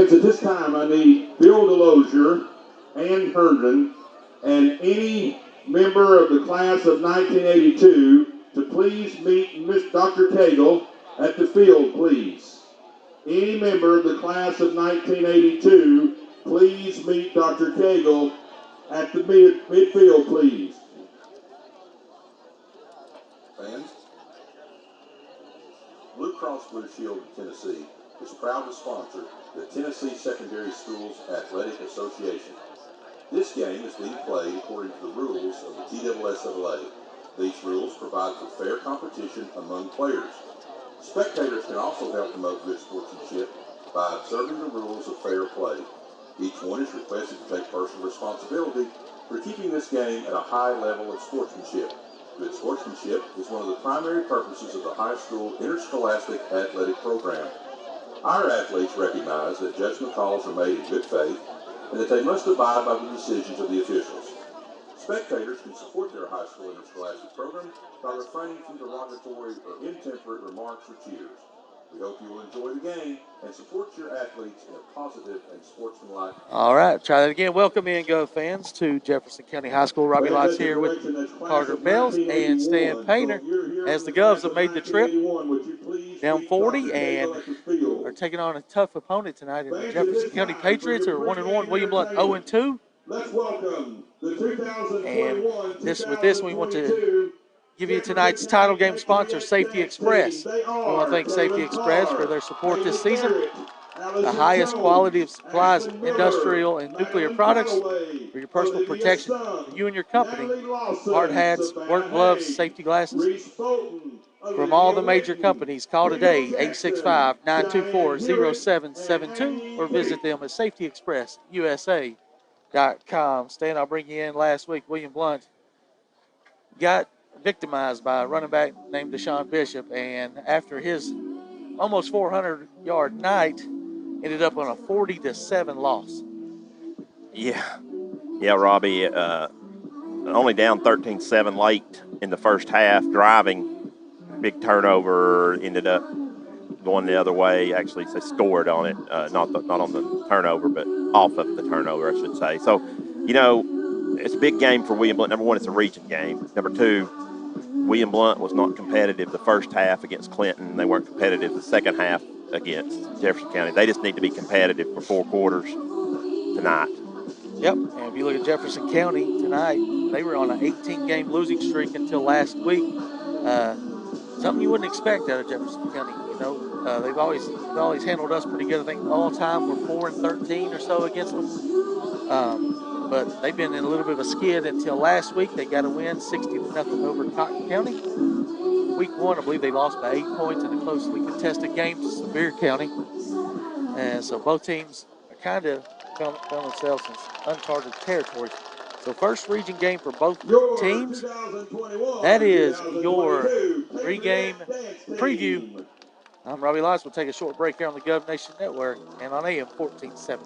Fans, at this time, I need Bill Delosier, Ann Herndon, and any member of the class of 1982 to please meet Miss Dr. Cagle at the field, please. Any member of the class of 1982, please meet Dr. Cagle at the midfield, please. Fans, Blue Cross Blue Shield of Tennessee is proud to sponsor the Tennessee Secondary Schools Athletic Association. This game is being played according to the rules of the TSSAA. These rules provide for fair competition among players. Spectators can also help promote good sportsmanship by observing the rules of fair play. Each one is requested to take personal responsibility for keeping this game at a high level of sportsmanship. Good sportsmanship is one of the primary purposes of the high school interscholastic athletic program. Our athletes recognize that judgment calls are made in good faith and that they must abide by the decisions of the officials. Spectators can support their high school interscholastic program by refraining from derogatory or intemperate remarks or cheers. We hope you will enjoy the game and support your athletes in a positive and sportsmanlike. All right, try that again. Welcome in, Go fans, to Jefferson County High School. Robbie Lights here with Carter Bells and Stan Painter as the Govs have made the trip down 40 and are taking on a tough opponent tonight in the Jefferson County Patriots, who are 1-1, William Blount 0-2. Let's welcome the 2021 and with this, we want to give you tonight's title game sponsor, Safety Express. We want to thank Safety Express for their support this season. The highest quality of supplies, industrial and nuclear products for your personal protection for you and your company. Hard hats, work gloves, safety glasses. From all the major companies, call today, 865-924-0772, or visit them at safetyexpressusa.com. Stan, I'll bring you in. Last week, William Blount got victimized by a running back named Deshaun Bishop, and after his almost 400-yard night, ended up on a 40-7 loss. Yeah, Robbie, only down 13-7 late in the first half, driving. Big turnover, ended up going the other way. Actually, they scored on it, not on the turnover, but off of the turnover, I should say. So, it's a big game for William Blount. Number one, it's a region game. Number two, William Blount was not competitive the first half against Clinton. They weren't competitive the second half against Jefferson County. They just need to be competitive for 4 quarters tonight. Yep, and if you look at Jefferson County tonight, they were on an 18-game losing streak until last week. Something you wouldn't expect out of Jefferson County. They've always handled us pretty good. I think all time we're 4-13 or so against them. But they've been in a little bit of a skid until last week. They got a win, 60-0 over Cotton County. Week 1, I believe they lost by 8 points in a closely contested game to Sevier County. And so both teams are kind of found themselves in uncharted territory. So first region game for both teams. That is your pregame preview. I'm Robbie Lights. We'll take a short break here on the Gov Nation Network and on AM 1470.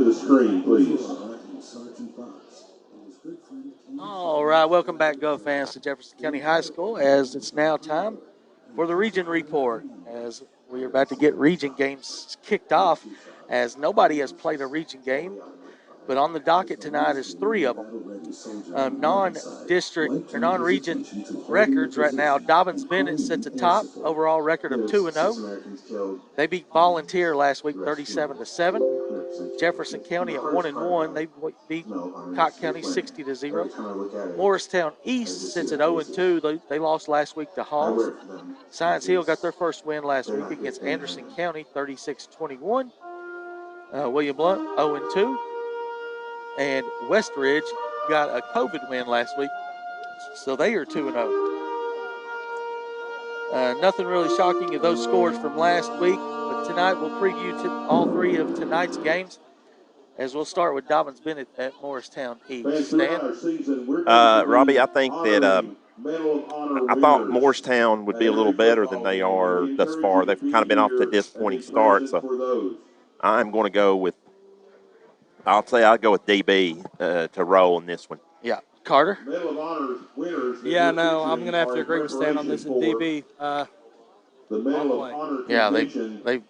to the screen, please. All right, welcome back, Go fans, to Jefferson County High School, as it's now time for the Region Report, as we are about to get region games kicked off, as nobody has played a region game, but on the docket tonight is 3 of them. Non-district or non-region records right now. Dobbins Bennett sits atop, overall record of 2-0. They beat Volunteer last week 37-7. Jefferson County at 1-1. They beat Cott County 60-0. Morristown East sits at 0-2. They lost last week to Halls. Science Hill got their first win last week against Anderson County 36-21. William Blount 0-2. And Westridge got a COVID win last week, so they are 2-0. Nothing really shocking of those scores from last week, but tonight we'll preview all 3 of tonight's games, as we'll start with Dobbins Bennett at Morristown East. Stan? Robbie, I think that I thought Morristown would be a little better than they are thus far. They've kind of been off to a disappointing start, so I'm going to go with, I'll go with DB to roll in this one. Yeah. Carter? Yeah, no, I'm going to have to agree with Stan on this at DB. Yeah, they've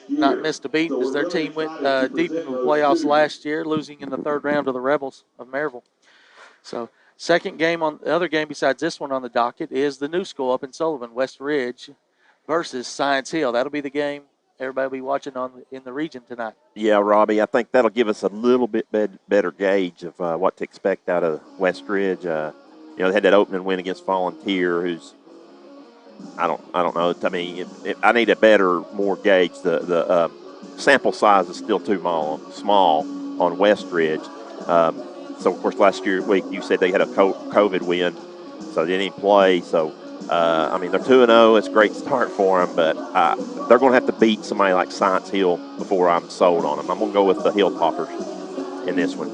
not missed a beat, as their team went deep into the playoffs last year, losing in the 3rd round to the Rebels of Maryville. So, second game, on the other game besides this one on the docket, is the new school up in Sullivan, West Ridge versus Science Hill. That'll be the game everybody will be watching in the region tonight. Yeah, Robbie, I think that'll give us a little bit better gauge of what to expect out of West Ridge. They had that opening win against Volunteer, who's I don't know. I mean, I need a more gauge. The sample size is still too small on West Ridge. So, of course, last week you said they had a COVID win, so they didn't play. So, I mean, they're 2-0. It's a great start for them, but they're going to have to beat somebody like Science Hill before I'm sold on them. I'm going to go with the Hilltoppers in this one.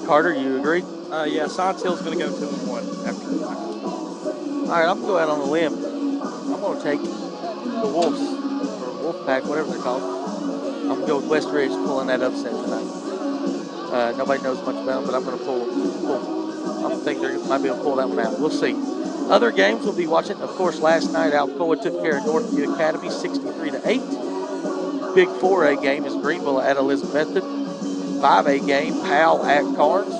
Carter, you agree? Yeah, Science Hill's going to go 2-1 after tonight. All right, I'm going to go out on a limb. I'm going to take the Wolves, or Wolfpack, whatever they're called. I'm going to go with West Ridge pulling that upset tonight. Nobody knows much about them, but I'm going to pull. I think they might be able to pull that one out. We'll see. Other games we'll be watching. Of course, last night Alcoa took care of Northview Academy 63-8. Big 4A game is Greenville at Elizabethton. 5A game, Powell at Carnes.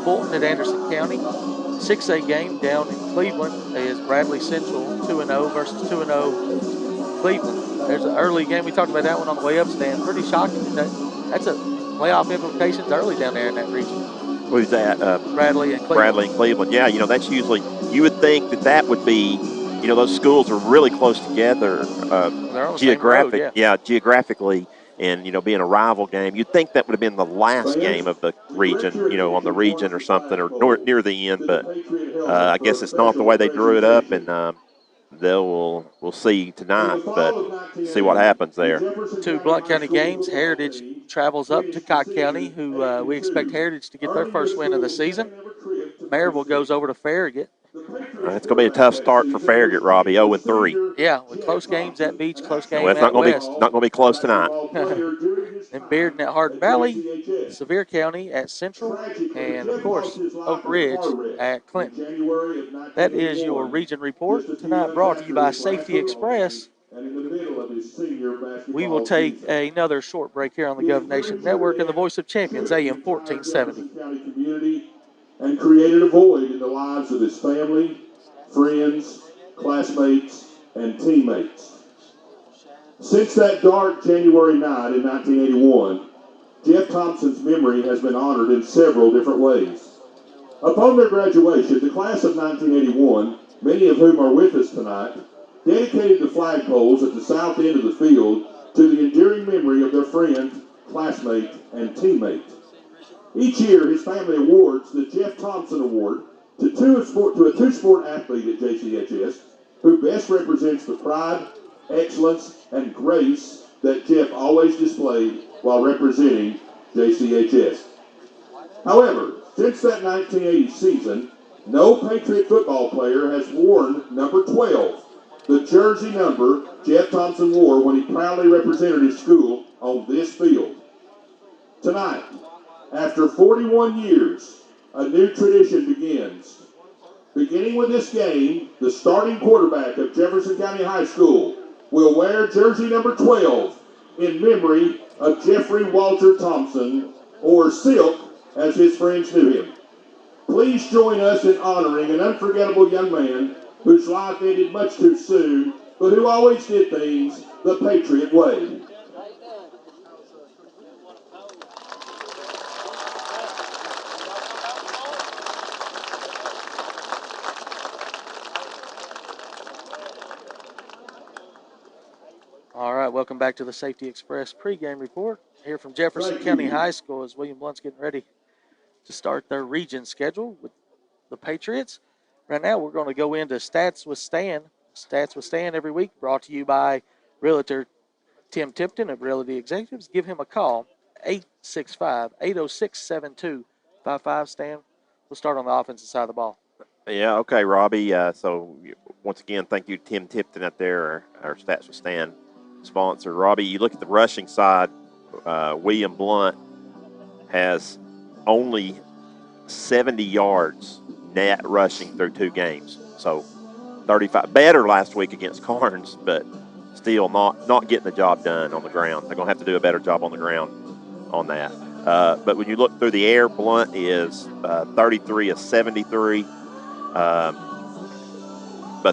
Fulton at Anderson County. 6A game down in Cleveland is Bradley Central 2-0 versus 2-0 Cleveland. There's an early game. We talked about that one on the way up, Stan. Pretty shocking. That's a playoff implications early down there in that region. Who's that? Bradley and Cleveland. Bradley and Cleveland. Yeah, that's usually, you would think that would be, those schools are really close together geographically, and, being a rival game. You'd think that would have been the last game of the region, on the region or something, or near the end, but I guess it's not the way they drew it up, and we'll see tonight, but see what happens there. 2 Blount County games. Heritage travels up to Cott County, who we expect Heritage to get their first win of the season. Maryville goes over to Farragut. It's going to be a tough start for Farragut, Robbie, 0-3. Yeah, with close games at Beach, close games it's at West. Not going to be close tonight. And Bearden at Hardin Valley, Sevier County at Central, and, of course, Oak Ridge at Clinton. That is your region report tonight, brought to you by Safety Express. We will take another short break here on the Gov Nation Network and the Voice of Champions, AM 1470. And created a void in the lives of his family, friends, classmates, and teammates. Since that dark January night in 1981, Jeff Thompson's memory has been honored in several different ways. Upon their graduation, the class of 1981, many of whom are with us tonight, dedicated the flagpoles at the south end of the field to the enduring memory of their friend, classmate, and teammate. Each year, his family awards the Jeff Thompson Award to a two-sport athlete at JCHS who best represents the pride, excellence, and grace that Jeff always displayed while representing JCHS. However, since that 1980 season, no Patriot football player has worn number 12, the jersey number Jeff Thompson wore when he proudly represented his school on this field. Tonight, after 41 years, a new tradition begins. Beginning with this game, the starting quarterback of Jefferson County High School will wear jersey number 12 in memory of Jeffrey Walter Thompson, or Silk, as his friends knew him. Please join us in honoring an unforgettable young man whose life ended much too soon, but who always did things the Patriot way. All right, welcome back to the Safety Express pregame report here from Jefferson County High School as William Blount's getting ready to start their region schedule with the Patriots. Right now, we're going to go into Stats with Stan. Stats with Stan every week, brought to you by Realtor Tim Tipton of Realty Executives. Give him a call, 865-806-7255. Stan, we'll start on the offensive side of the ball. Yeah, okay, Robbie. So once again, thank you, Tim Tipton, out there, our Stats with Stan sponsor. Robbie, you look at the rushing side, William Blount has only 70 yards net rushing through 2 games. So 35, better last week against Carnes, but still not getting the job done on the ground. They're going to have to do a better job on the ground on that. But when you look through the air, Blount is 33 of 73. But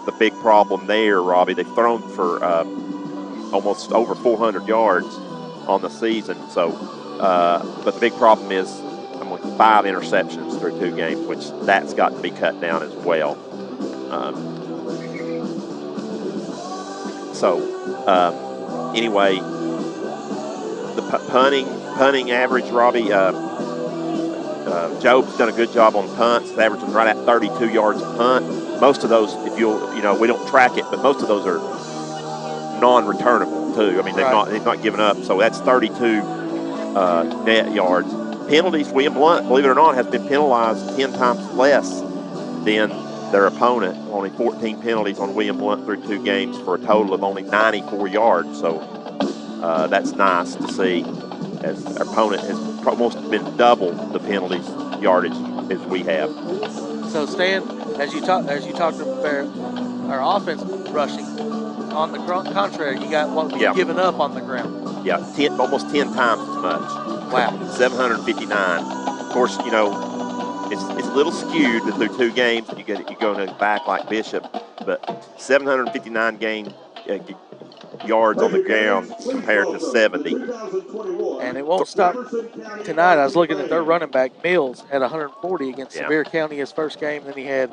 the big problem there, Robbie, they've thrown for almost over 400 yards on the season. So, but the big problem is 5 interceptions through 2 games, which that's got to be cut down as well. Anyway, the punting average, Robbie, Job's done a good job on punts. The average is right at 32 yards a punt. Most of those, if we don't track it, but most of those are non-returnable too. I mean, they've not given up. So that's 32 net yards. Penalties, William Blount, believe it or not, has been penalized 10 times less than their opponent. Only 14 penalties on William Blount through 2 games for a total of only 94 yards. So that's nice to see, as our opponent has almost been double the penalties yardage as we have. So Stan, as you talked about our offense rushing, on the contrary, you got what we've given up on the ground. Yeah, almost 10 times as much. Wow. 759. Of course, it's a little skewed through 2 games. You're going back like Bishop, but 759 yards on the ground compared to 70. And it won't stop tonight. I was looking at their running back, Mills, had 140 against Sevier County his first game. Then I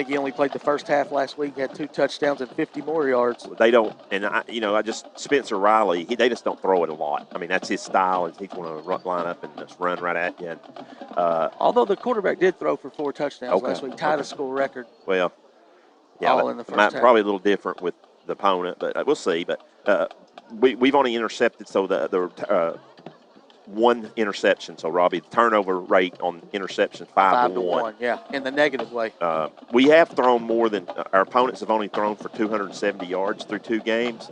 think he only played the first half last week, had 2 touchdowns and 50 more yards. They don't, and Spencer Riley, they just don't throw it a lot. I mean, that's his style, is he's going to line up and just run right at you. And, although the quarterback did throw for 4 touchdowns last week, tied a school record. Well, yeah, all in the first half. Probably a little different with the opponent, but we'll see. But we've only intercepted, so the 1 interception. So, Robbie, the turnover rate on interception 5 to 1. Yeah, in the negative way. We have thrown more than our opponents have only thrown for 270 yards through 2 games,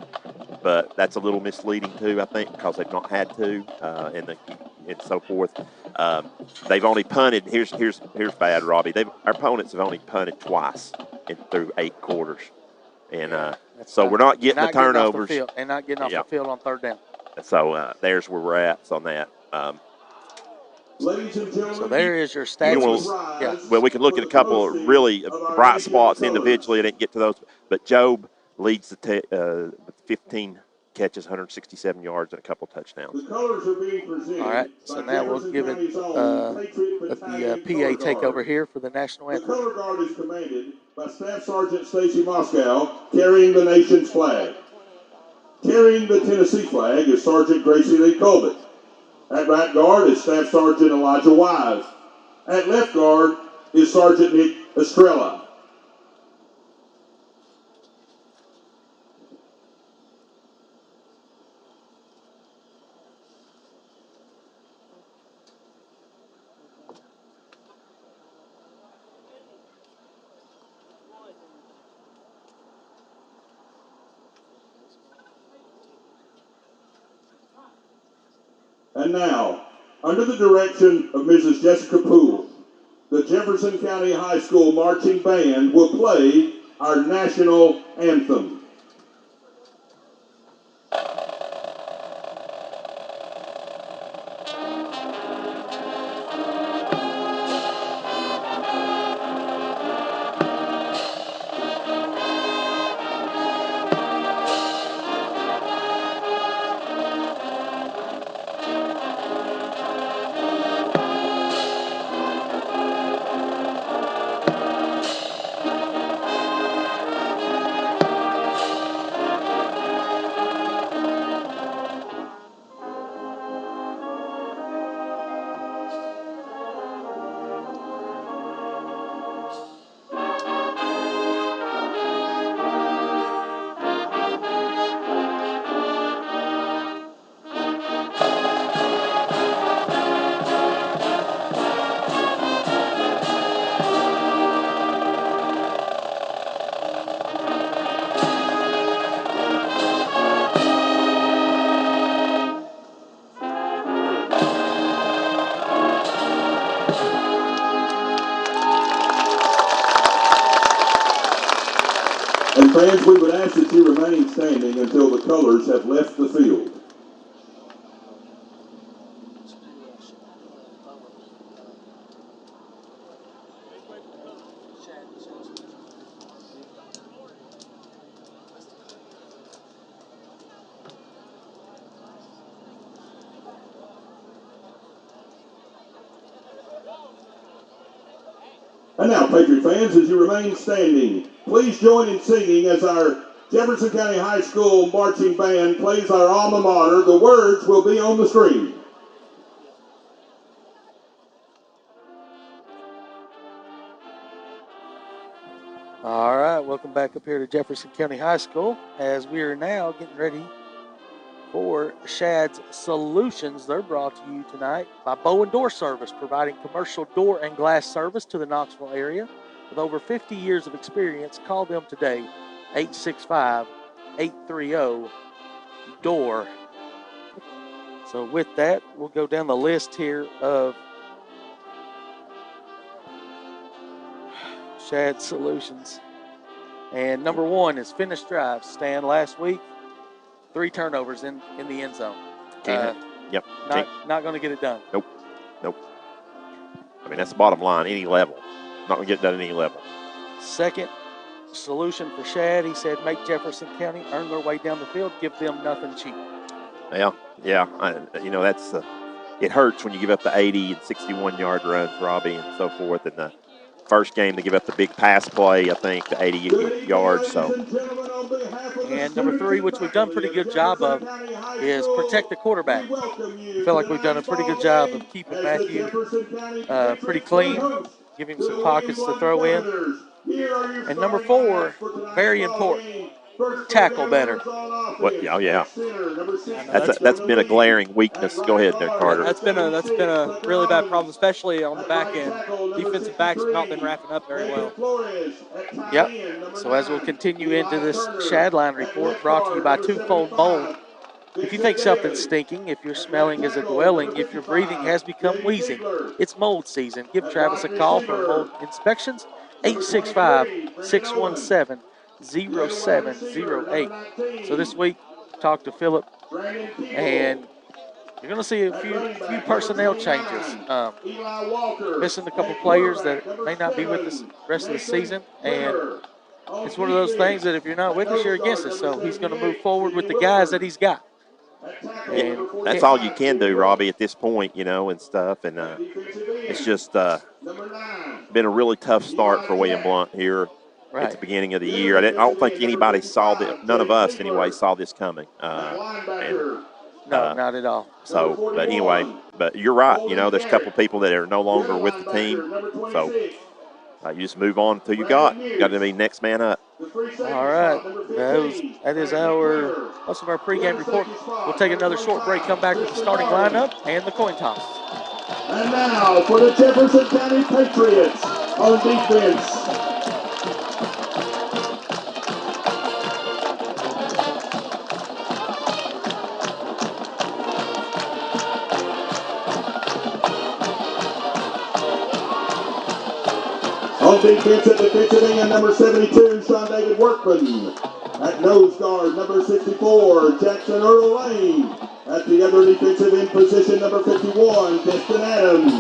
but that's a little misleading too, I think, because they've not had to, and so forth. They've only punted. Here's bad, Robbie. Our opponents have only punted twice through 8 quarters, and so we're not getting the turnovers and not getting off the field on 3rd down. So there's where we're at on that. So there is your stats. Well, we can look at a couple of really bright spots individually. I didn't get to those, but Job leads with 15 catches, 167 yards, and a couple touchdowns. All right, so now we'll give it the PA take over here for the national anthem. The color guard is commanded by Staff Sergeant Stacy Moscow, carrying the nation's flag. Carrying the Tennessee flag is Sergeant Gracie Lee Colbert. At right guard is Staff Sergeant Elijah Wise. At left guard is Sergeant Nick Estrella. And now, Under the direction of Mrs. Jessica Poole, the Jefferson County High School Marching Band will play our national anthem. And fans, we would ask that you remain standing until the colors have left the field. And now, Patriot fans, as you remain standing, please join in singing as our Jefferson County High School Marching Band plays our alma mater. The words will be on the screen. All right, welcome back up here to Jefferson County High School as we are now getting ready for Shad's Solutions. They're brought to you tonight by Bowen Door Service, providing commercial door and glass service to the Knoxville area. With over 50 years of experience, call them today, 865-830-DOOR. So with that, we'll go down the list here of Shad Solutions. And number one is finished drive. Stan, last week, 3 turnovers in the end zone. Yep. Not going to get it done. Nope. I mean, that's the bottom line, any level. Not going to get it done at any level. Second solution for Shad, he said, make Jefferson County earn their way down the field, give them nothing cheap. Yeah. That's it hurts when you give up the 80 and 61-yard runs, Robbie, and so forth. And the first game, they give up the big pass play, I think, the 80 yards. So. And number 3, which we've done a pretty good job of, is protect the quarterback. I feel like we've done a pretty good job of keeping Matthew pretty clean, giving him some pockets to throw in. And number 4, very important, tackle better. Yeah. That's been a glaring weakness. Go ahead there, Carter. That's been a really bad problem, especially on the back end. Defensive backs have not been wrapping up very well. Yep. So as we'll continue into this Shadline report, brought to you by Twofold Mold. If you think something's stinking, if your smelling is a dwelling, if your breathing has become wheezing, it's mold season. Give Travis a call for mold inspections, 865-617-0708. So this week, talked to Phillip, and you're going to see a few personnel changes. Missing a couple players that may not be with us the rest of the season, and it's one of those things that if you're not with us, you're against us. So he's going to move forward with the guys that he's got. And that's all you can do, Robbie, at this point, and stuff. And it's just been a really tough start for William Blount here at the beginning of the year. I don't think anybody saw that. None of us, anyway, saw this coming. No, not at all. So, but anyway, but you're right. There's a couple people that are no longer with the team. So you just move on until you got to be next man up. All right. That is most of our pregame report. We'll take another short break, come back with the starting lineup and the coin toss. And now for the Jefferson County Patriots on defense. On defense at defensive end, number 72, Sean David Workman. At nose guard, number 64, Jackson Earl Lane. At the other defensive end position, number 51, Destin Adams.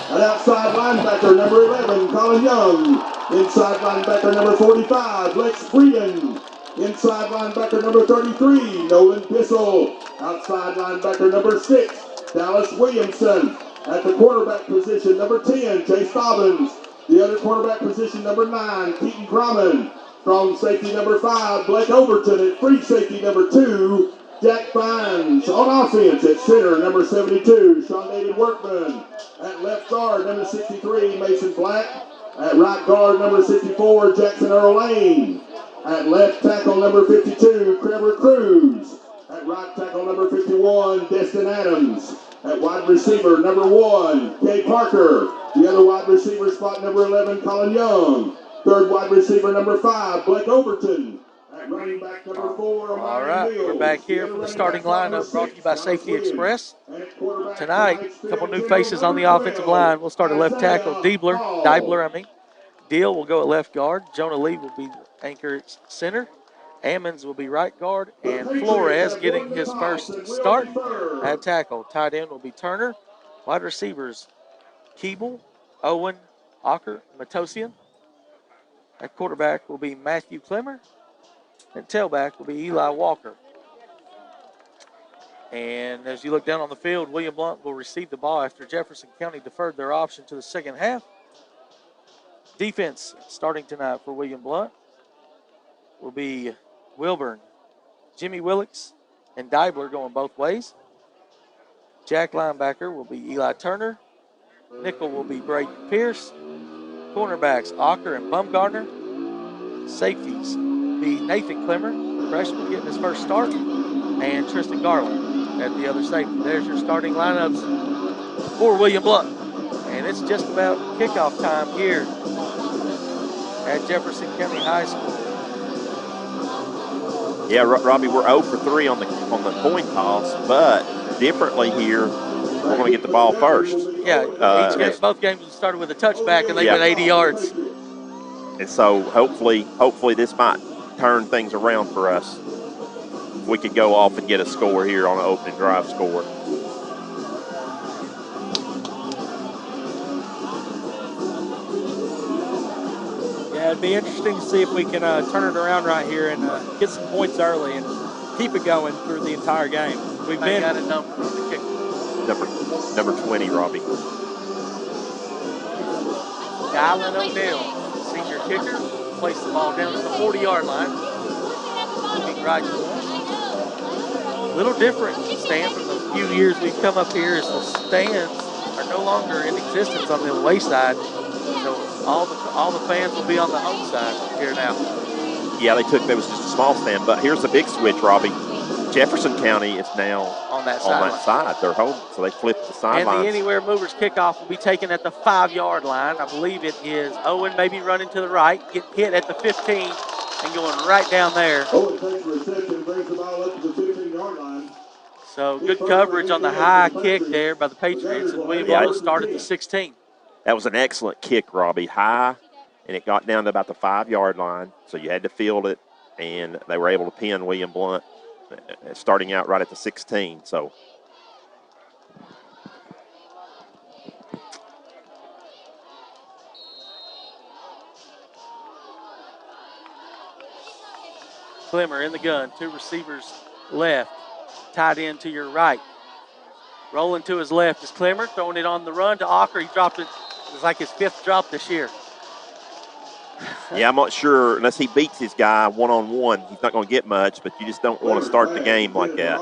At outside linebacker, number 11, Colin Young. Inside linebacker, number 45, Lex Frieden. Inside linebacker, number 33, Nolan Bissell. Outside linebacker, number 6, Dallas Williamson. At the quarterback position, number 10, Chase Dobbins. The other quarterback position, number 9, Keaton Croman. Strong safety, number 5, Blake Overton. At free safety, number 2, Jack Fines. On offense, at center, number 72, Sean David Workman. At left guard, number 63, Mason Black. At right guard, number 64, Jackson Earl Lane. At left tackle, number 52, Trevor Cruz. At right tackle, number 51, Destin Adams. At wide receiver, number 1, Kay Parker. The other wide receiver spot, number 11, Colin Young. Third wide receiver, number 5, Blake Overton. At running back, number 4, All right, we're back here for the starting lineup brought to you by Safety Express. Tonight, a couple new faces on the offensive line. We'll start at left tackle, Deibler. Deal will go at left guard. Jonah Lee will be anchor at center. Ammons will be right guard. And Flores getting his first start at tackle. Tight end will be Turner. Wide receivers, Keeble, Owen, Ocker, Matosian. At quarterback will be Matthew Clemmer. And tailback will be Eli Walker. And as you look down on the field, William Blount will receive the ball after Jefferson County deferred their option to the second half. Defense starting tonight for William Blount will be Wilburn, Jimmy Willix, and Deibler going both ways. Jack linebacker will be Eli Turner. Nickel will be Braden Pierce. Cornerbacks, Ocker and Bumgarner. Safeties be Nathan Clemmer, freshman getting his first start, and Tristan Garland at the other safety. There's your starting lineups for William Blount. And it's just about kickoff time here at Jefferson County High School. Yeah, Robbie, we're 0 for 3 on the coin toss, but differently here, we're going to get the ball first. Yeah, both games started with a touchback, and they went 80 yards. And so hopefully this might turn things around for us. We could go off and get a score here on an opening drive score. Yeah, it'd be interesting to see if we can turn it around right here and get some points early and keep it going through the entire game. We've been got a number on the kick. Number 20, Robbie. Dylan O'Neill, senior kicker, placed the ball down at the 40-yard line. Moving right to left. A little different, Stan, from the few years we've come up here, is the stands are no longer in existence on the away side. So all the fans will be on the home side here now. Yeah, there was just a small stand, but here's the big switch, Robbie. Jefferson County is now on that side. They're home, so they flipped the sidelines. And the Anywhere Movers kickoff will be taken at the 5-yard line. I believe it is Owen maybe running to the right, getting hit at the 15 and going right down there. Owen takes the reception, brings the ball up to the 15-yard line. So good coverage on the high kick there by the Patriots, and William Blount will start at the 16. That was an excellent kick, Robbie. High, and it got down to about the 5-yard line, so you had to field it, and they were able to pin William Blount starting out right at the 16. So Clemmer in the gun, 2 receivers left, tight end to your right. Rolling to his left is Clemmer, throwing it on the run to Ocker. He dropped it. It was like his 5th drop this year. Yeah, I'm not sure. Unless he beats his guy one-on-one, he's not going to get much, but you just don't want to start the game like that,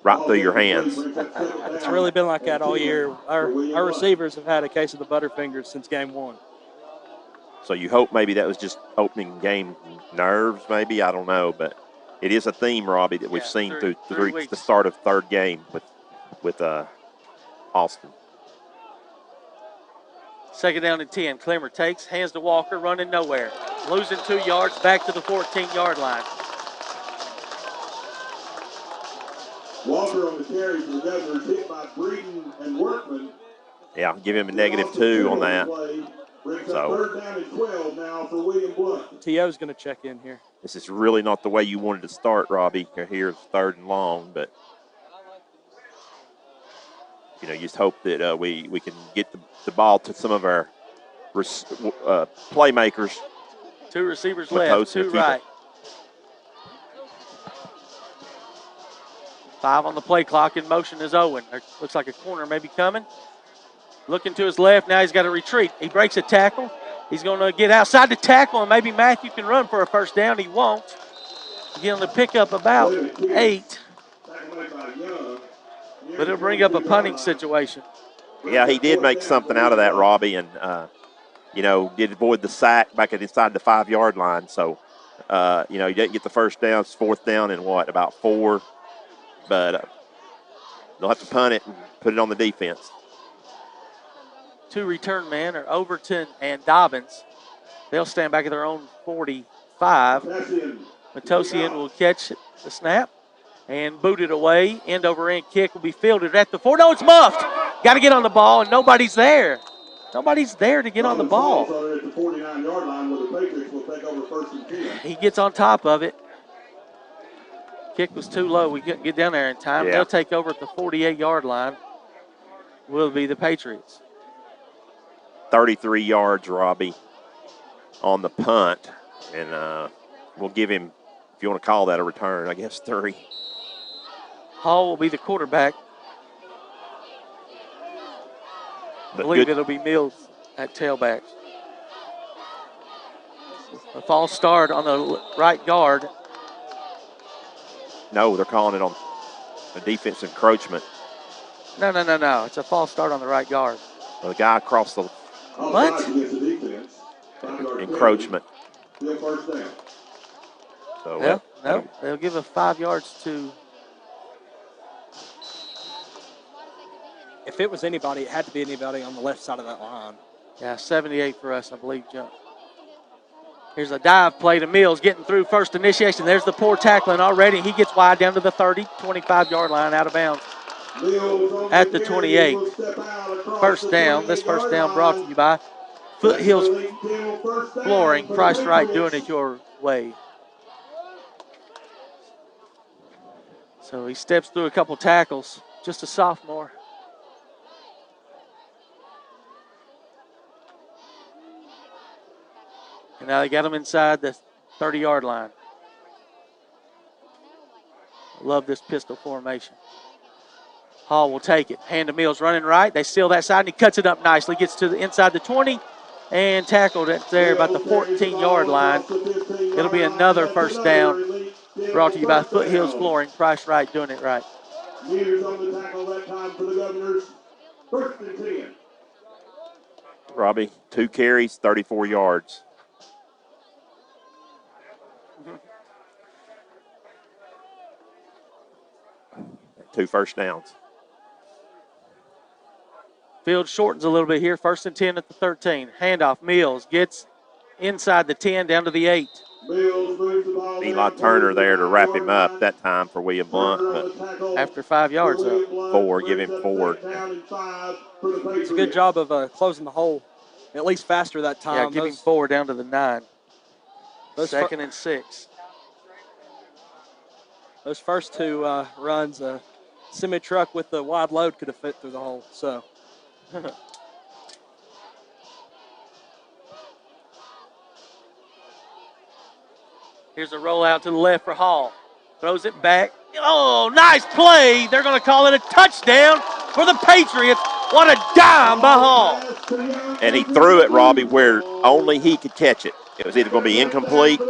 right through your hands. It's really been like that all year. Our receivers have had a case of the Butterfingers since game 1. So you hope maybe that was just opening game nerves, maybe. I don't know, but it is a theme, Robbie, that we've seen through the start of third game with Austin. Second down and 10. Clemmer takes, hands to Walker, running nowhere. Losing 2 yards, back to the 14-yard line. Walker on the carry for the Governors, hit by Breeden and Workman. Yeah, give him a -2 on that. Brings So- up third down and 12 now for William Blount. T.O.'s going to check in here. This is really not the way you wanted to start, Robbie. Here's third and long, but you just hope that we can get the ball to some of our playmakers. 2 receivers Matosa, left, 2 Akiba. right. 5 on the play clock. In motion is Owen. There looks like a corner maybe coming. Looking to his left. Now he's got to retreat. He breaks a tackle. He's going to get outside the tackle, and maybe Matthew can run for a first down. He won't. He's going to pick up about 8. But it'll bring up a punting situation. Yeah, he did make something out of that, Robbie, and did avoid the sack back inside the 5-yard line. So, he didn't get the first down. It's fourth down and about 4. But they'll have to punt it and put it on the defense. 2 return men are Overton and Dobbins. They'll stand back at their own 45. Matosian will catch the snap and boot it away. End over end kick will be fielded at the 4. No, it's muffed. Got to get on the ball, and nobody's there. Nobody's there to get on the ball. He gets on top of it. Kick was too low. We couldn't get down there in time. Yeah. They'll take over at the 48-yard line. Will be the Patriots. 33 yards, Robbie, on the punt. And we'll give him, if you want to call that a return, I guess 3. Hall will be the quarterback. I believe it'll be Mills at tailback. A false start on the right guard. No, they're calling it on a defense encroachment. No. It's a false start on the right guard. Well, the guy across the What? encroachment. So, Yeah, no, they'll give 5 yards to. If it was anybody, it had to be anybody on the left side of that line. Yeah, 78 for us, I believe, jump. Here's a dive play to Mills, getting through first initiation. There's the poor tackling already. He gets wide down to the 30, 25-yard line, out of bounds at the 28. First down. This first down brought to you by Foothills Flooring. Price right, doing it your way. So he steps through a couple tackles. Just a sophomore. And now they got him inside the 30-yard line. Love this pistol formation. Hall will take it. Hand to Mills running right. They seal that side, and he cuts it up nicely. Gets to the inside the 20 and tackled it there about the 14-yard line. It'll be another first down brought to you by Foothills Flooring. Price right, doing it right. Robbie, 2 carries, 34 yards. 2 first downs. Field shortens a little bit here. 1st and 10 at the 13. Handoff. Mills gets inside the 10 down to the 8. Eli Turner there to wrap him up that time for William Blount. But after 5 yards, though. 4, give him 4. It's a good job of closing the hole, at least faster that time. Yeah, give him 4 down to the 9. 2nd and 6. Those first 2 runs, semi-truck with the wide load could have fit through the hole. So. Here's a rollout to the left for Hall. Throws it back. Oh, nice play. They're going to call it a touchdown for the Patriots. What a dime by Hall. And he threw it, Robbie, where only he could catch it. It was either going to be incomplete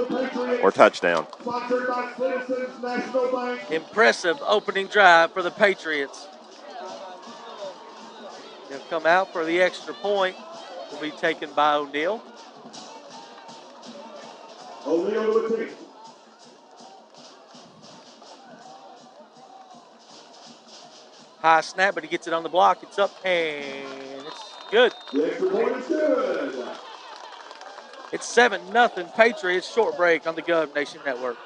or touchdown. Impressive opening drive for the Patriots. They'll come out for the extra point. Will be taken by O'Neal. High snap, but he gets it on the block. It's up, and it's good. The extra point is good. It's 7-0 Patriots. Short break on the Gov Nation Network.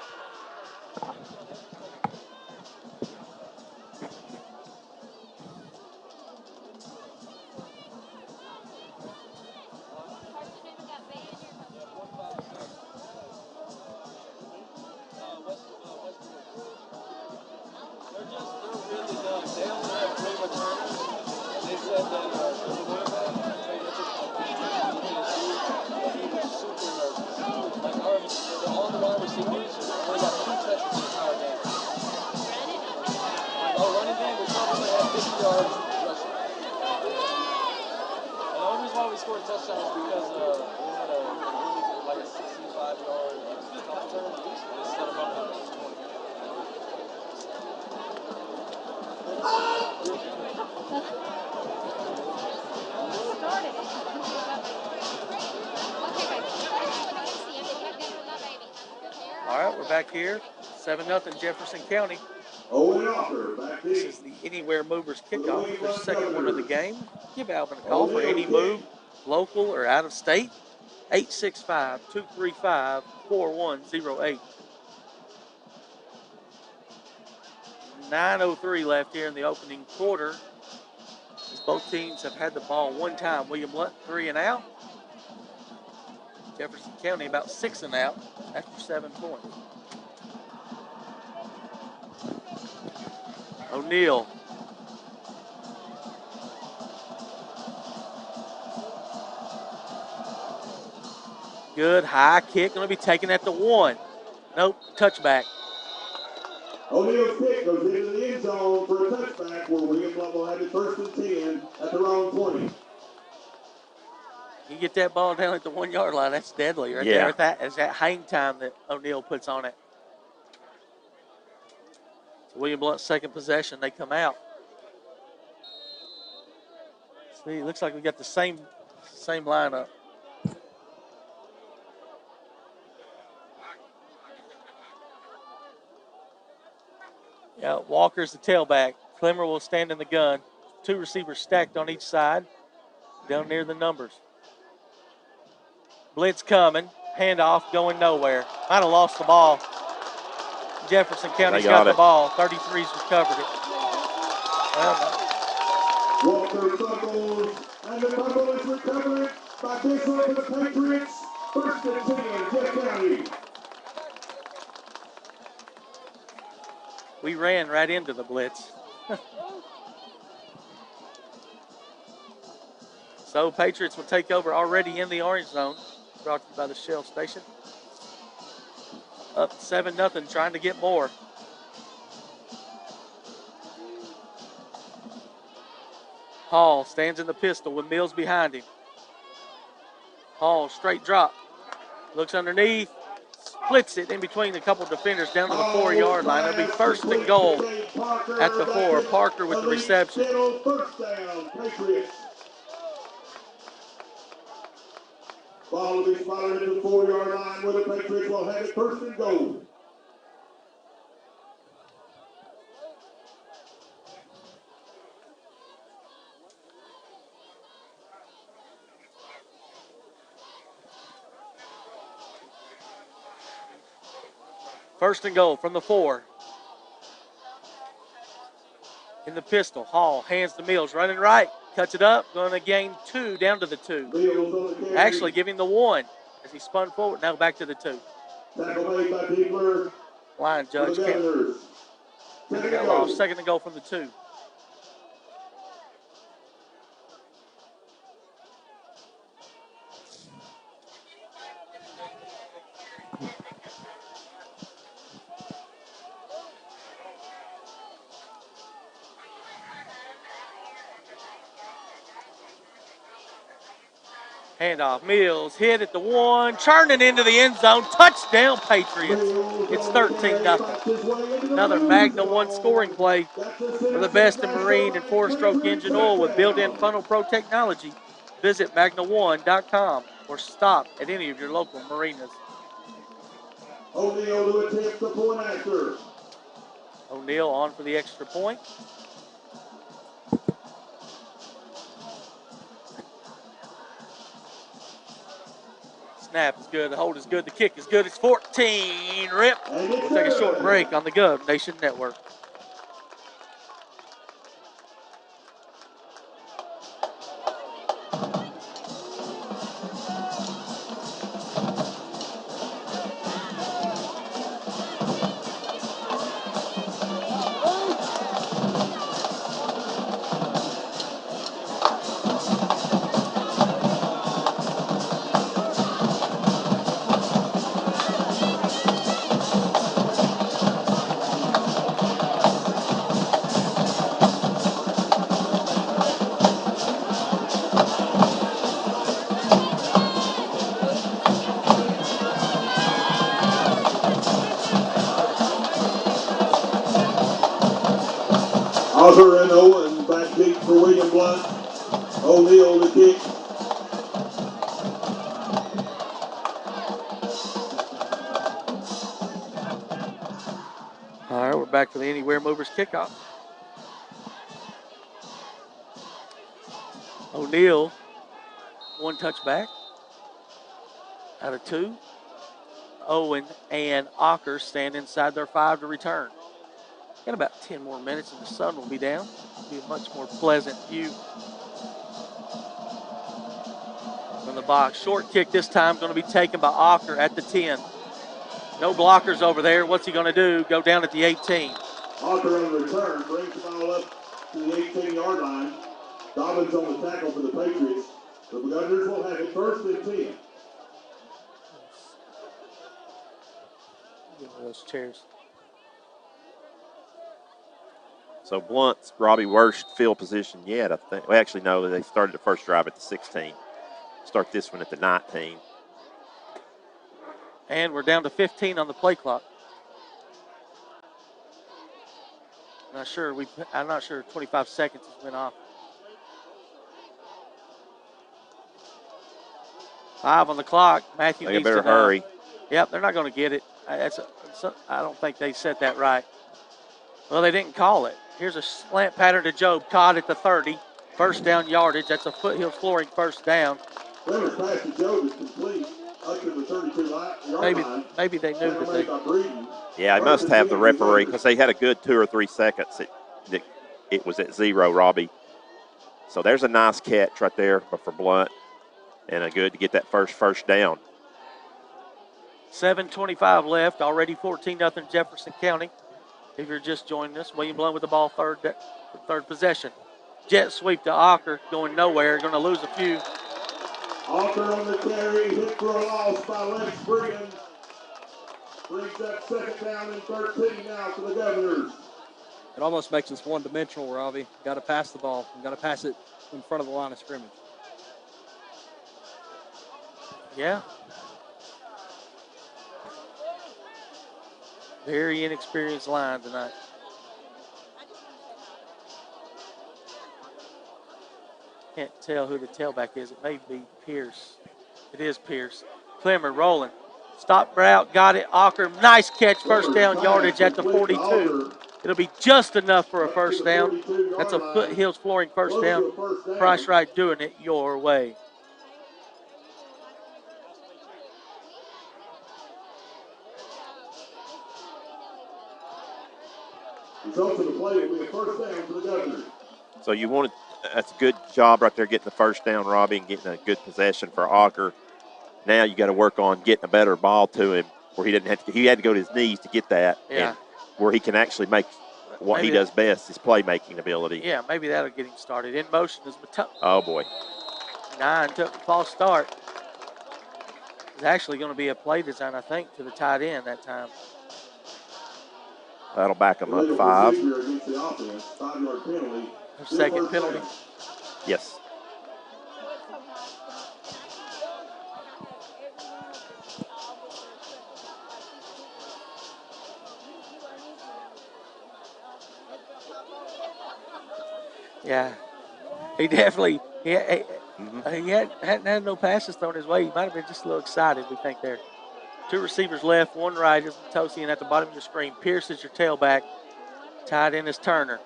returners, and they said that the quarterback, Trey Richardson, he was super nervous. Like all the wide receivers only got 2 touches the entire game. Like our running game, we probably had 50 yards rushing. And the only reason why we scored a touchdown was because we had a really good, like a 65-yard punt return instead of running it 20. All right, we're back here. 7-0 Jefferson County. Owen Offer back This in. is the Anywhere Movers kickoff, their second one of the game. Give Alvin a call for any move, local or out of state. 865-235-4108. 9:03 left here in the opening quarter. As both teams have had the ball one time. William Blount 3 and out. Jefferson County about 6 and out after 7 points. O'Neal. Good high kick, going to be taken at the 1. Nope, touchback. O'Neal's kick goes into the end zone for a touchback where William Blount will have it 1st and 10 at their own 20. You get that ball down at the 1 yard line, that's deadly right there. It's that hang time that O'Neal puts on it. So William Blount's second possession, they come out. See, it looks like we got the same lineup. Yeah, Walker's the tailback. Clemmer will stand in the gun. 2 receivers stacked on each side, down near the numbers. Blitz coming. Handoff going nowhere. Might have lost the ball. Jefferson County's got the ball. 33's recovered it. Walker fumbles, and the fumble is recovered by Bishop for the Patriots. 1st and 10, Jeff County. We ran right into the blitz. So Patriots will take over already in the orange zone. Brought to you by the Shell Station. Up 7-0, trying to get more. Hall stands in the pistol with Mills behind him. Hall, straight drop. Looks underneath. Splits it in between a couple defenders down to the 4 yard line. It'll be 1st and goal at the 4. Parker with the reception. First down, Patriots. Ball will be spotted at the 4 yard line where the Patriots will have it 1st and goal. First and goal from the 4. In the pistol, Hall hands to Mills, running right, cuts it up, going to gain 2 down to the 2. Actually giving the 1 as he spun forward, now back to the 2. Tackle made by Diegler. Line judge can't. Second and goal from the 2. Handoff, Mills hit at the 1, churning into the end zone. Touchdown, Patriots. It's 13-0. Another Magna 1 scoring play for the best in marine and 4-stroke engine oil with built-in Funnel Pro technology. Visit magna1.com or stop at any of your local marinas. O'Neal to attempt the point after. O'Neal on for the extra point. Snap is good. The hold is good. The kick is good. It's 14. Rip. We'll take a short break on the Gov Nation Network. Hauser and Owen back deep for William Blount. O'Neal the kick. All right, we're back for the Anywhere Movers kickoff. O'Neal, one touchback out of 2. Owen and Ocker stand inside their 5 to return. Got about 10 more minutes and the sun will be down. It'll be a much more pleasant view from the box. Short kick this time going to be taken by Ocker at the 10. No blockers over there. What's he going to do? Go down at the 18. Ocker on the return brings the ball up to the 18-yard line. Dobbins on the tackle for the Patriots. The Governors will have it first and 10. Give me those chairs. So Blount's Robbie worst field position yet, I think. Well, actually, no, they started the first drive at the 16. Start this one at the 19. And we're down to 15 on the play clock. I'm not sure 25 seconds has went off. 5 on the clock. Matthew They needs better to know. hurry. Yep, they're not going to get it. I don't think they said that right. Well, they didn't call it. Here's a slant pattern to Job, caught at the 30. First down yardage. That's a Foothills Flooring first down. Clever's pass to Job is complete up to the 32-yard line. Maybe they knew that they. Yeah, I must have the referee because they had a good 2 or 3 seconds. It was at 0, Robbie. So there's a nice catch right there for Blount, and a good to get that first down. 7:25 left. Already 14-0 Jefferson County. If you're just joining us, William Blount with the ball, third possession. Jet sweep to Ocker, going nowhere. Going to lose a few. Ocker on the carry, hit for a loss by Lex Freeman. Brings up second down and 13 now for the Governors. It almost makes us one-dimensional, Robbie. Got to pass the ball. Got to pass it in front of the line of scrimmage. Yeah. Very inexperienced line tonight. Can't tell who the tailback is. It may be Pierce. It is Pierce. Clemmer rolling. Stop route. Got it. Ocker. Nice catch. First down yardage at the 42. It'll be just enough for a first down. That's a Foothills Flooring first down. Price Right doing it your way. Result of the play will be a first down for the Governors. So that's a good job right there getting the first down, Robbie, and getting a good possession for Ocker. Now you got to work on getting a better ball to him where he didn't have to. He had to go to his knees to get that, yeah. And where he can actually make what he does best, his playmaking ability. Yeah, maybe that'll get him started. In motion is Matone. Oh boy! 9 took the false start. It's actually going to be a play design, I think, to the tight end that time. That'll back him up 5. Second penalty. Yes. Yeah, he definitely hadn't had no passes thrown his way. He might have been just a little excited, we think there. 2 receivers left, 1 right is Matosian at the bottom of your screen. Pierce is your tailback. Tied in is Turner.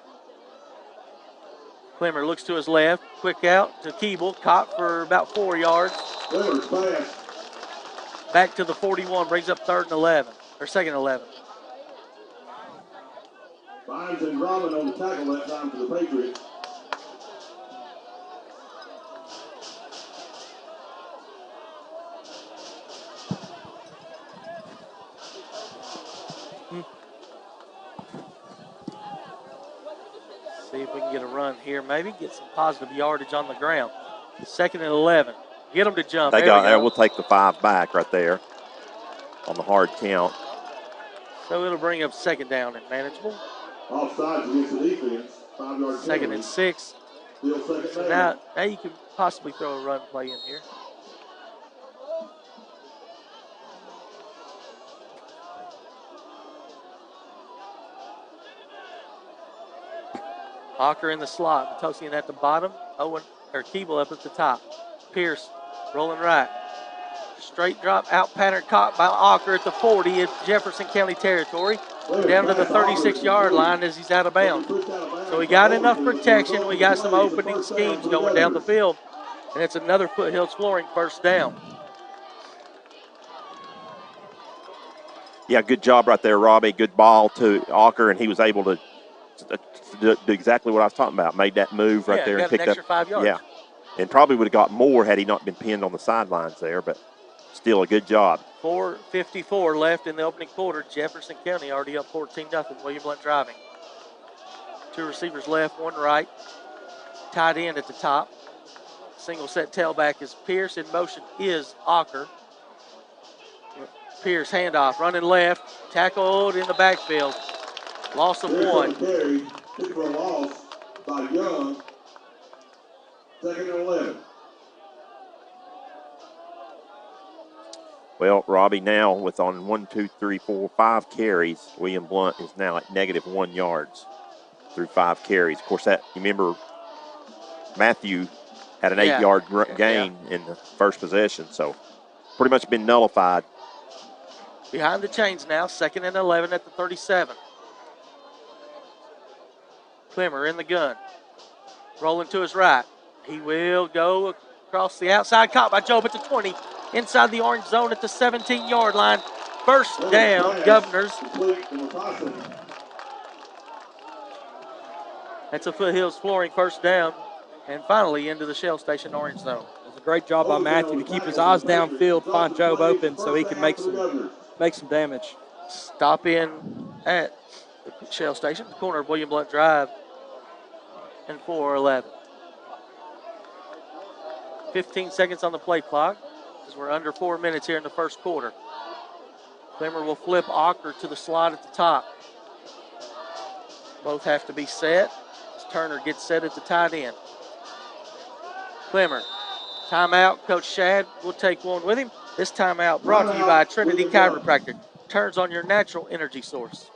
Clemmer looks to his left. Quick out to Keeble. Caught for about 4 yards. Back to the 41. Brings up 3rd and 11. Or 2nd and 11. Vines and Robin on the tackle that time for the Patriots. See if we can get a run here. Maybe get some positive yardage on the ground. 2nd and 11. Get them to jump. We'll take the 5 back right there on the hard count. So it'll bring up 2nd down and manageable. Offsides against the defense. 5-yard 2nd and 6. So now you could possibly throw a run play in here. Hawker in the slot. Matosian at the bottom. Owen or Keeble up at the top. Pierce rolling right. Straight drop out pattern caught by Hawker at the 40 in Jefferson County territory. Down to the 36-yard line as he's out of bounds. So we got enough protection. We got some opening schemes going down the field. And it's another Foothills Flooring first down. Yeah, good job right there, Robbie. Good ball to Walker, and he was able to do exactly what I was talking about. Made that move right there and picked an extra up 5 yards. Yeah, and probably would have got more had he not been pinned on the sidelines there, but still a good job. 4:54 left in the opening quarter. Jefferson County already up 14-0. William Blount driving. 2 receivers left, 1 right. Tight end at the top. Single set tailback is Pierce. In motion is Ocker. Pierce handoff, running left, tackled in the backfield. Loss of 1. Carry, pick for a loss by Young. 2nd and 11. Well, Robbie, now with on 1, 2, 3, 4, 5 carries, William Blount is now at -1 yards through 5 carries. Of course, that you remember Matthew had an 8-yard gain in the first possession, so pretty much been nullified. Behind the chains now, 2nd and 11 at the 37. Clemmer in the gun. Rolling to his right. He will go across the outside. Caught by Job at the 20. Inside the orange zone at the 17-yard line. First down, Governors. That's a Foothills Flooring first down. And finally into the Shell Station orange zone. It was a great job by Matthew to keep his eyes downfield, find Job open so he can make some damage. Stop in at the Shell Station, the corner of William Blount Drive and 4:11. 15 seconds on the play clock as we're under 4 minutes here in the first quarter. Clemmer will flip Ocker to the slot at the top. Both have to be set as Turner gets set at the tight end. Clemmer, timeout. Coach Shad will take one with him. This timeout brought to you by Trinity Chiropractic. Turns on your natural energy source.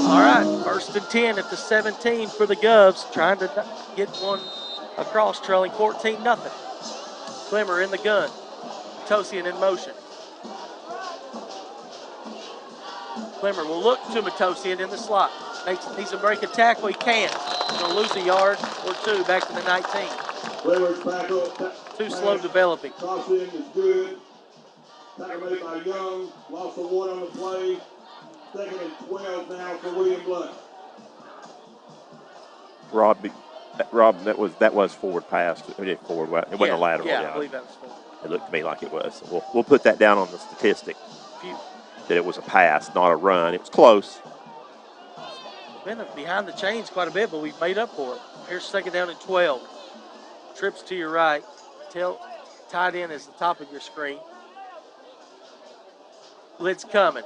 All right, 1st and 10 at the 17 for the Govs, trying to get one across, trailing 14-0. Clemmer in the gun. Matosian in motion. Clemmer will look to Matosian in the slot. Needs to break a tackle. He can't. He's going to lose a yard or 2 back to the 19. Clemmer's tackle. Too slow developing. Crossing is good. Tackle made by Young. Loss of 1 on the play. 2nd and 12 now for William Blount. Rob, that was forward pass. It wasn't a lateral. Yeah, I believe that was forward. It looked to me like it was. So we'll put that down on the statistic that it was a pass, not a run. It was close. Been behind the chains quite a bit, but we've made up for it. Here's 2nd down and 12. Trips to your right. Tight end is the top of your screen. Blitz coming.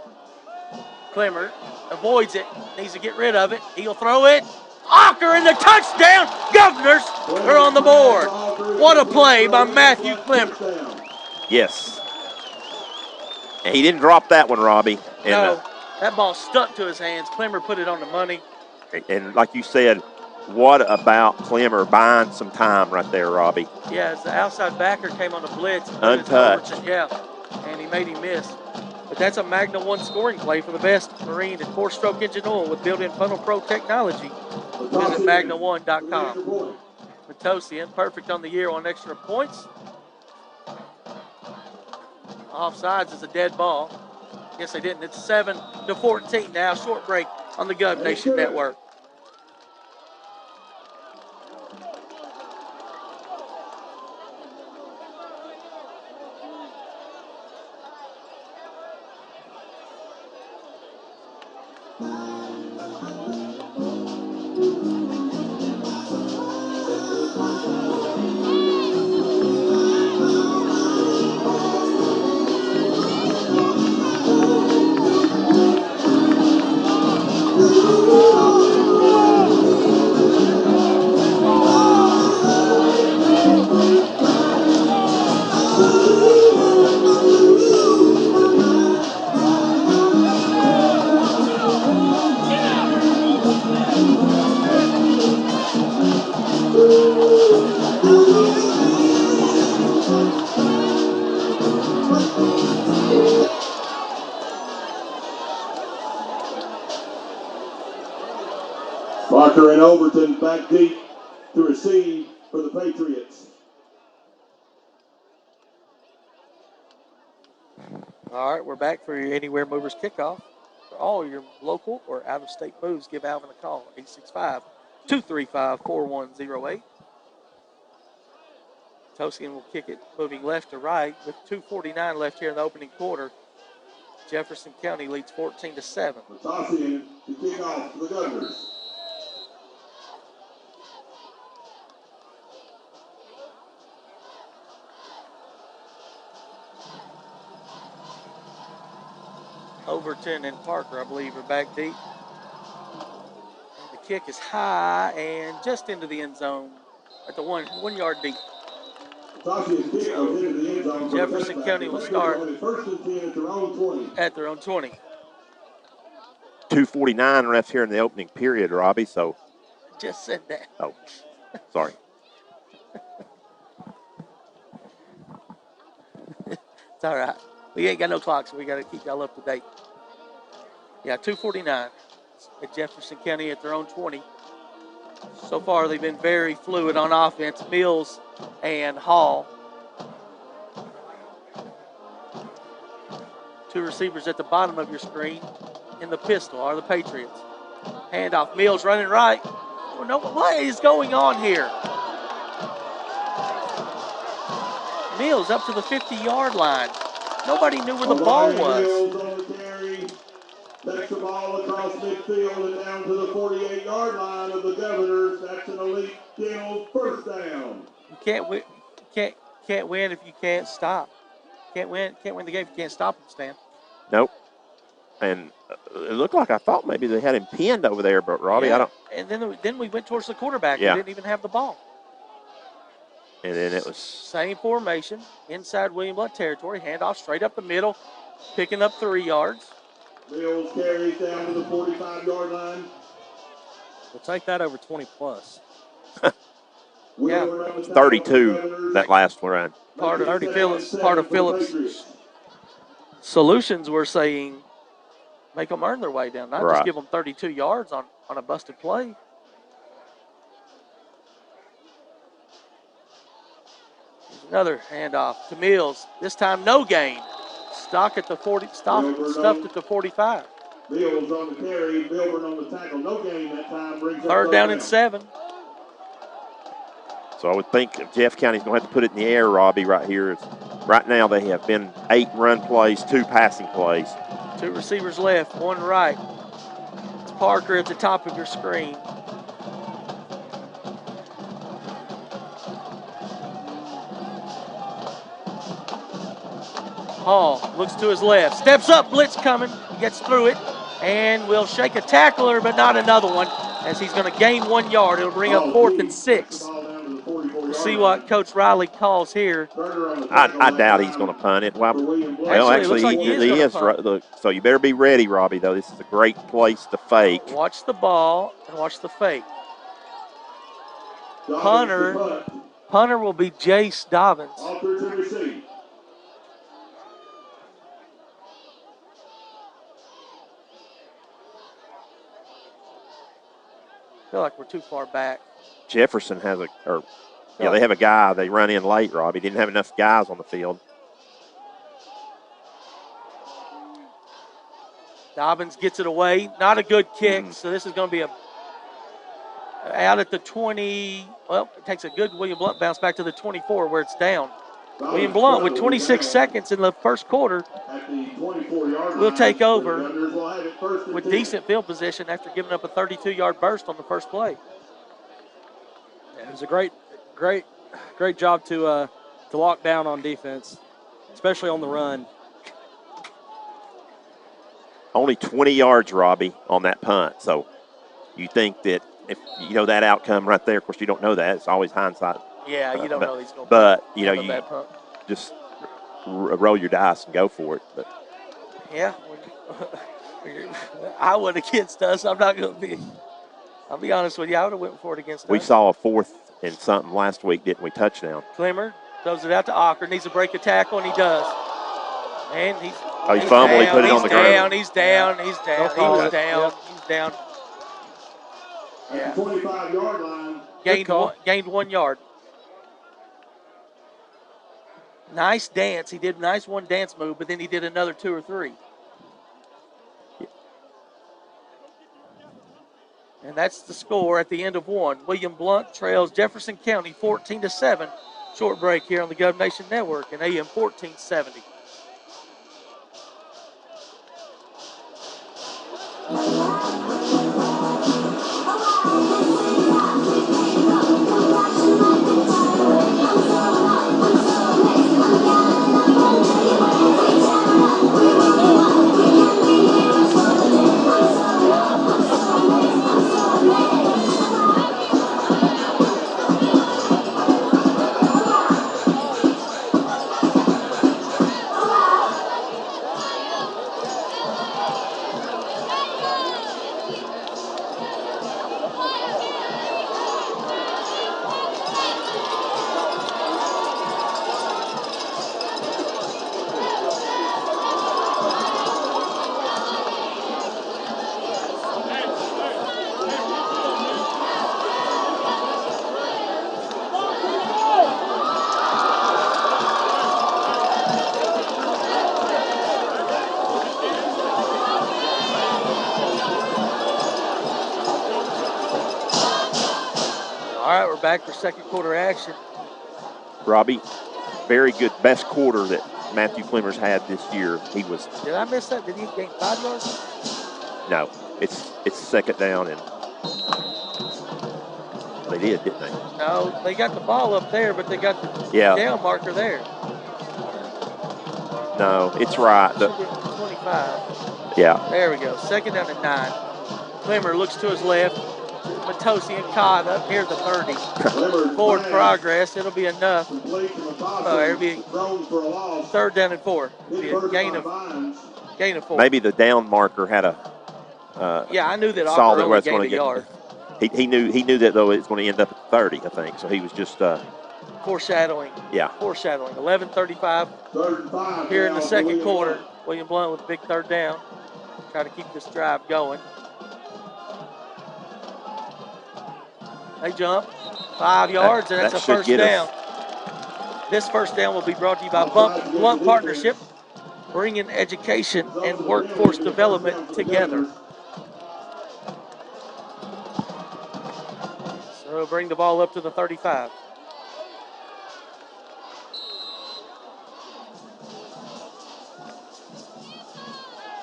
Clemmer avoids it, needs to get rid of it. He'll throw it. Ocker in the touchdown. Governors are on the board. What a play by Matthew Clemmer. Yes. And he didn't drop that one, Robbie. And, no, that ball stuck to his hands. Clemmer put it on the money. And like you said, what about Clemmer buying some time right there, Robbie? Yeah, as the outside backer came on the blitz. Untouched. Yeah, and he made him miss. But that's a Magna 1 scoring play for the best marine and 4-stroke engine oil with built-in Funnel Pro technology. Visit magna1.com. Matosian, perfect on the year on extra points. Offsides is a dead ball. Guess they didn't. It's 7-14 now. Short break on the Gov Nation Network. Parker and Overton back deep to receive for the Patriots. All right, we're back for your Anywhere Movers kickoff. For all your local or out-of-state moves, give Alvin a call, 865-235-4108. Tosian will kick it, moving left to right with 2:49 left here in the opening quarter. Jefferson County leads 14-7. Tosian to kick off for the Governors. Overton and Parker, I believe, are back deep. The kick is high and just into the end zone at the 1 yard deep. Tosian's kick goes into the end zone. Jefferson County will start first and 10 at their own 20. At their own 20. 2:49 left here in the opening period, Robbie, so. Just said that. Oh, sorry. It's all right. We ain't got no clock, so we got to keep y'all up to date. Yeah, 2:49 at Jefferson County at their own 20. So far, they've been very fluid on offense. Mills and Hall. Two receivers at the bottom of your screen in the pistol are the Patriots. Handoff. Mills running right. Oh, no, what is going on here? Mills up to the 50-yard line. Nobody knew where the ball was. Mills on the carry. Takes the ball across midfield and down to the 48-yard line of the Governors. That's an elite Kennels first down. You can't win if you can't stop. Can't win the game if you can't stop them, Stan. Nope. And it looked like I thought maybe they had him pinned over there, but Robbie, yeah. I don't. And then we went towards the quarterback. Yeah. He didn't even have the ball. And then it was same formation inside William Blount territory. Handoff straight up the middle, picking up 3 yards. Mills carries down to the 45-yard line. We'll take that over 20 plus. Yeah, 32 that last one run. Part of Phillips' solutions were saying make them earn their way down, not just give them 32 yards on a busted play. There's another handoff to Mills. This time no gain. Stuffed at the 45. Mills on the carry, Milburn on the tackle. No gain that time. Third down and 7. So I would think Jeff County's going to have to put it in the air, Robbie, right here. Right now they have been 8 run plays, 2 passing plays. 2 receivers left, 1 right. It's Parker at the top of your screen. Hall looks to his left, steps up, blitz coming, gets through it, and will shake a tackler, but not another one, as he's going to gain 1 yard. It'll bring up 4th and 6. We'll see what Coach Riley calls here. I doubt he's going to punt it. Well, actually like he is. So you better be ready, Robbie, though. This is a great place to fake. Watch the ball and watch the fake. Punter will be Jace Dobbins. feel like we're too far back. Jefferson has they have a guy. They run in late, Robbie. Didn't have enough guys on the field. Dobbins gets it away. Not a good kick, so this is going to be out at the 20. Well, it takes a good William Blount bounce back to the 24 where it's down. William Blount with 26 seconds in the first quarter will take over with decent field position after giving up a 32-yard burst on the first play. Yeah, it was a great job to lock down on defense, especially on the run. Only 20 yards, Robbie, on that punt. So you think that if you know that outcome right there, of course you don't know that. It's always hindsight. Yeah, you don't know he's going to But, you know, bad punt. Just roll your dice and go for it. But yeah, I went against us. I'm not going to be. I'll be honest with you. I would have went for it against us. We saw a 4th and something last week, didn't we? Touchdown. Clemmer throws it out to Ocker. Needs to break a tackle, and he does. And he's fumbled. He put it on the ground. He's down. He was down. He's down. At the 25-yard line. Gained 1 yard. Nice dance. He did a nice one dance move, but then he did another 2 or 3. And that's the score at the end of 1. William Blount trails Jefferson County 14-7. Short break here on the Gov Nation Network and AM 1470. Back for second quarter action. Robbie, very good, best quarter that Matthew Clemmer's had this year. He was. Did I miss that? Did he gain 5 yards? No, it's second down, and they did, didn't they? No, they got the ball up there, but they got the down marker there. No, it's right. 25. Yeah. There we go. Second down and 9. Clemmer looks to his left. Matosi and Codd up near the 30. Forward progress. It'll be enough. It'll be third down and 4. It'll be a gain of 4. Maybe the down marker had a. I knew that. Saw that where it's going to get. He knew that though it's going to end up at 30. I think so. He was just. Foreshadowing. Yeah. Foreshadowing. 11:35 here in the second quarter. William Blount with a big third down. Try to keep this drive going. They jump 5 yards, and that's a first down. This first down will be brought to you by Blount Partnership, bringing education and workforce development together. So bring the ball up to the 35.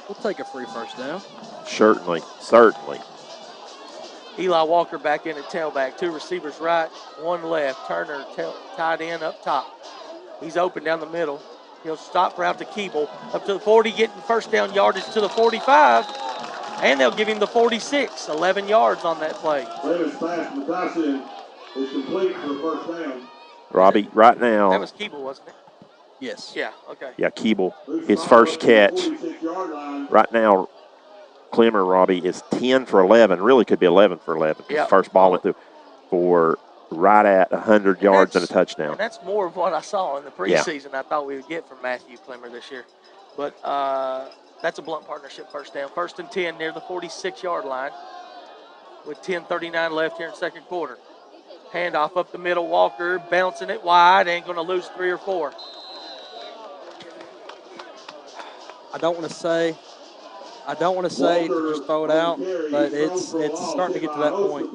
We'll take a free first down. Certainly. Eli Walker back in at tailback. 2 receivers right, 1 left. Turner tied in up top. He's open down the middle. He'll stop route to Keeble. Up to the 40, getting first down yardage to the 45. And they'll give him the 46. 11 yards on that play. Latest pass from Tyson is complete for a first down. Robbie, right now. That was Keeble, wasn't it? Yes. Yeah, okay. Yeah, Keeble. His first catch. Right now, Clemmer, Robbie, is 10 for 11. Really could be 11 for 11. His first ball went through for right at 100 yards and a touchdown. And that's more of what I saw in the preseason I thought we would get from Matthew Clemmer this year. But that's a Blount Partnership first down. 1st and 10 near the 46-yard line. with 10:39 left here in second quarter. Handoff up the middle, Walker bouncing it wide, ain't going to lose 3 or 4. I don't want to say to just throw it out, but it's starting to get to that point.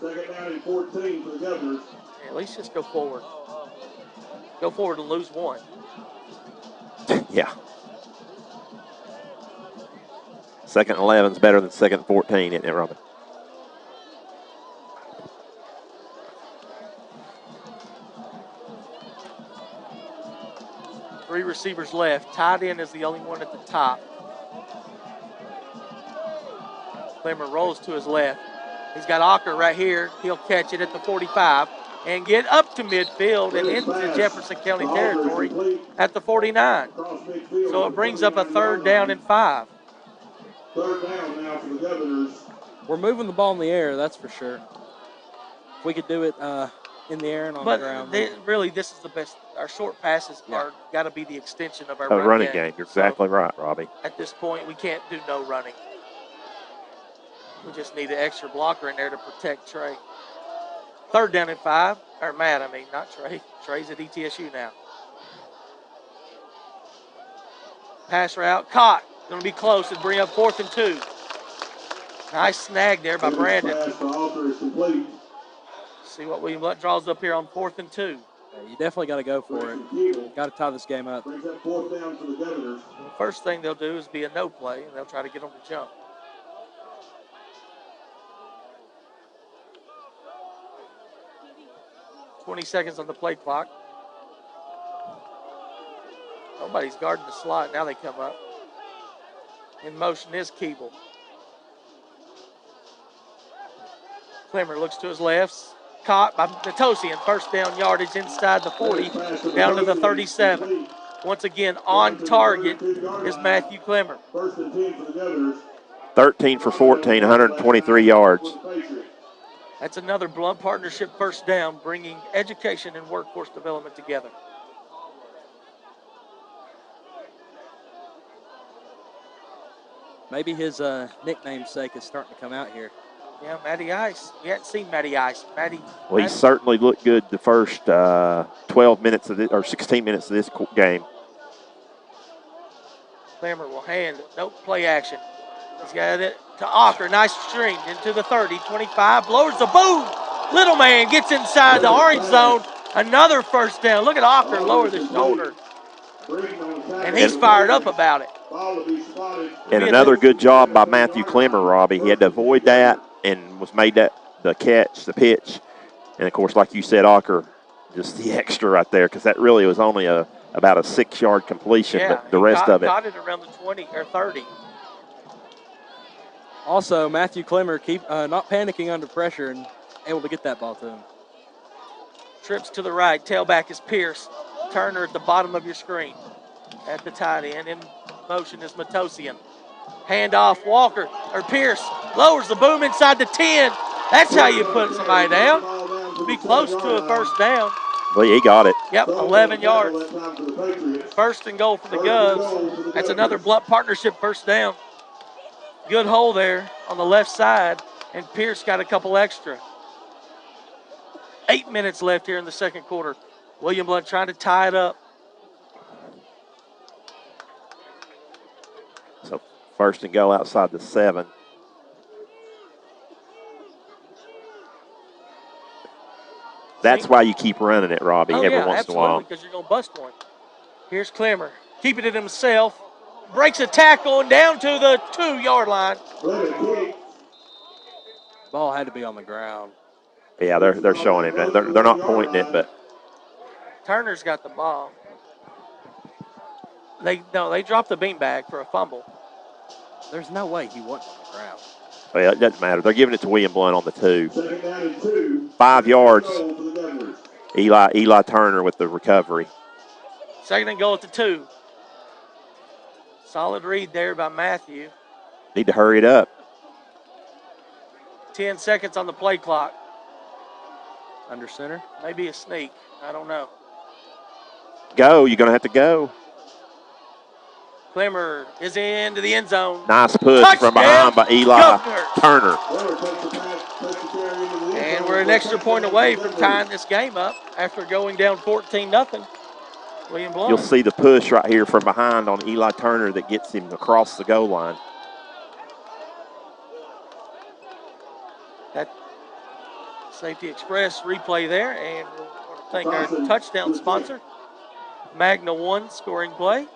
Second down and 14 for the Governors. Yeah, at least just go forward. Go forward and lose 1. Yeah. Second 11 is better than second 14, isn't it, Robin? Three receivers left. Tight end is the only one at the top. Clemmer rolls to his left. He's got Ocker right here. He'll catch it at the 45 and get up to midfield and into Jefferson County territory at the 49. So it brings up a 3rd down and 5. 3rd down now for the Governors. We're moving the ball in the air, that's for sure. If we could do it in the air and on the ground. Really, this is the best. Our short passes are got to be the extension of our running game. You're exactly right, Robbie. At this point, we can't do no running. We just need an extra blocker in there to protect Trey. 3rd down and 5. Or Matt, I mean, not Trey. Trey's at ETSU now. Pass route, caught. Going to be close and bring up 4th and 2. Nice snag there by Brandon. See what William Blount draws up here on 4th and 2. Yeah, you definitely got to go for it. Got to tie this game up. Brings up 4th down for the Governors. The first thing they'll do is be a no play, and they'll try to get on the jump. .20 seconds on the play clock. Nobody's guarding the slot. Now they come up. In motion is Keeble. Clemmer looks to his left. Caught by Matosian. 1st down yardage inside the 40, down to the 37. Once again, on target is Matthew Clemmer. 1st and 10 for the Governors. 13 for 14, 123 yards. That's another Blount partnership 1st down, bringing education and workforce development together. Maybe his nickname sake is starting to come out here. Yeah, Matty Ice. We hadn't seen Matty Ice. Well, he certainly looked good the first 12 minutes of this, or 16 minutes of this game. Clemmer will hand. Nope, play action. He's got it to Ocker. Nice string into the 30, 25. Lowers the boom. Little man gets inside the orange zone. Another 1st down. Look at Ocker lower the shoulder. And he's fired up about it. And another good job by Matthew Clemmer, Robbie. He had to avoid that and was made that the catch, the pitch. And, of course, like you said, Ocker, just the extra right there, because that really was only about a 6-yard completion, but the rest of it. Caught it around the 20 or 30. Also, Matthew Clemmer not panicking under pressure and able to get that ball to him. Trips to the right. Tailback is Pierce. Turner at the bottom of your screen at the tight end. In motion is Matosian. Handoff, Walker, or Pierce. Lowers the boom inside the 10. That's how you put somebody down. Be close to a 1st down. Well, he got it. Yep, 11 yards. 1st and goal for the Govs. That's another Blount partnership 1st down. Good hole there on the left side, and Pierce got a couple extra. 8 minutes left here in the second quarter. William Blount trying to tie it up. So 1st and goal outside the 7. That's why you keep running it, Robbie, every once in a while. Because you're going to bust one. Here's Clemmer, keeping it himself. Breaks a tackle and down to the 2-yard line. Ball had to be on the ground. Yeah, they're showing him that. They're not pointing it, but Turner's got the ball. They dropped the beanbag for a fumble. There's no way he wasn't on the ground. Well, it doesn't matter. They're giving it to William Blount on the 2. 2nd down and 2. 5 yards. Eli Turner with the recovery. 2nd and goal at the 2. Solid read there by Matthew. Need to hurry it up. 10 seconds on the play clock. Under center. Maybe a sneak. I don't know. Go. You're going to have to go. Clemmer is into the end zone. Nice push from Touchdown, behind by Eli Governors. Turner. Miller takes the pass, takes the carry into the end And zone we're an for a extra point touchdown away for from Governors. tying this game up after going down 14-0. William Blount. You'll see the push right here from behind on Eli Turner that gets him across the goal line. That Safety Express replay there, and we'll want to thank our touchdown sponsor, Magna One scoring play.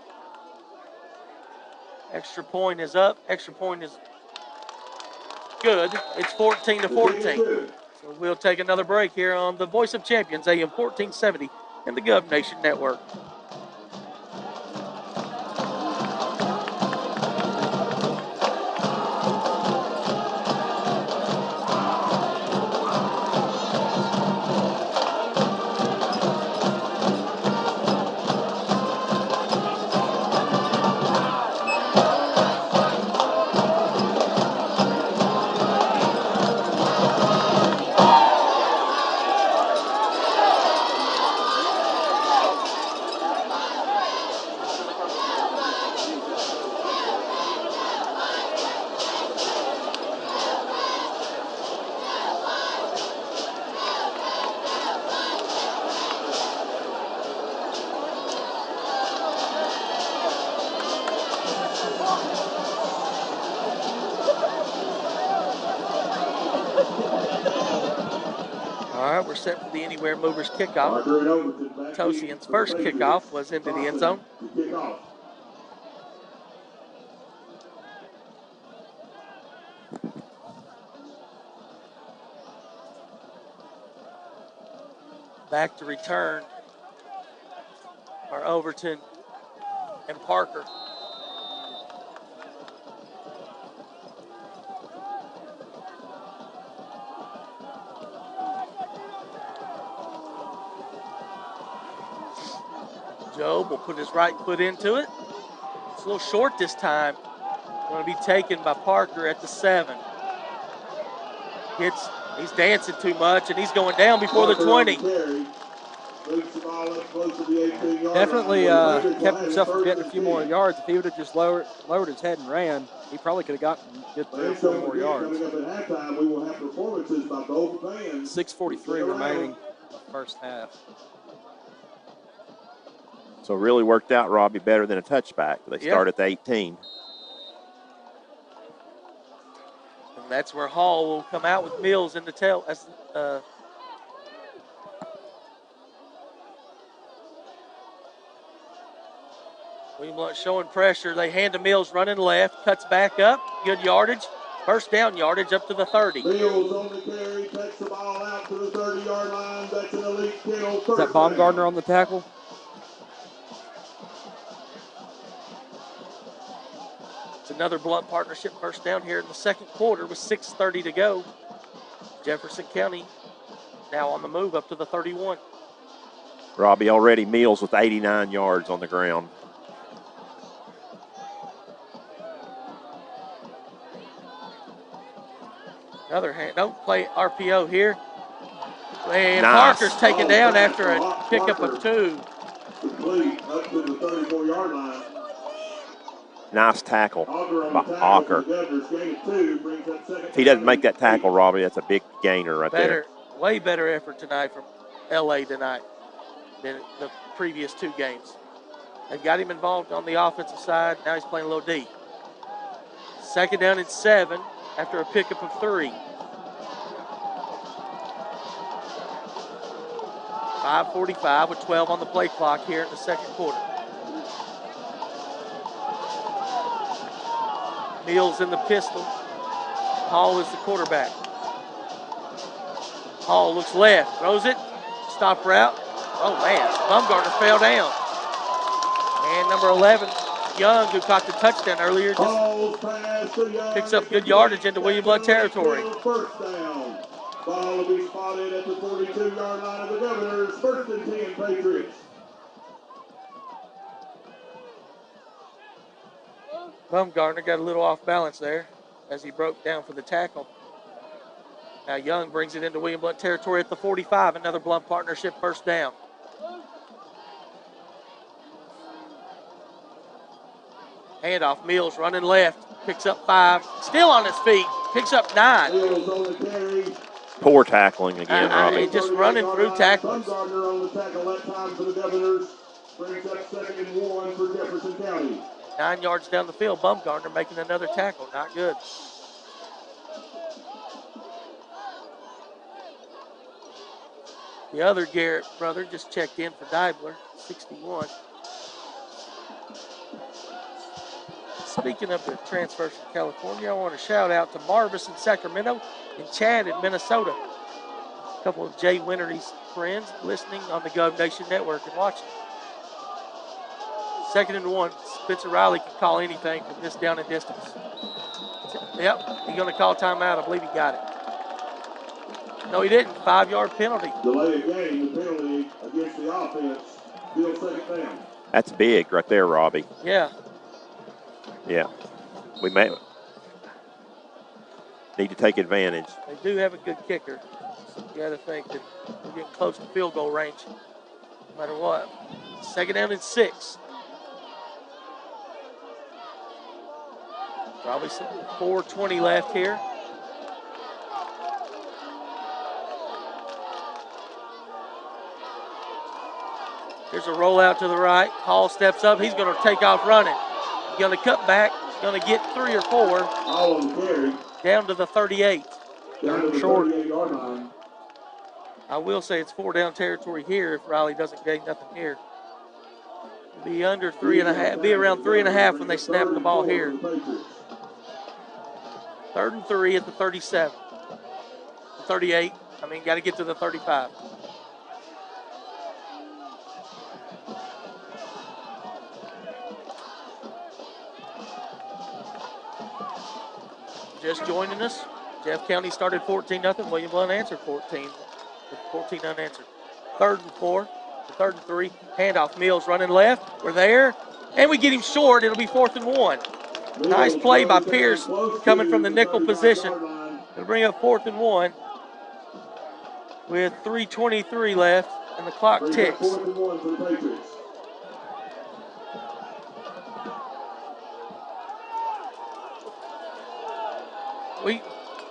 Extra point is up. Extra point is good. It's 14-14. So we'll take another break here on the Voice of Champions, AM 1470, and the Gov Nation Network. All right, we're set for the Anywhere Movers kickoff. Tosian's first kickoff was into the end zone. Back to return are Overton and Parker. Job will put his right foot into it. It's a little short this time. Going to be taken by Parker at the 7. He's dancing too much, and he's going down before the 20. Definitely kept himself from getting a few more yards. If he would have just lowered his head and ran, he probably could have gotten a good 3 or 4 more yards. 6:43 remaining first half. So it really worked out, Robbie, better than a touchback. They start at the 18. And that's where Hall will come out with Mills in the tail. William Blount showing pressure. They hand to Mills, running left, cuts back up. Good yardage. First down yardage up to the 30. Mills on the carry, takes the ball out to the 30-yard line. That's an elite kill. Is that Baumgartner on the tackle? It's another Blount partnership first down here in the second quarter with 6:30 to go. Jefferson County now on the move up to the 31. Robbie already Mills with 89 yards on the ground. Another hand, don't play RPO here. And Nice. Parker's taken down after a pickup of 2. Complete up to the 34-yard line. Nice tackle by Ocker. If he doesn't make that tackle, Robbie, that's a big gainer right there. Way better effort tonight from LA tonight than the previous 2 games. They've got him involved on the offensive side. Now he's playing a little D. Second down and 7 after a pickup of 3. 5:45 with 12 on the play clock here in the second quarter. Mills in the pistol. Hall is the quarterback. Hall looks left, throws it, stop route. Oh man, Baumgartner fell down. And number 11, Young, who caught the touchdown earlier, just picks up good yardage into William Blount territory. First down. Ball will be spotted at the 42-yard line of the Governors. 1st and 10 Patriots. Baumgartner got a little off balance there as he broke down for the tackle. Now Young brings it into William Blount territory at the 45. Another Blount partnership first down. Handoff, Mills running left, picks up 5, still on his feet, picks up 9. Mills on the carry. Poor tackling again, Robbie. Just running through tacklers. Bumgarner on the tackle that time for the Governors. Brings up 2nd and 1 for Jefferson County. 9 yards down the field, Bumgarner making another tackle. Not good. The other Garrett brother just checked in for Deibler, 61. Speaking of the transfers from California, I want to shout out to Marvis in Sacramento and Chad in Minnesota. A couple of Jay Winnery's friends listening on the Gov Nation Network and watching. 2nd and 1. Spencer Riley can call anything from this down and distance. Yep, he's going to call timeout. I believe he got it. No, he didn't. 5-yard penalty. Delay of game, the penalty against the offense. Still 2nd down. That's big right there, Robbie. Yeah. Yeah. We may need to take advantage. They do have a good kicker. So you got to think that we're getting close to field goal range no matter what. 2nd down and 6. Probably some 4:20 left here. Here's a rollout to the right. Hall steps up. He's going to take off running. He's going to cut back. He's going to get 3 or 4. All on the carry. Down to the 38. Down to the 38-yard line. I will say it's 4-down territory here if Riley doesn't gain nothing here. Be under 3.5. Be around 3.5 when they snap the ball here. 3rd and 3 at the 37. 38. Got to get to the 35. Just joining us, Jeff County started 14-0. William Blount answered 14 with 14 unanswered. 3rd and 4, 3rd and 3. Handoff, Mills running left. We're there, and we get him short. It'll be 4th and 1. Nice play by Pierce coming from the nickel position. It'll bring up 4th and 1 with 3:23 left, and the clock ticks. 4th and 1 for the Patriots.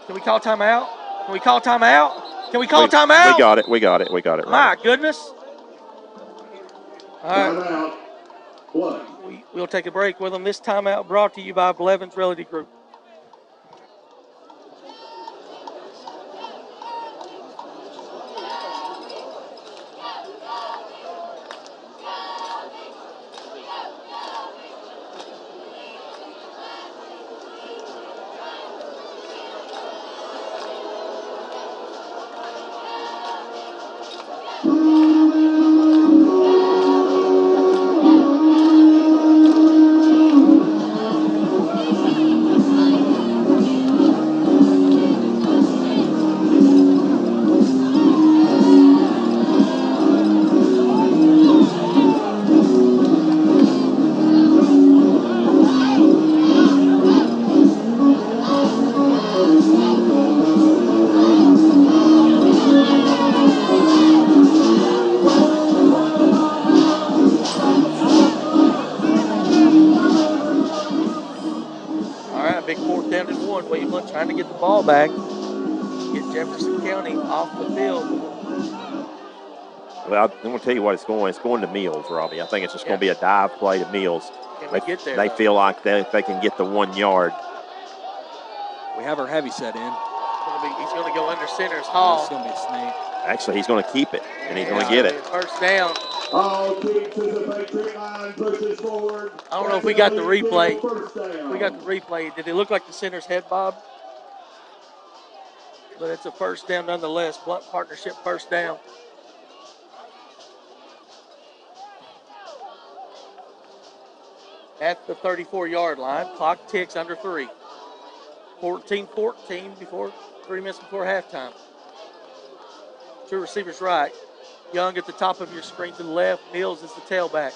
Can we call timeout? Can we call timeout? Can we call timeout? We got it. My goodness. All right. Timeout. What? We'll take a break with them. This timeout brought to you by Blevins Realty Group. Trying to get the ball back, get Jefferson County off the field. Well, I'm going to tell you what it's going. It's going to Mills, Robbie. I think it's just going to be a dive play to Mills. Can we get there? They feel like they can get the 1 yard. We have our heavy set in. He's going to go under center's Hall. It's going to be a snake. Actually, he's going to keep it, and he's going to get it. First down. All keep to the Patriot line, pushes forward. I don't know if we got the replay. We got the replay. Did it look like the center's head, Bob? But it's a first down nonetheless. Blount partnership first down. At the 34-yard line. Clock ticks under 3. 14-14 before 3 minutes before halftime. 2 receivers right. Young at the top of your screen to the left. Mills is the tailback.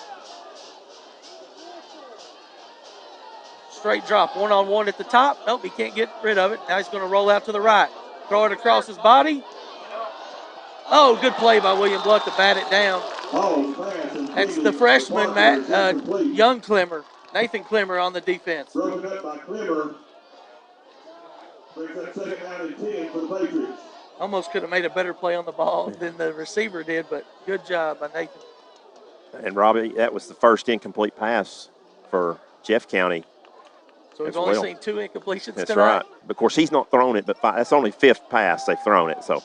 Straight drop, one-on-one at the top. Nope, he can't get rid of it. Now he's going to roll out to the right. Throw it across his body. Oh, good play by William Blount to bat it down. That's the freshman, Young Clemmer. Nathan Clemmer on the defense. Broken up by Clemmer. Brings up second down and 10 for the Patriots. Almost could have made a better play on the ball than the receiver did, but good job by Nathan. And Robbie, that was the first incomplete pass for Jeff County. So we've only seen 2 incompletions That's tonight. right. Of course, he's not thrown it, but that's only 5th pass they've thrown it. So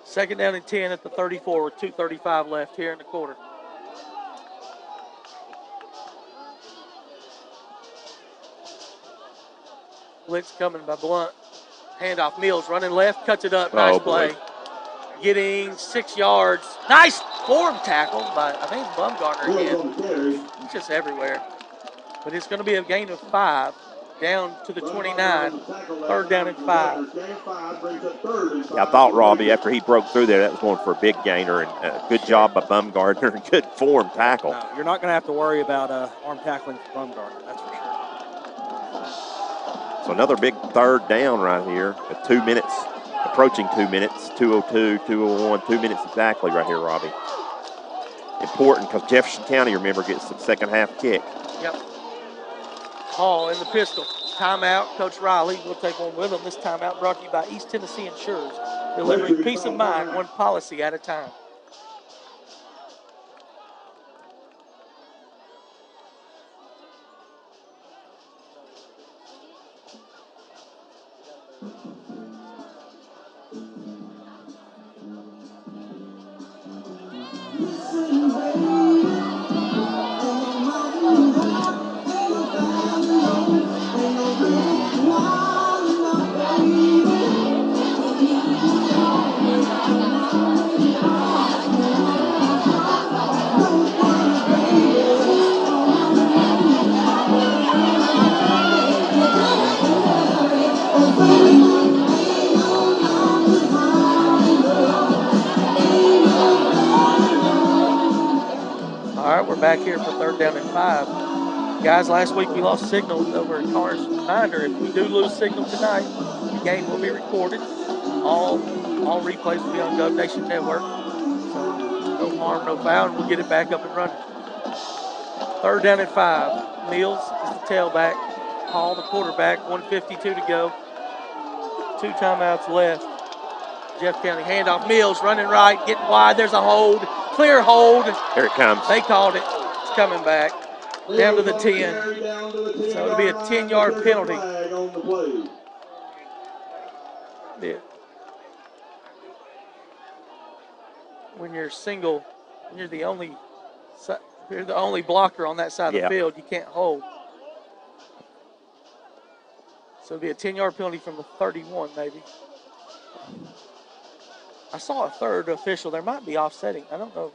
second down and 10 at the 34 with 2:35 left here in the quarter. Blitz coming by Blount. Handoff, Mills running left, cuts it up. Nice play. Getting 6 yards. Nice form tackle by, I think, Bumgarner again. He's just everywhere. But it's going to be a gain of 5 down to the 29. Third down and 5. Yeah, I thought, Robbie, after he broke through there, that was going for a big gainer. And good job by Bumgarner and good form tackle. No, you're not going to have to worry about arm tackling for Bumgarner, that's for sure. So another big third down right here with 2 minutes, approaching 2 minutes, 2:02, 2:01, 2 minutes exactly right here, Robbie. Important because Jefferson County, remember, gets the second half kick. Yep. Hall in the pistol. Timeout, Coach Riley will take one with him. This timeout brought to you by East Tennessee Insurers, delivering peace of mind one policy at a time. Back here for third down and 5. Guys, last week we lost signal over at Cars. Reminder, if we do lose signal tonight, the game will be recorded. All replays will be on Gov Nation Network. So no harm, no foul, and we'll get it back up and running. Third down and 5. Mills is the tailback. Hall the quarterback. 1:52 to go. 2 timeouts left. Jeff County handoff. Mills running right, getting wide. There's a hold. Clear hold. Here it comes. They called it. It's coming back. Down to the 10. So it'll be a 10-yard penalty. Yeah. When you're single, when you're the only blocker on that side of the field, you can't hold. So it'll be a 10-yard penalty from the 31, maybe. I saw a third official. There might be offsetting. I don't know.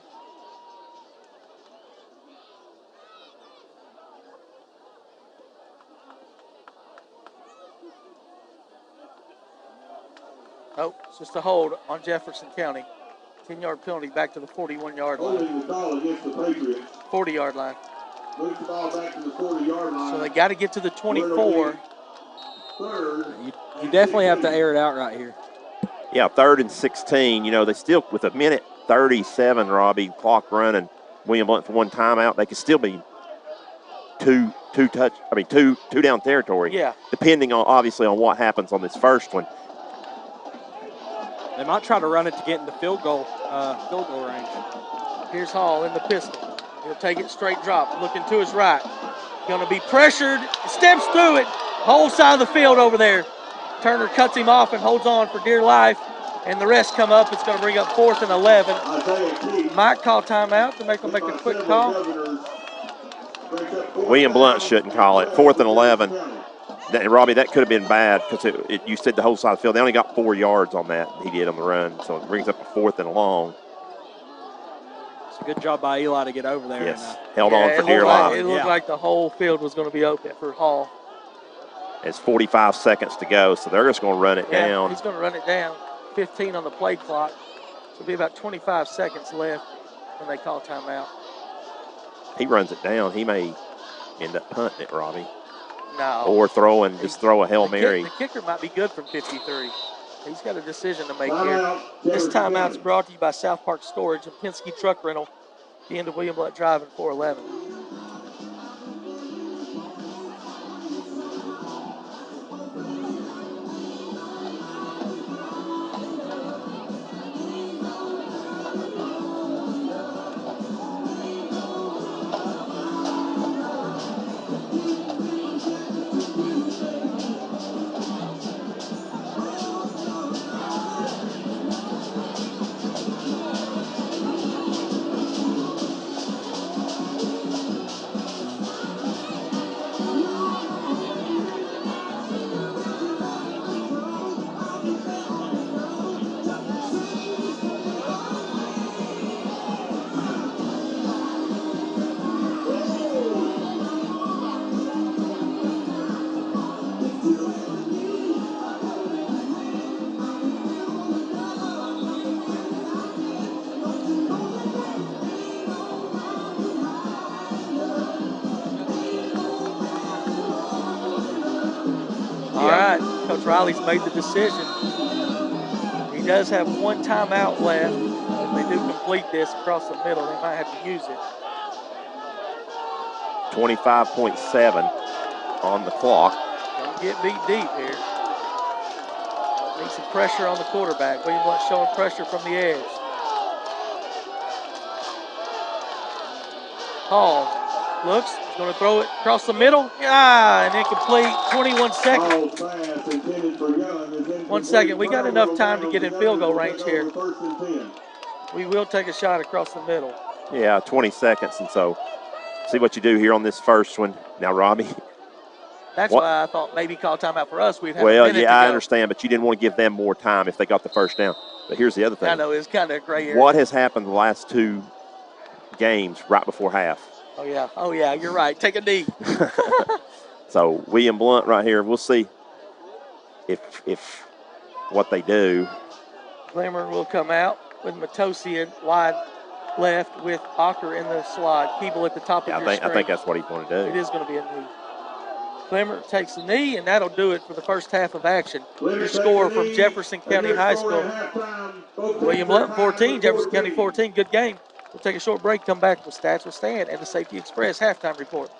Oh, it's just a hold on Jefferson County. 10-yard penalty back to the 41-yard line. Holding the ball against the Patriots. 40-yard line. Moves the ball back to the 40-yard line. So they got to get to the 24. You definitely have to air it out right here. Yeah, 3rd and 16. You know, they still, with 1:37, Robbie, clock running, William Blount for 1 timeout, they could still be two down territory. Yeah. Depending on, obviously, on what happens on this first one. They might try to run it to get into field goal range. Here's Hall in the pistol. He'll take it straight drop, looking to his right. Going to be pressured, steps through it, whole side of the field over there. Turner cuts him off and holds on for dear life, and the rest come up. It's going to bring up 4th and 11. Might call timeout to make them make a quick call. William Blount shouldn't call it. 4th and 11. Robbie, that could have been bad because you said the whole side of the field. They only got 4 yards on that. He did on the run, so it brings up a 4th and long. It's a good job by Eli to get over there. Yes, and, held on for dear life. It looked like the whole field was going to be open for Hall. It's 45 seconds to go, so they're just going to run it down. He's going to run it down. 15 on the play clock. So it'll be about 25 seconds left when they call timeout. He runs it down. He may end up punting it, Robbie. No. Or just throw a Hail Mary. The kicker might be good from 53. He's got a decision to make here. This timeout's brought to you by South Park Storage and Penske Truck Rental. The end of William Blount Drive in 411. Coach Riley's made the decision. He does have one timeout left. If they do complete this across the middle, they might have to use it. 25.7 on the clock. Don't get beat deep here. Need some pressure on the quarterback. William Blount showing pressure from the edge. Hall looks, he's going to throw it across the middle. Yeah, and incomplete. 21 seconds. 1 second. We got enough time to get in field goal range here. We will take a shot across the middle. Yeah, 20 seconds, and so see what you do here on this first one. Now, Robbie. That's why I thought maybe call timeout for us. We'd have a well, minute to yeah, go. I understand, but you didn't want to give them more time if they got the first down. But here's the other thing. I know, it's kind of a gray area. What has happened the last two games right before half? Oh, yeah, you're right. Take a knee. So, William Blount right here, we'll see if what they do. Glammer will come out with Matosian wide left with Ocker in the slot. Keeble at the top of your screen. I think that's what he's going to do. It is going to be a knee. Glammer takes the knee, and that'll do it for the first half of action. Your score from Jefferson County High School. William Blount 14, Jefferson County 14. Good game. We'll take a short break, come back with Stats with Stan and the Safety Express halftime report.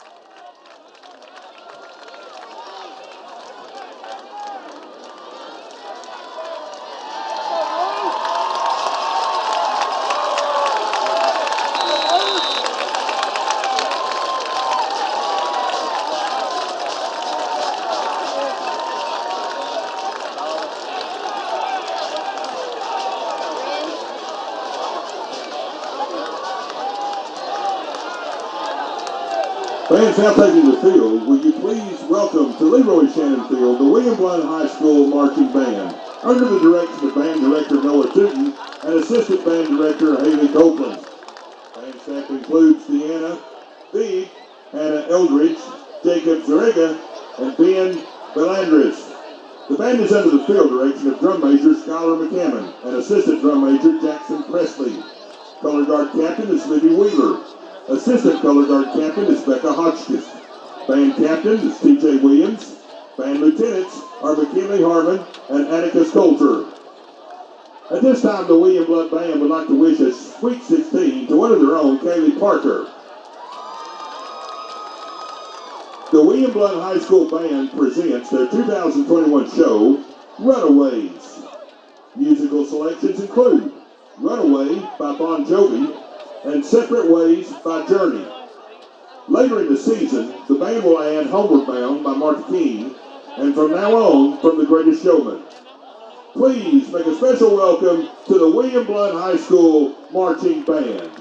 Fans now taking the field, will you please welcome to Leroy Shannon Field the William Blount High School Marching Band, under the direction of Band Director Noah Tootin and Assistant Band Director Haley Copeland. Band staff includes Deanna Bee, Hannah Eldridge, Jacob Zarega, and Ben Belandris. The band is under the field direction of Drum Major Skylar McCammon and Assistant Drum Major Jackson Presley. Color Guard Captain is Libby Wheeler. Assistant Color Guard Captain is Becca Hotchkiss. Band Captain is T.J. Williams. Band Lieutenants are McKinley Harmon and Atticus Coulter. At this time, the William Blount Band would like to wish a Sweet 16 to one of their own, Kaylee Parker. The William Blount High School Band presents their 2021 show, Runaways. Musical selections include Runaway by Bon Jovi and Separate Ways by Journey. Later in the season, the band will add Homeward Bound by Martha King, and from now on, From the Greatest Showman. Please make a special welcome to the William Blount High School Marching Band.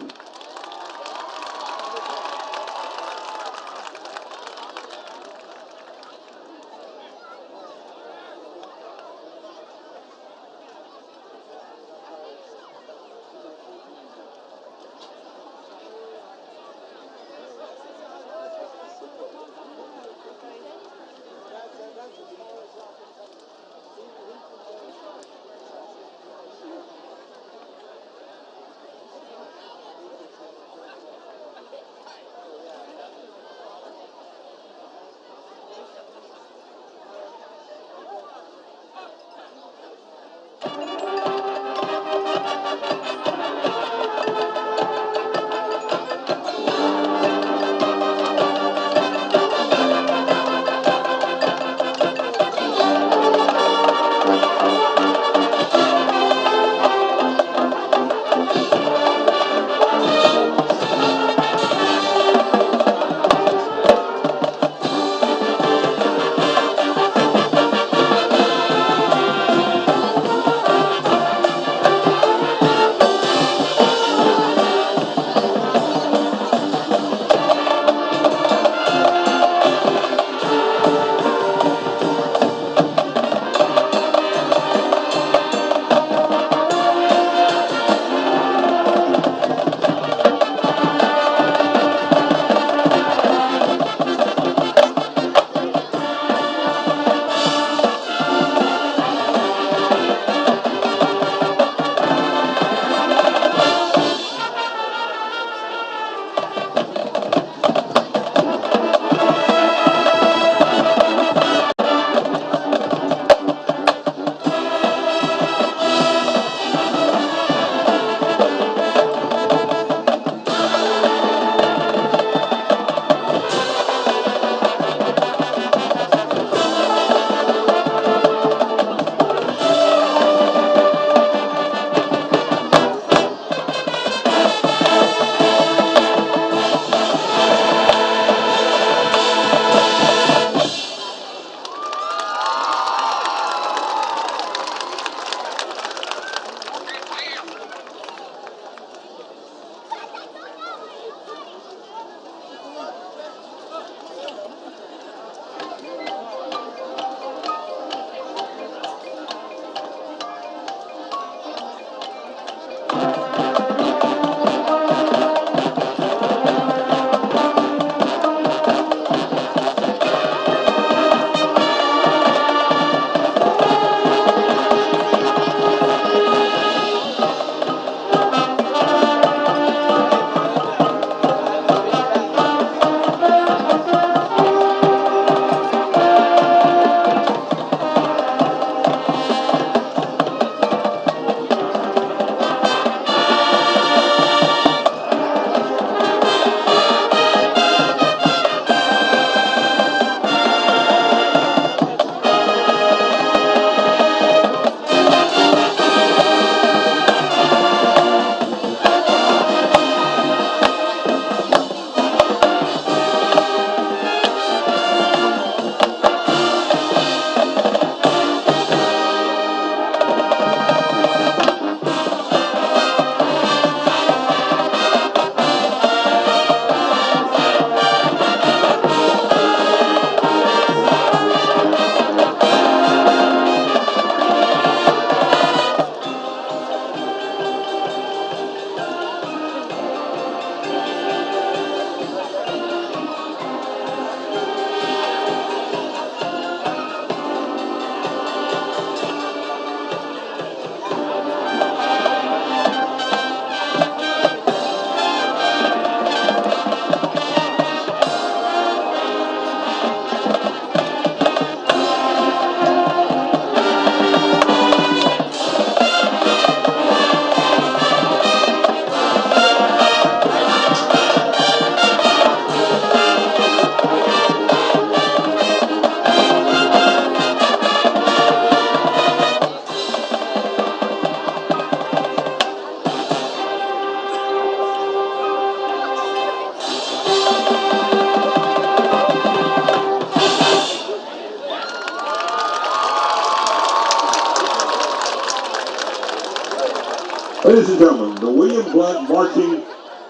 Ladies and gentlemen, the William Blount Marching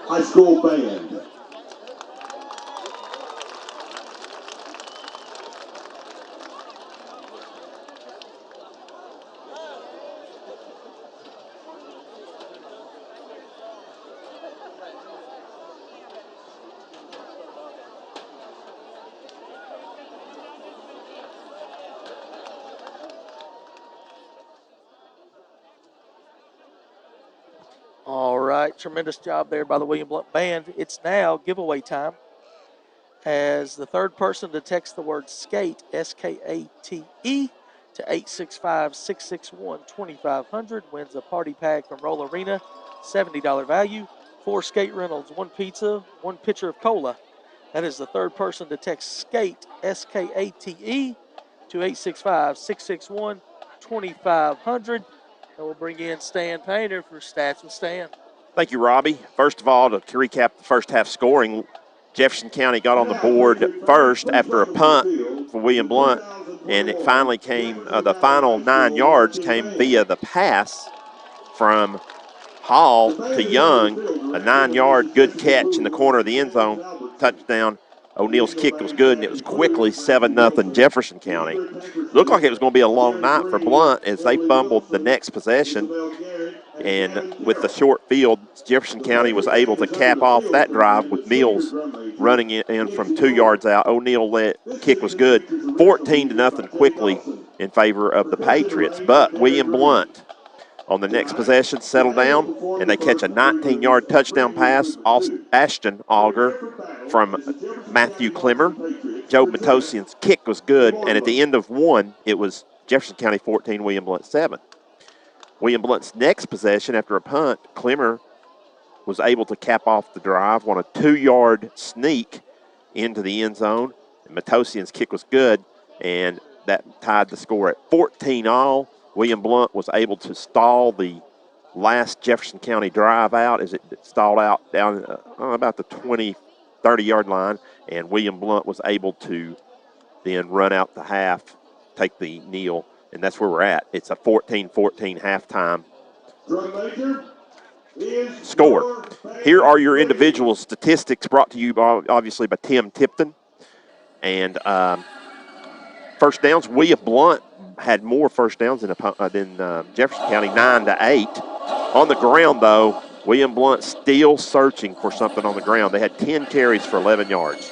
High School Band. All right, tremendous job there by the William Blount Band. It's now giveaway time, as the third person to text the word SKATE, S-K-A-T-E, to 865-661-2500 wins a party pack from Roll Arena, $70 value, 4 skate rentals, 1 pizza, 1 pitcher of cola. That is the third person to text SKATE, S-K-A-T-E, to 865-661-2500. And we'll bring in Stan Painter for Stats with Stan. Thank you, Robbie. First of all, to recap the first half scoring, Jefferson County got on the board first after a punt for William Blount, and it finally came, the final 9 yards came via the pass from Hall to Young, a 9-yard good catch in the corner of the end zone, touchdown. O'Neill's kick was good, and it was quickly 7-0 Jefferson County. Looked like it was going to be a long night for Blount as they fumbled the next possession. And with the short field, Jefferson County was able to cap off that drive with Mills running in from 2 yards out. O'Neill kick was good, 14-0 quickly in favor of the Patriots. But William Blount on the next possession settled down, and they catch a 19-yard touchdown pass, Ashton Auger from Matthew Clemmer. Joe Matosian's kick was good, and at the end of one, it was Jefferson County 14, William Blount 7. William Blount's next possession after a punt, Clemmer was able to cap off the drive on a 2-yard sneak into the end zone. And Matosian's kick was good, and that tied the score at 14-all. William Blount was able to stall the last Jefferson County drive out as it stalled out down about the 20, 30-yard line, and William Blount was able to then run out the half, take the kneel, and that's where we're at. It's a 14-14 halftime score. Here are your individual statistics brought to you obviously by Tim Tipton. And first downs, William Blount had more first downs than Jefferson County, 9-8. On the ground, though, William Blount still searching for something on the ground. They had 10 carries for 11 yards.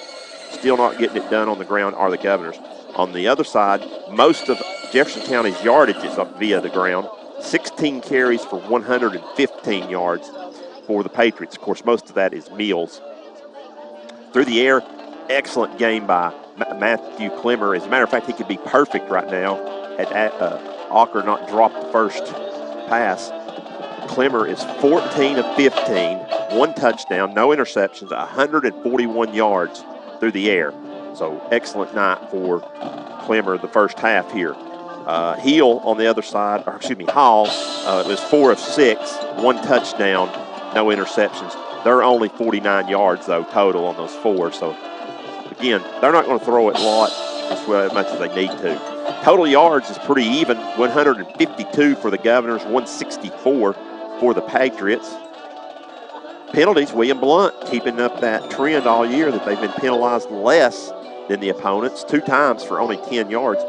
Still not getting it done on the ground are the Governors. On the other side, most of Jefferson County's yardage is up via the ground. 16 carries for 115 yards for the Patriots. Of course, most of that is Mills. Through the air, excellent game by Matthew Clemmer. As a matter of fact, he could be perfect right now had Auker not dropped the first pass. Clemmer is 14 of 15, 1 touchdown, no interceptions, 141 yards through the air. So excellent night for Clemmer the first half here. Hill on the other side, Hall, was 4 of 6, 1 touchdown, no interceptions. They're only 49 yards, though, total on those 4. So, again, they're not going to throw it a lot as much as they need to. Total yards is pretty even, 152 for the Governors, 164 for the Patriots. Penalties, William Blount keeping up that trend all year that they've been penalized less than the opponents, 2 times for only 10 yards.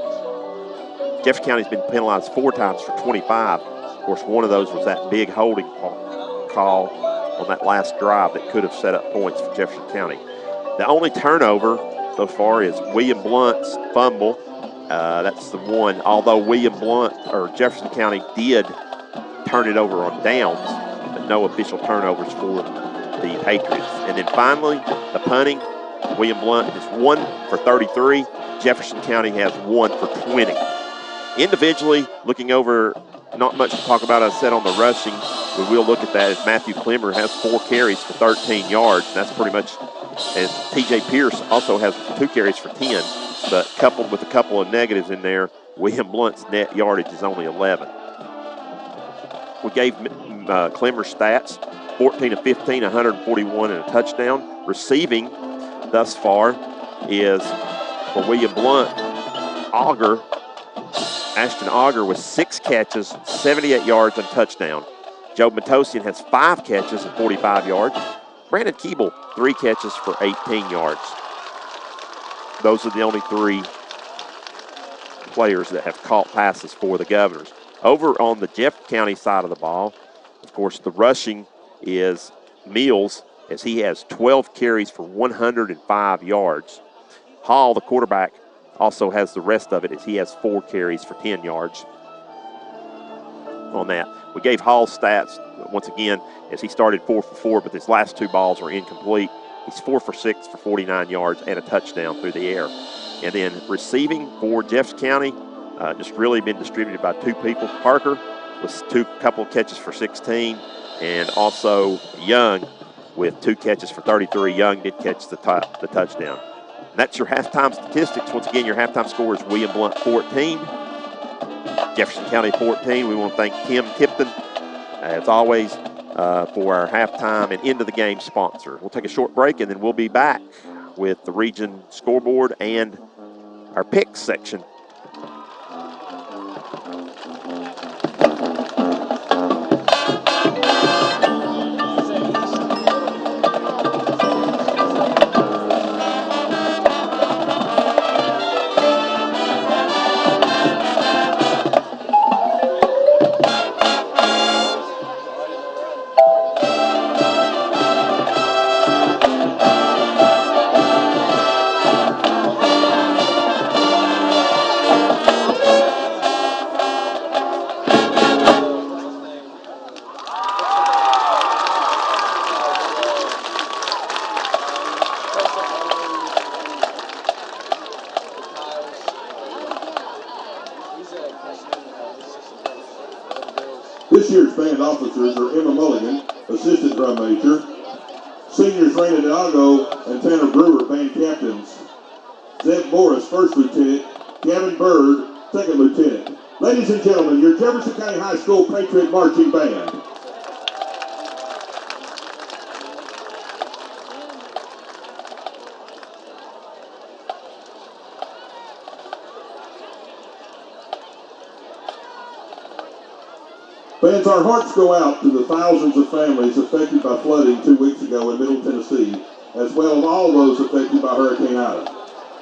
Jefferson County's been penalized 4 times for 25. Of course, one of those was that big holding call on that last drive that could have set up points for Jefferson County. The only turnover so far is William Blount's fumble. That's the one, although Jefferson County did turn it over on downs, but no official turnovers for the Patriots. And then finally, the punting. William Blount is 1 for 33. Jefferson County has 1 for 20. Individually, looking over, not much to talk about, I said on the rushing. We will look at that as Matthew Clemmer has 4 carries for 13 yards. And that's pretty much, as TJ Pierce also has 2 carries for 10. But coupled with a couple of negatives in there, William Blount's net yardage is only 11. We gave Clemmer's stats, 14 of 15, 141 and a touchdown. Receiving thus far is for William Blount, Ashton Auger with 6 catches, 78 yards and touchdown. Joe Matosian has 5 catches and 45 yards. Brandon Keeble, 3 catches for 18 yards. Those are the only 3 players that have caught passes for the Governors. Over on the Jeff County side of the ball, of course, the rushing is Mills, as he has 12 carries for 105 yards. Hall, the quarterback, also has the rest of it, as he has 4 carries for 10 yards on that. We gave Hall stats once again as he started 4 for 4, but his last 2 balls were incomplete. He's 4 for 6 for 49 yards and a touchdown through the air. And then receiving for Jefferson County, just really been distributed by 2 people. Parker with couple of catches for 16, and also Young with 2 catches for 33. Young did catch the touchdown. And that's your halftime statistics. Once again, your halftime score is William Blount 14, Jefferson County 14. We want to thank Tim Tipton, as always, for our halftime and end of the game sponsor. We'll take a short break, and then we'll be back with the region scoreboard and our picks section. This year's band officers are Emma Mulligan, assistant drum major. Seniors Raina Diago and Tanner Brewer, band captains. Zeb Morris, first lieutenant. Gavin Bird, second lieutenant. Ladies and gentlemen, your Jefferson County High School Patriot Marching Band. Fans, our hearts go out to the thousands of families affected by flooding 2 weeks ago in Middle Tennessee, as well as all those affected by Hurricane Ida.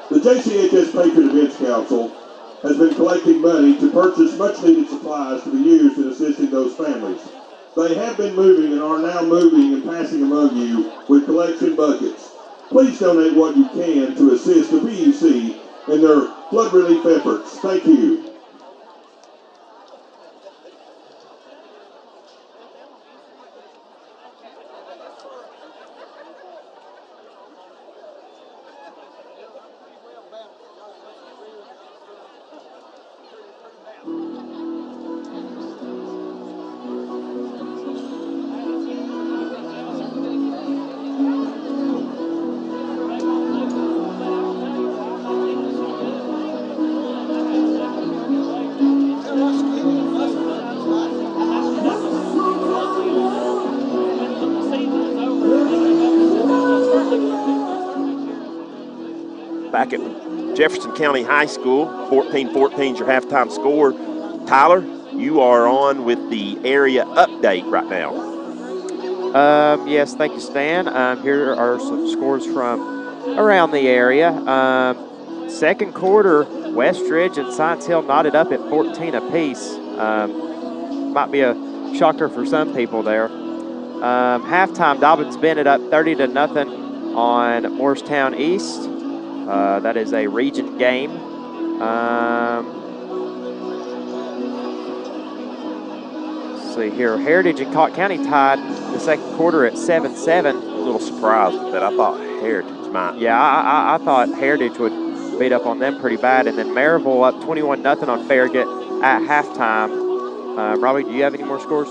The JCHS Patriot Events Council has been collecting money to purchase much-needed supplies to be used in assisting those families. They have been moving and are now moving and passing among you with collection buckets. Please donate what you can to assist the PUC in their flood relief efforts. Thank you. Back at Jefferson County High School, 14-14 is your halftime score. Tyler, you are on with the area update right now. Yes, thank you, Stan. Here are some scores from around the area. Second quarter, Westridge and Science Hill knotted up at 14 apiece. Might be a shocker for some people there. Halftime, Dobbins Bennett up 30-0 on Morristown East. That is a region game. Let's see here. Heritage and Cott County tied the second quarter at 7-7. A little surprised at that. I thought Heritage might. Yeah, I thought Heritage would beat up on them pretty bad. And then Maryville up 21-0 on Farragut at halftime. Robbie, do you have any more scores?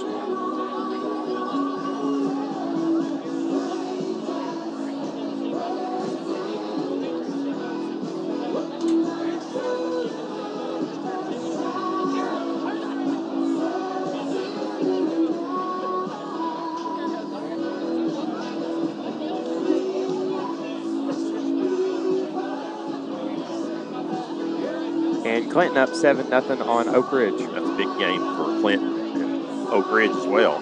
Clinton up 7-0 on Oak Ridge. That's a big game for Clinton and Oak Ridge as well.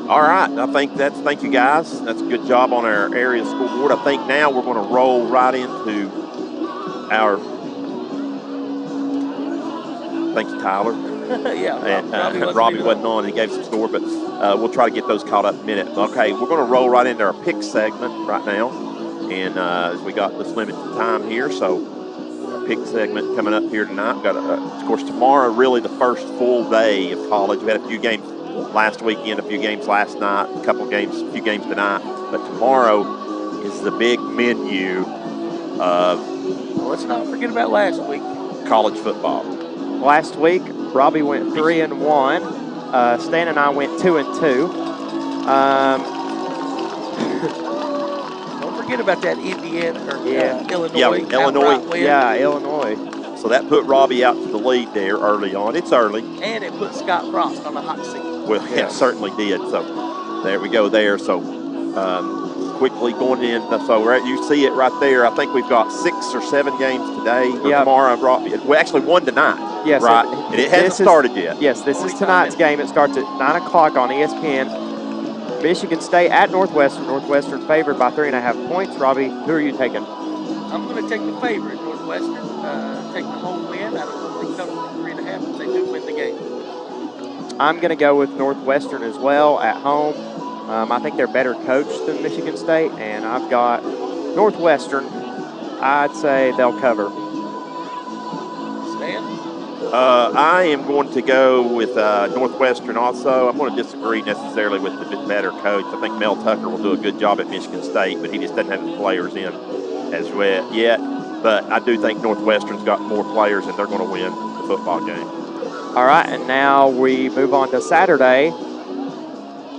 All right, thank you guys. That's a good job on our area school board. I think now we're going to roll right into our. Thank you, Tyler. Yeah, And Robbie wasn't on. He gave some score, but we'll try to get those caught up in a minute. Okay, we're going to roll right into our pick segment right now, and as we got this limited time here, so our pick segment coming up here tonight. We've got, of course, tomorrow really the first full day of college. We had a few games last weekend, a few games last night, a few games tonight. But tomorrow is the big menu of. Well, let's not forget about last week. College football. Last week, Robbie went 3-1. Stan and I went 2-2. Don't forget about that Indiana or Illinois. Yeah, Illinois. Yeah, Illinois. So that put Robbie out to the lead there early on. It's early. And it put Scott Frost on the hot seat. Well, it certainly did. So there we go there. So quickly going in. So you see it right there. I think we've got 6 or 7 games today. Yep. Tomorrow, well, actually one tonight. Yes, right. And it hasn't started yet. Yes, this is tonight's game. It starts at 9 o'clock on ESPN. Michigan State at Northwestern. Northwestern favored by 3.5 points. Robbie, who are you taking? I'm going to take the favorite, Northwestern. Take the home win. I don't know if they cover the 3.5, but they do win the game. I'm going to go with Northwestern as well at home. I think they're better coached than Michigan State, and I've got Northwestern. I'd say they'll cover. Stan? I am going to go with Northwestern also. I'm going to disagree necessarily with the better coach. I think Mel Tucker will do a good job at Michigan State, but he just doesn't have the players in as well yet. But I do think Northwestern's got more players, and they're going to win the football game. All right, and now we move on to Saturday.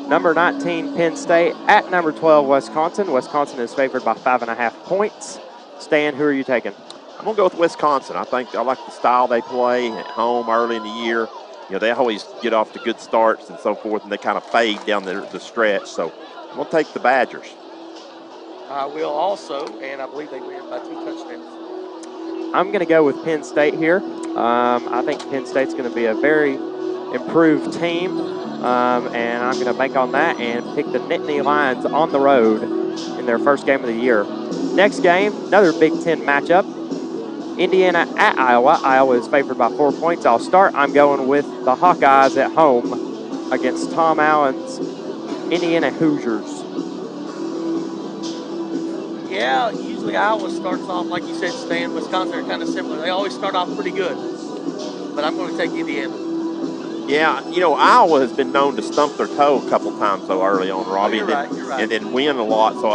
Number 19, Penn State at number 12, Wisconsin. Wisconsin is favored by 5.5 points. Stan, who are you taking? I'm going to go with Wisconsin. I like the style they play at home early in the year. You know, they always get off to good starts and so forth, and they kind of fade down the stretch. So I'm going to take the Badgers. I will also, and I believe they win by 2 touchdowns. I'm going to go with Penn State here. I think Penn State's going to be a very improved team, and I'm going to bank on that and pick the Nittany Lions on the road in their first game of the year. Next game, another Big Ten matchup. Indiana at Iowa. Iowa is favored by 4 points. I'll start. I'm going with the Hawkeyes at home against Tom Allen's Indiana Hoosiers. Yeah, usually Iowa starts off, like you said, Stan. Wisconsin are kind of similar. They always start off pretty good. But I'm going to take Indiana. Yeah, you know, Iowa has been known to stump their toe a couple times, though, early on, Robbie. You're right. And then win a lot. So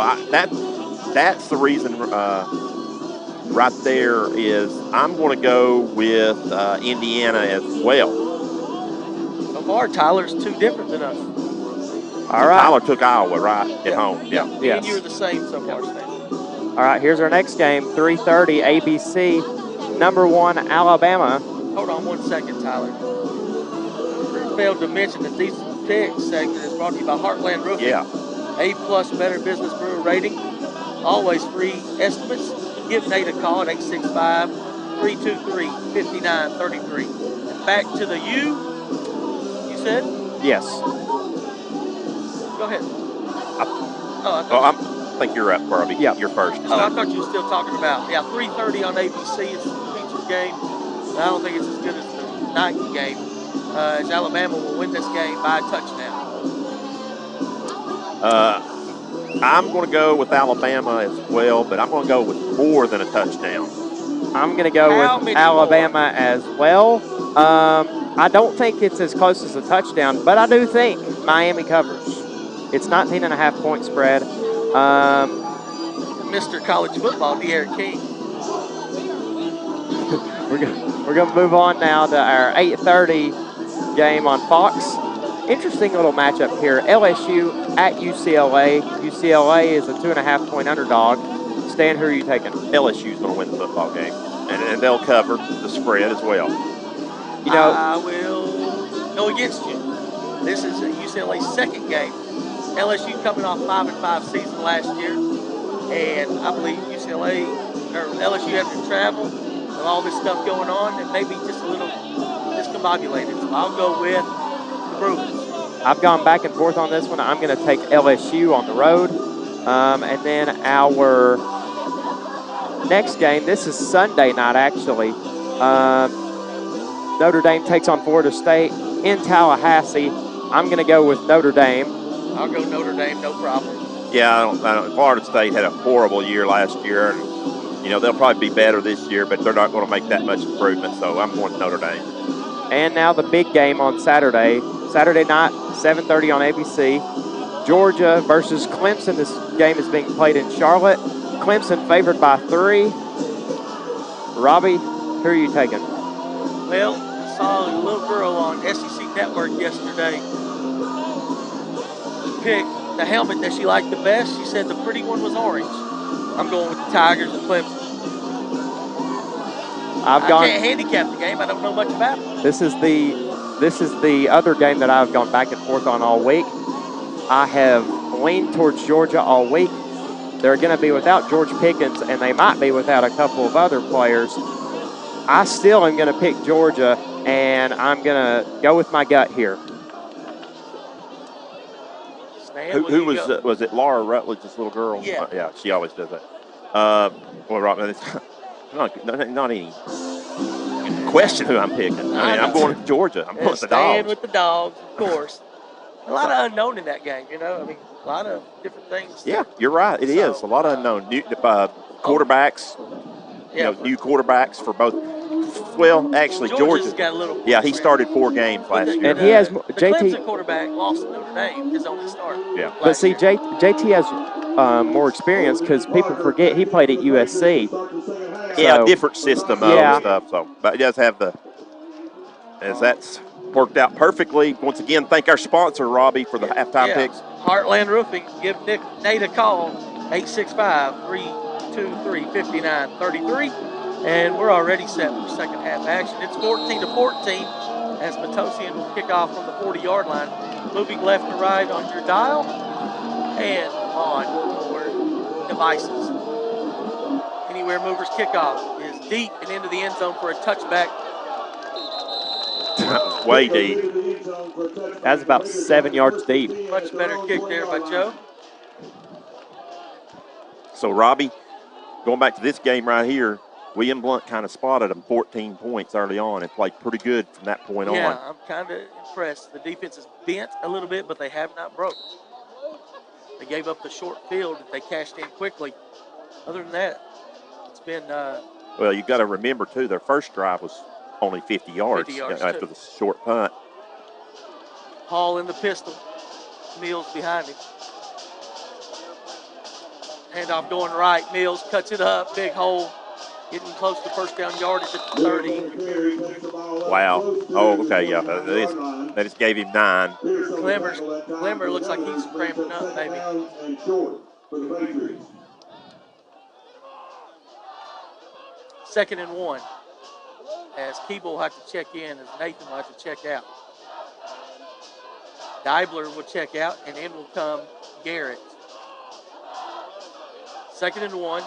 that's the reason right there is I'm going to go with Indiana as well. So far, Tyler's 2 different than us. All right. Tyler took Iowa at home. Yeah. Yes. And you're the same so far, Stan. All right, here's our next game, 3:30 ABC, number 1 Alabama. Hold on 1 second, Tyler. We failed to mention that these picks segment is brought to you by Heartland Roofing. Yeah. A+ Better Business Brewer rating. Always free estimates. Give Nate a call at 865-323-5933. And back to the you said? Yes. Go ahead. I think you're up, Barbie. Yeah. You're first. Oh, I thought you were still talking about, 3:30 on ABC. It's a featured game. I don't think it's as good as the night game. As Alabama will win this game by a touchdown. I'm going to go with Alabama as well, but I'm going to go with more than a touchdown. I'm going to go with Alabama as well. I don't think it's as close as a touchdown, but I do think Miami covers. It's 19.5 point spread. Mr. College Football, De'Aaron King. We're going to move on now to our 8:30 game on Fox. Interesting little matchup here. LSU at UCLA. UCLA is a 2.5 point underdog. Stan, who are you taking? LSU's going to win the football game, and they'll cover the spread as well. You know, I will go against you. This is UCLA's second game. LSU coming off 5-5 season last year, and I believe LSU having to travel with all this stuff going on, and maybe just a little discombobulated. So I'll go with the Bruins. I've gone back and forth on this one. I'm going to take LSU on the road. And then our next game, this is Sunday night actually. Notre Dame takes on Florida State in Tallahassee. I'm going to go with Notre Dame. I'll go Notre Dame, no problem. Yeah, I don't, Florida State had a horrible year last year, and they'll probably be better this year, but they're not going to make that much improvement. So I'm going Notre Dame. And now the big game on Saturday night, 7:30 on ABC. Georgia versus Clemson. This game is being played in Charlotte. Clemson favored by 3. Robbie, who are you taking? Well, I saw a little girl on SEC Network yesterday pick the helmet that she liked the best. She said the pretty one was orange. I'm going with the Tigers and Clemson. I can't handicap the game. I don't know much about it. This is the other game that I've gone back and forth on all week. I have leaned towards Georgia all week. They're going to be without George Pickens, and they might be without a couple of other players. I still am going to pick Georgia, and I'm going to go with my gut here. Who was it? Laura Rutledge's little girl? Yeah. Yeah, she always does that. Well, Robin, it's not any question who I'm picking. I mean, I'm going with Georgia. I'm going with the Dogs. Staying with the Dogs, of course. A lot of unknown in that game, I mean, a lot of different things. Yeah, you're right. It is a lot of unknown. New quarterbacks. New quarterbacks for both. Well, actually, Georgia's got a little. Yeah, he started 4 games last year. And he has the JT. Clemson quarterback lost to Notre Dame. His only start. Yeah, but see, JT has more experience because people forget he played at USC. Yeah, different system and stuff. So, but he does have as that's worked out perfectly. Once again, thank our sponsor Robbie for the halftime picks. Heartland Roofing. Give Nate a call. 865-323-5933. And we're already set for second half action. It's 14-14 as Matosian will kick off from the 40-yard line. Moving left to right on your dial and on your devices. Anywhere Movers kickoff is deep and into the end zone for a touchback. Way deep. That's about 7 yards deep. Much better kick there by Joe. So, Robbie, going back to this game right here, William Blount kind of spotted him 14 points early on and played pretty good from that point on. Yeah, I'm kind of impressed. The defense is bent a little bit, but they have not broke. They gave up the short field that they cashed in quickly. Other than that, it's been... well, you got to remember, too, their first drive was only 50 yards after the short punt. Hall in the pistol. Mills behind him. Handoff going right. Mills cuts it up. Big hole. Getting close to first down yardage at the 30. Wow. Oh, okay, yeah. They just gave him 9. Clemmer looks like he's cramping up, maybe. Second and 1. As Keeble will have to check in, as Nathan will have to check out. Deibler will check out, and in will come Garrett. Second and 1.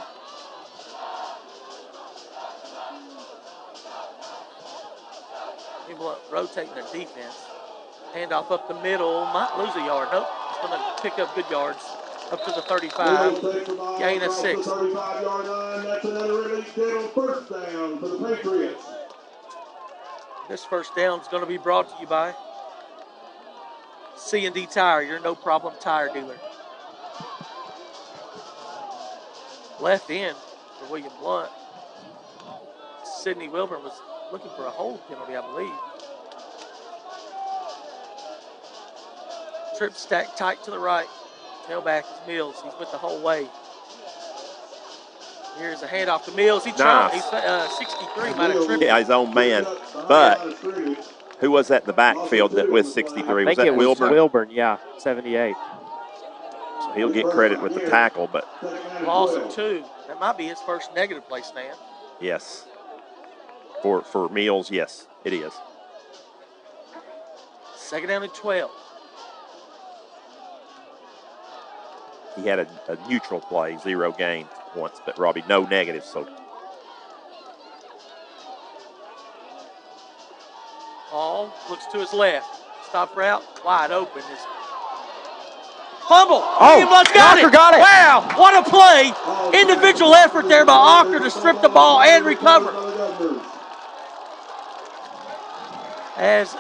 People rotating their defense. Handoff up the middle. Might lose a yard. Nope. It's going to pick up good yards. Up to the 35. Gain of 6. That's another release deal on first down for the Patriots. This first down is going to be brought to you by C&D Tire, your no-problem tire dealer. Left end for William Blount. Sidney Wilburn was looking for a hold penalty, I believe. Trip stack tight to the right. Tailback is Mills. He's with the whole way. Here's a handoff to Mills. He's 63, might have tripped. Yeah, his own man. But who was that in the backfield that with 63? Was that Wilburn? Wilburn, yeah, 78. So he'll get credit with the tackle, but loss of 2. That might be his first negative play, Stan. Yes. For Mills, yes, it is. Second down and 12. He had a neutral play, 0 gains once, but Robbie, no negatives. So Hall looks to his left. shortstop route, wide open. Is fumble. Oh, William Blount's got Ocker it. got it. Wow, what a play. Individual effort there by Ocker to strip the ball and recover. As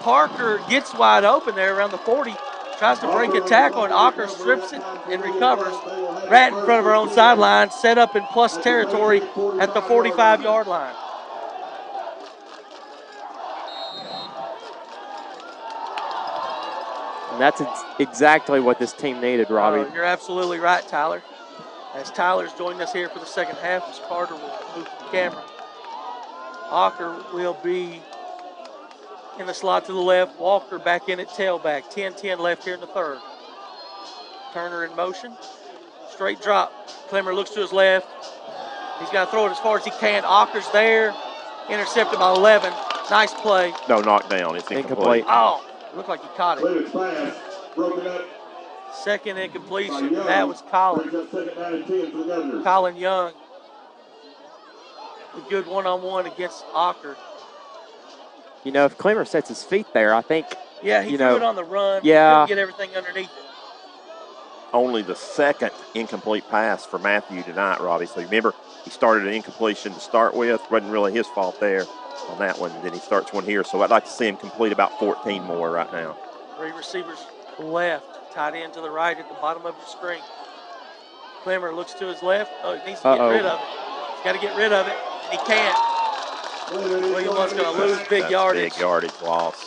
Parker gets wide open there around the 40, tries to break a tackle, and Ocker strips it and recovers right in front of her own sideline, set up in plus territory at the 45-yard line. And that's exactly what this team needed, Robbie. You're absolutely right, Tyler. As Tyler's joined us here for the second half, as Carter will move to the camera. Ocker will be in the slot to the left. Walker back in at tailback. 10-10 left here in the third. Turner in motion. Straight drop. Clemmer looks to his left. He's got to throw it as far as he can. Ocker's there. Intercepted by 11. Nice play. No knockdown. It's incomplete. Oh, looked like he caught it. Second incompletion. That was Colin. Colin Young. A good one-on-one against Ocker. You know, if Clemmer sets his feet there, I think. Yeah, he threw it on the run. Yeah. He couldn't get everything underneath it. Only the second incomplete pass for Matthew tonight, Robbie. So remember, he started an incompletion to start with. Wasn't really his fault there on that one. Then he starts one here. So I'd like to see him complete about 14 more right now. Three receivers left, tight end to the right at the bottom of your screen. Clemmer looks to his left. Oh, he needs to get rid of it. He's got to get rid of it, and he can't. William Blount's going to lose big yardage. Big yardage loss.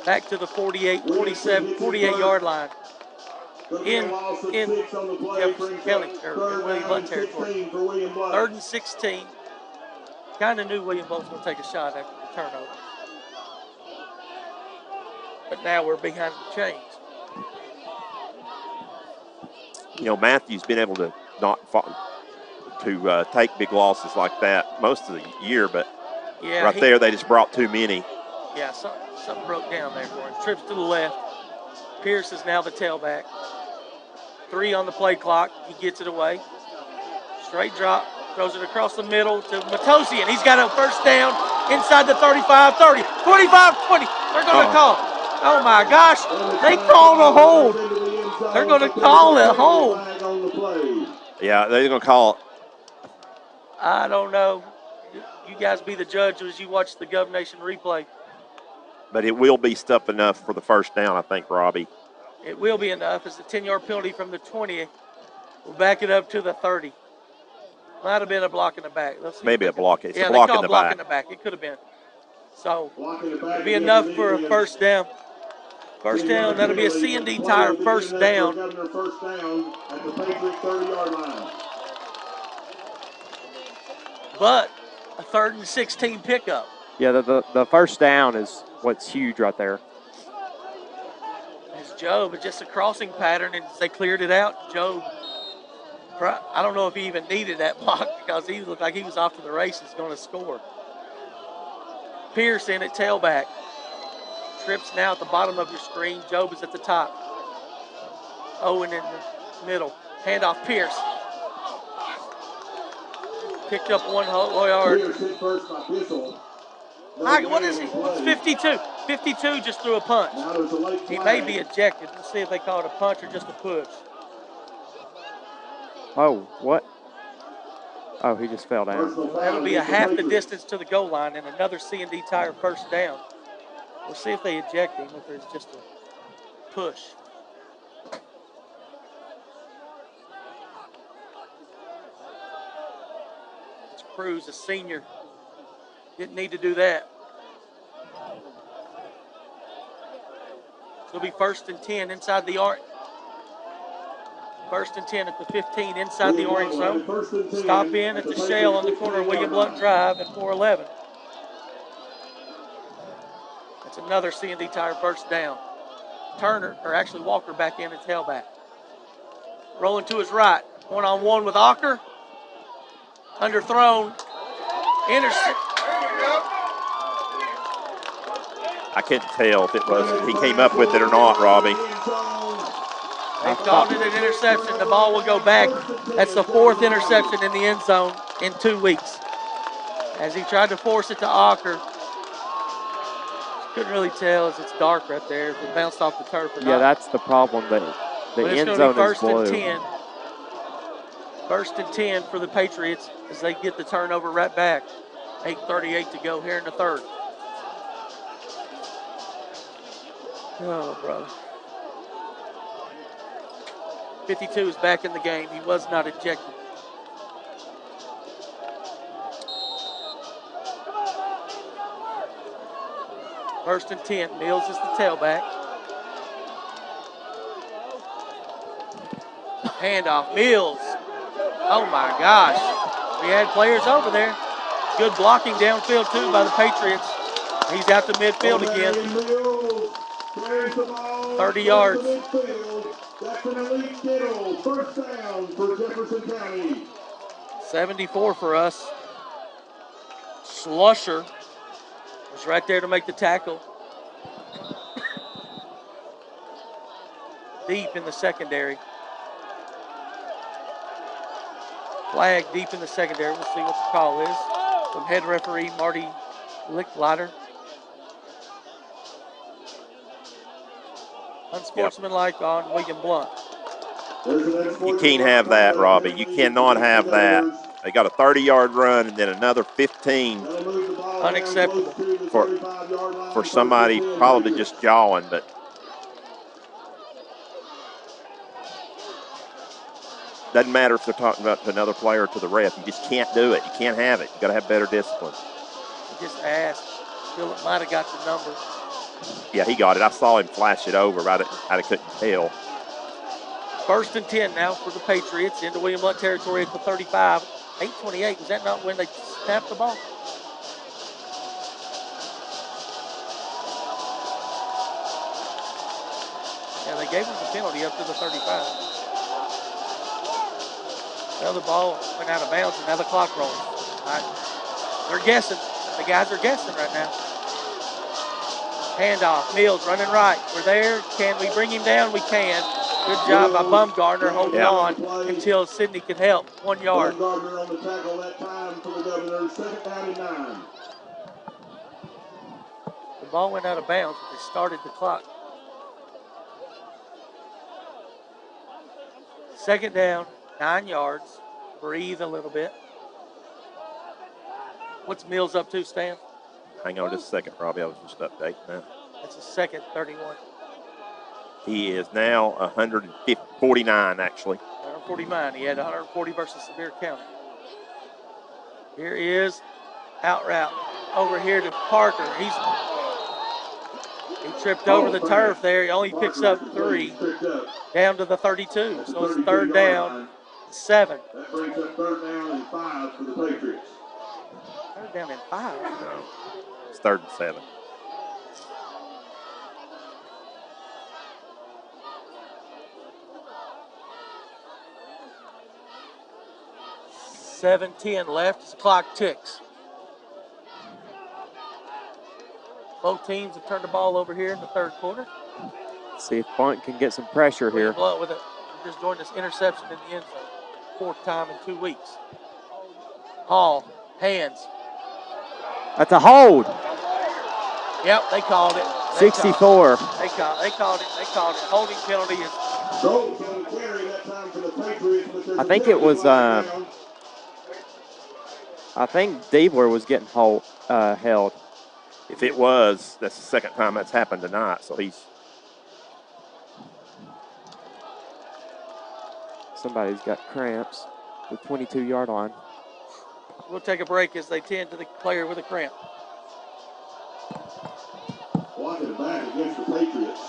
Back to the 48-yard line. In Jefferson County, or in William Blount territory. 3rd and 16. Kind of knew William Blount was going to take a shot after the turnover. But now we're behind the chains. You know, Matthew's been able to take big losses like that most of the year, but yeah, there they just brought too many. Yeah, something broke down there for him. Trips to the left. Pierce is now the tailback. 3 on the play clock. He gets it away. Straight drop. Throws it across the middle to Matosi, and he's got a first down inside the 35, 30, 25, 20. They're going to call. Oh, my gosh. They called a hold. They're going to call a hold. Yeah, they're going to call it. I don't know. You guys be the judge as you watch the Gov Nation replay. But it will be stuff enough for the first down, I think, Robbie. It will be enough. It's a 10-yard penalty from the 20. We'll back it up to the 30. Might have been a block in the back. Maybe a block. It's a block in the block back. in the back. It could have been. So it'll be enough for a first down. First down. That'll be a C&D Tire first down. But a 3rd and 16 pickup. Yeah, the first down is what's huge right there. It's Job, it's just a crossing pattern, and they cleared it out. Job, I don't know if he even needed that block because he looked like he was off to the races going to score. Pierce in at tailback. Trips now at the bottom of your screen. Job is at the top. Owen in the middle. Handoff, Pierce. Picked up 1 whole yard. What is he? It's 52. 52 just threw a punch. He may be ejected. Let's see if they call it a punch or just a push. Oh, what? Oh, he just fell down. That'll be a half the distance to the goal line and another C&D Tire first down. We'll see if they eject him, if there's just a push. It's Cruz, a senior. Didn't need to do that. It'll be 1st and 10 inside the orange. 1st and 10 at the 15 inside the orange zone. Stop in at the shell on the corner of William Blount Drive at 411. That's another C&D Tire first down. Turner, or actually Walker, back in at tailback. Rolling to his right. 1-on-1 with Ocker. Underthrown. Intercept. I couldn't tell if he came up with it or not, Robbie. They called it an interception. The ball will go back. That's the 4th interception in the end zone in 2 weeks. As he tried to force it to Ocker. Couldn't really tell as it's dark right there if it bounced off the turf or Yeah, not. that's the problem. The But it's end going to zone be is first and blue. 10. First and 10 for the Patriots as they get the turnover right back. 8:38 to go here in the third. Oh, brother. 52 is back in the game. He was not ejected. First and 10. Mills is the tailback. Handoff. Mills. Oh, my gosh. We had players over there. Good blocking downfield, too, by the Patriots. He's out to midfield again. 30 yards. That's an elite kill. First down for Jefferson County. 74 for us. Slusher was right there to make the tackle. Deep in the secondary. Flag deep in the secondary. We'll see what the call is from head referee Marty Licklider. Unsportsmanlike on William Blount. You can't have that, Robbie. You cannot have that. They got a 30-yard run and then another 15. Unacceptable. For somebody probably just jawing, but doesn't matter if they're talking about to another player or to the ref. You just can't do it. You can't have it. You got to have better discipline. He just asked. Phillip might have got the number. Yeah, he got it. I saw him flash it over, but I couldn't tell. First and 10 now for the Patriots into William Blount territory at the 35. 8:28. Was that not when they snapped the ball? Yeah, they gave him the penalty up to the 35. Well, the ball went out of bounds, and now the clock rolls. All right. They're guessing. The guys are guessing right now. Handoff. Mills running right. We're there. Can we bring him down? We can. Good job by Bumgarner holding on until Sidney could help. 1 yard. Bumgarner on the tackle that time for the Governors. Second down and 9. The ball went out of bounds, but they started the clock. Second down, 9 yards. Breathe a little bit. What's Mills up to, Stan? Hang on just a second, Robbie. I was just updating that. That's a second 31. He is now 149, actually. 149. He had 140 versus Sevier County. Here is out route. Over here to Parker. He tripped over the turf there. He only picks up 3 down to the 32. So it's third down, 7. That brings up third down and 5 for the Patriots. Third down and 5. No, it's 3rd and 7. $7:10 left as the clock ticks. Both teams have turned the ball over here in the third quarter. See if Blount can get some pressure here. Blount with just joined this interception in the end zone. 4th time in 2 weeks. Hall, hands. That's a hold. Yep, they called it. 64. They called it. Holding penalty is. I think it was. I think Diebler was getting held. If it was, that's the second time that's happened tonight. So he's. Somebody's got cramps. The 22-yard line. We'll take a break as they tend to the player with a cramp. Walking back against the Patriots.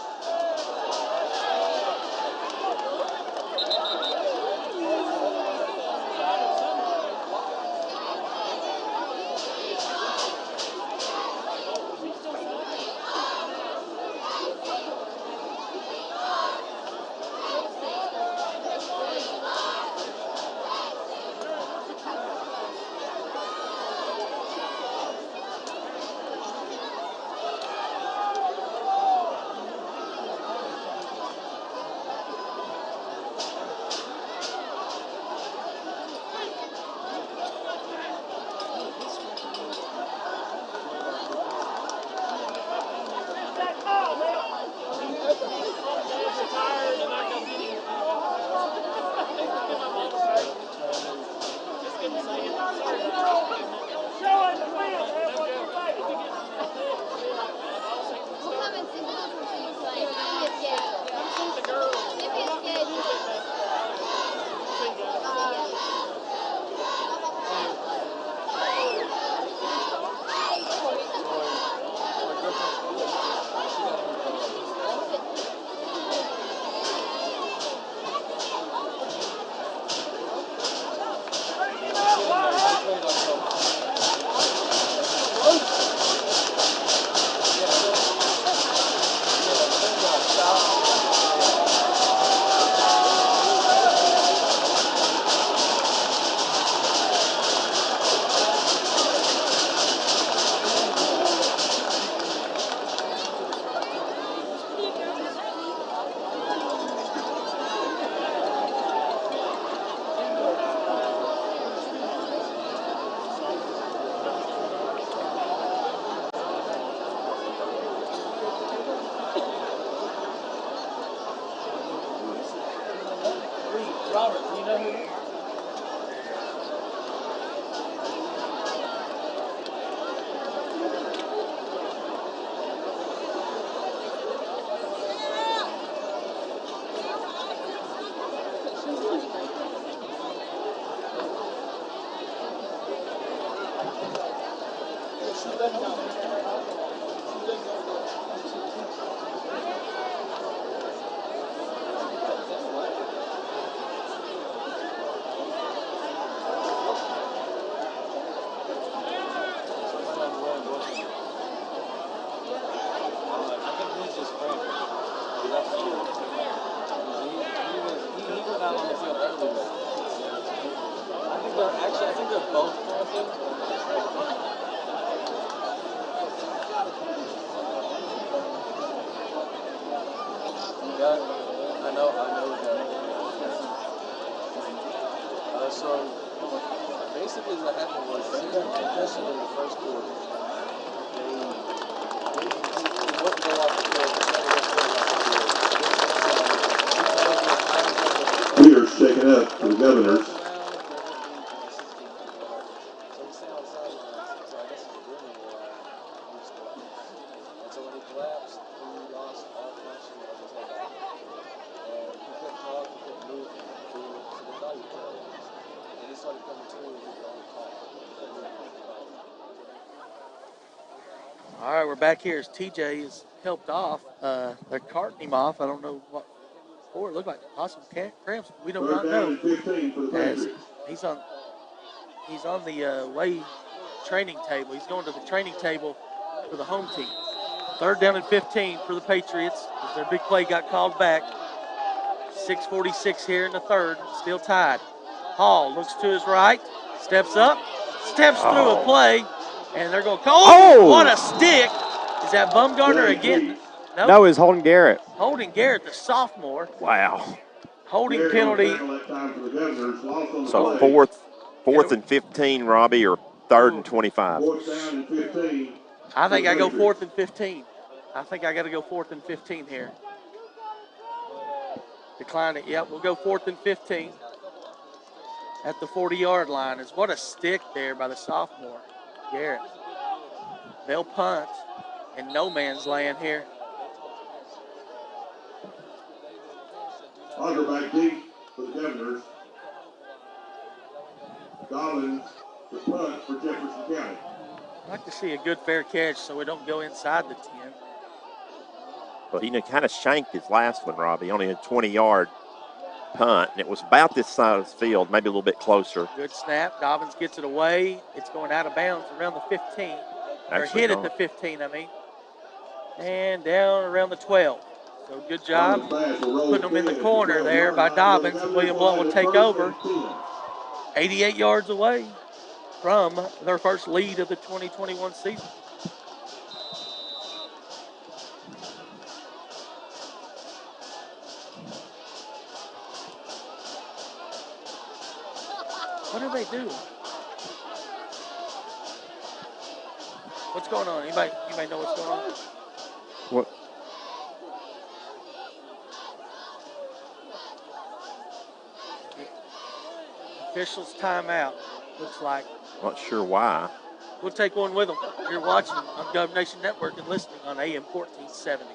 both of them. Yeah, I know that. So basically what happened was especially in the first quarter, they wouldn't go off the field. Peters taken up for the Governors. So when he collapsed, he lost all function of his head back. And he couldn't talk, he couldn't move, so they thought he was paralyzed. And he started coming to, and he could only talk. All right, we're back here as TJ is helped off. They're carting him off. I don't know what for. It looked like possible cramps. We do not know. 15 for the As Patriots. he's on the way training table. He's going to the training table for the home team. 3rd down and 15 for the Patriots. As their big play got called back. 6:46 here in the third. Still tied. Hall looks to his right. Steps up. Steps through a play. And they're going to call. Oh, what a stick. Is that Bumgarner again? Nope. No, it's Holden Garrett. Holden Garrett, the sophomore. Wow. Holding penalty. So fourth and 15, Robbie, or 3rd and 25? 4th down and 15. I think I go 4th and 15. I think I got to go 4th and 15 here. Decline it. Yep, we'll go 4th and 15 at the 40-yard line. What a stick there by the sophomore, Garrett. They'll punt in no man's land here. Auger back deep for the Governors. Dobbins, the punt for Jefferson County. I'd like to see a good fair catch so we don't go inside the 10. Well, he kind of shanked his last one, Robbie, only a 20-yard punt, and it was about this side of the field, maybe a little bit closer. Good snap. Dobbins gets it away. It's going out of bounds around the 15. Or hit at the 15, I mean. And down around the 12. So good job putting them in the corner there by Dobbins. William Blount will take over. 88 yards away from their first lead of the 2021 season. What are they doing? What's going on? Anybody know what's going on? What? Officials timeout, looks like. Not sure why. We'll take one with them. You're watching on Gov Nation Network and listening on AM 1470.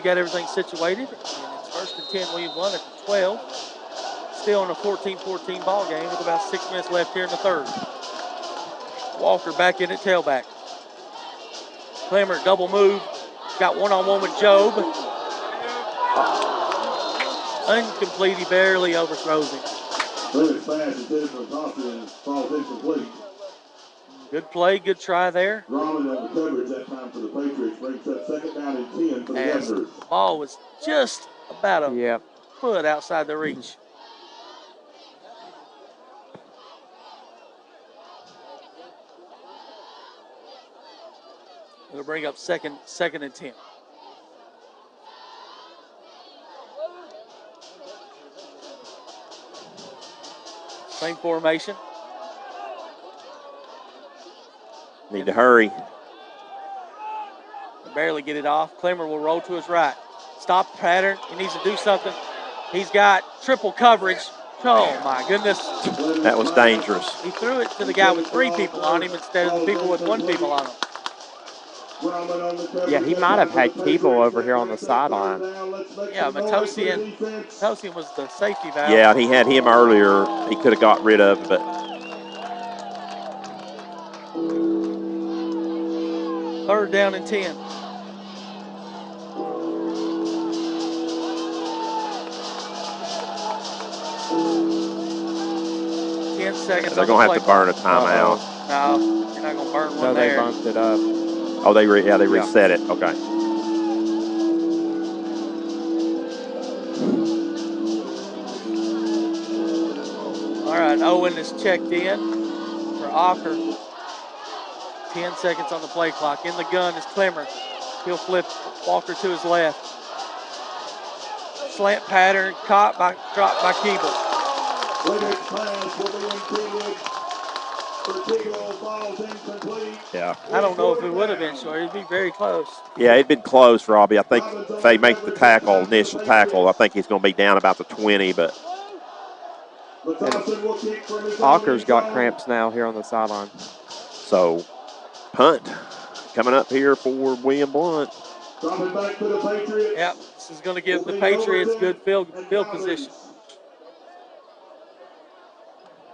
got everything situated. And it's 1st and 10, William Blount at the 12. Still in a 14-14 ball game with about 6 minutes left here in the third. Walker back in at tailback. Clemmer double move. Got one-on-one with Job. Incomplete. He barely overthrows him. Really fast intended for Thompson and falls incomplete. Good play, good try there. Drummond on the coverage that time for the Patriots brings up 2nd down and 10 for the As the Governors. ball was just about a foot outside the reach. It'll bring up second and 10. Same formation. Need to hurry. Barely get it off. Clemmer will roll to his right. Stop pattern. He needs to do something. He's got triple coverage. Oh, my goodness. That was dangerous. He threw it to the guy with 3 people on him instead of the people with 1 people on him. Yeah, he might have had Keeble over here on the sideline. Yeah, Matosian was the safety valve. Yeah, he had him earlier. He could have got rid of, but 3rd down and 10. Seconds. They're going to have to burn a timeout. No, you're not going to burn one no, there. they bumped it up. Oh, they reset it. Okay. All right, Owen is checked in for Ocker. 10 seconds on the play clock. In the gun is Clemmer. He'll flip Walker to his left. Slant pattern, dropped by Keeble. Yeah. I don't know if it would have been short. It'd be very close. Yeah, it'd been close, Robbie. I think if they make the initial tackle, I think he's going to be down about the 20, but. Ocker's got cramps now here on the sideline. So, punt coming up here for William Blount. Yep, this is going to give the Patriots good field position.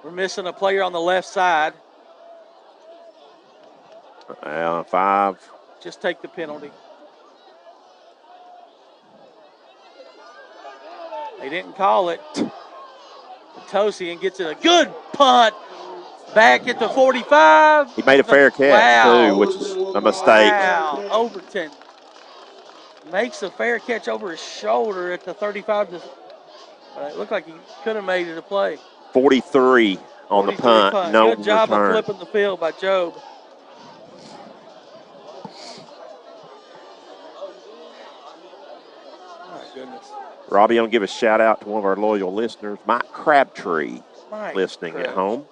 We're missing a player on the left side. 5. Just take the penalty. They didn't call it. Matosian gets it a good punt. Back at the 45. He made a fair catch, too, which is a mistake. Wow, Overton makes a fair catch over his shoulder at the 35. It looked like he could have made it a play. 43 on the punt. No good job return. of flipping the field by Job. My goodness. Robbie, I'm going to give a shout out to one of our loyal listeners, Mike Crabtree, listening at home.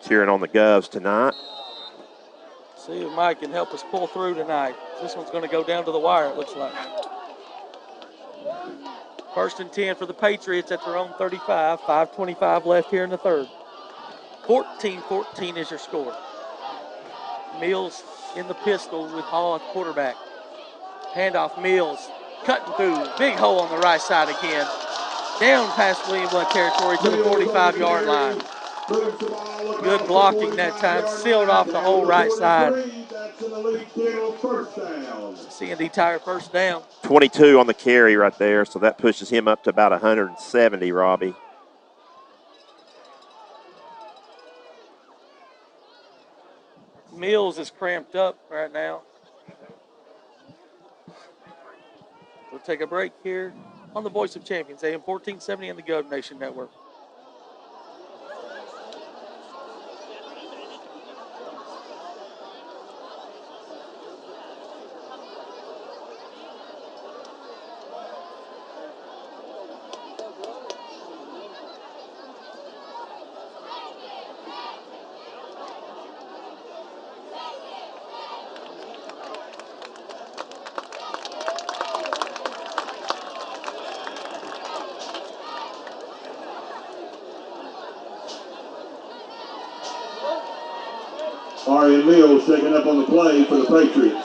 Cheering on the Govs tonight. See if Mike can help us pull through tonight. This one's going to go down to the wire, it looks like. 1st and 10 for the Patriots at their own 35. 5:25 left here in the third. 14-14 is your score. Mills in the pistol with Hall at quarterback. Handoff Mills, cutting through. Big hole on the right side again. Down past William Blount territory to the 45-yard line. Good blocking that time. Sealed off the whole right side. C&D Tire 1st down. 22 on the carry right there, so that pushes him up to about 170, Robbie. Mills is cramped up right now. We'll take a break here on the Voice of Champions, AM 1470 and the Gov Nation Network. Arian Mills shaking up on the play for the Patriots.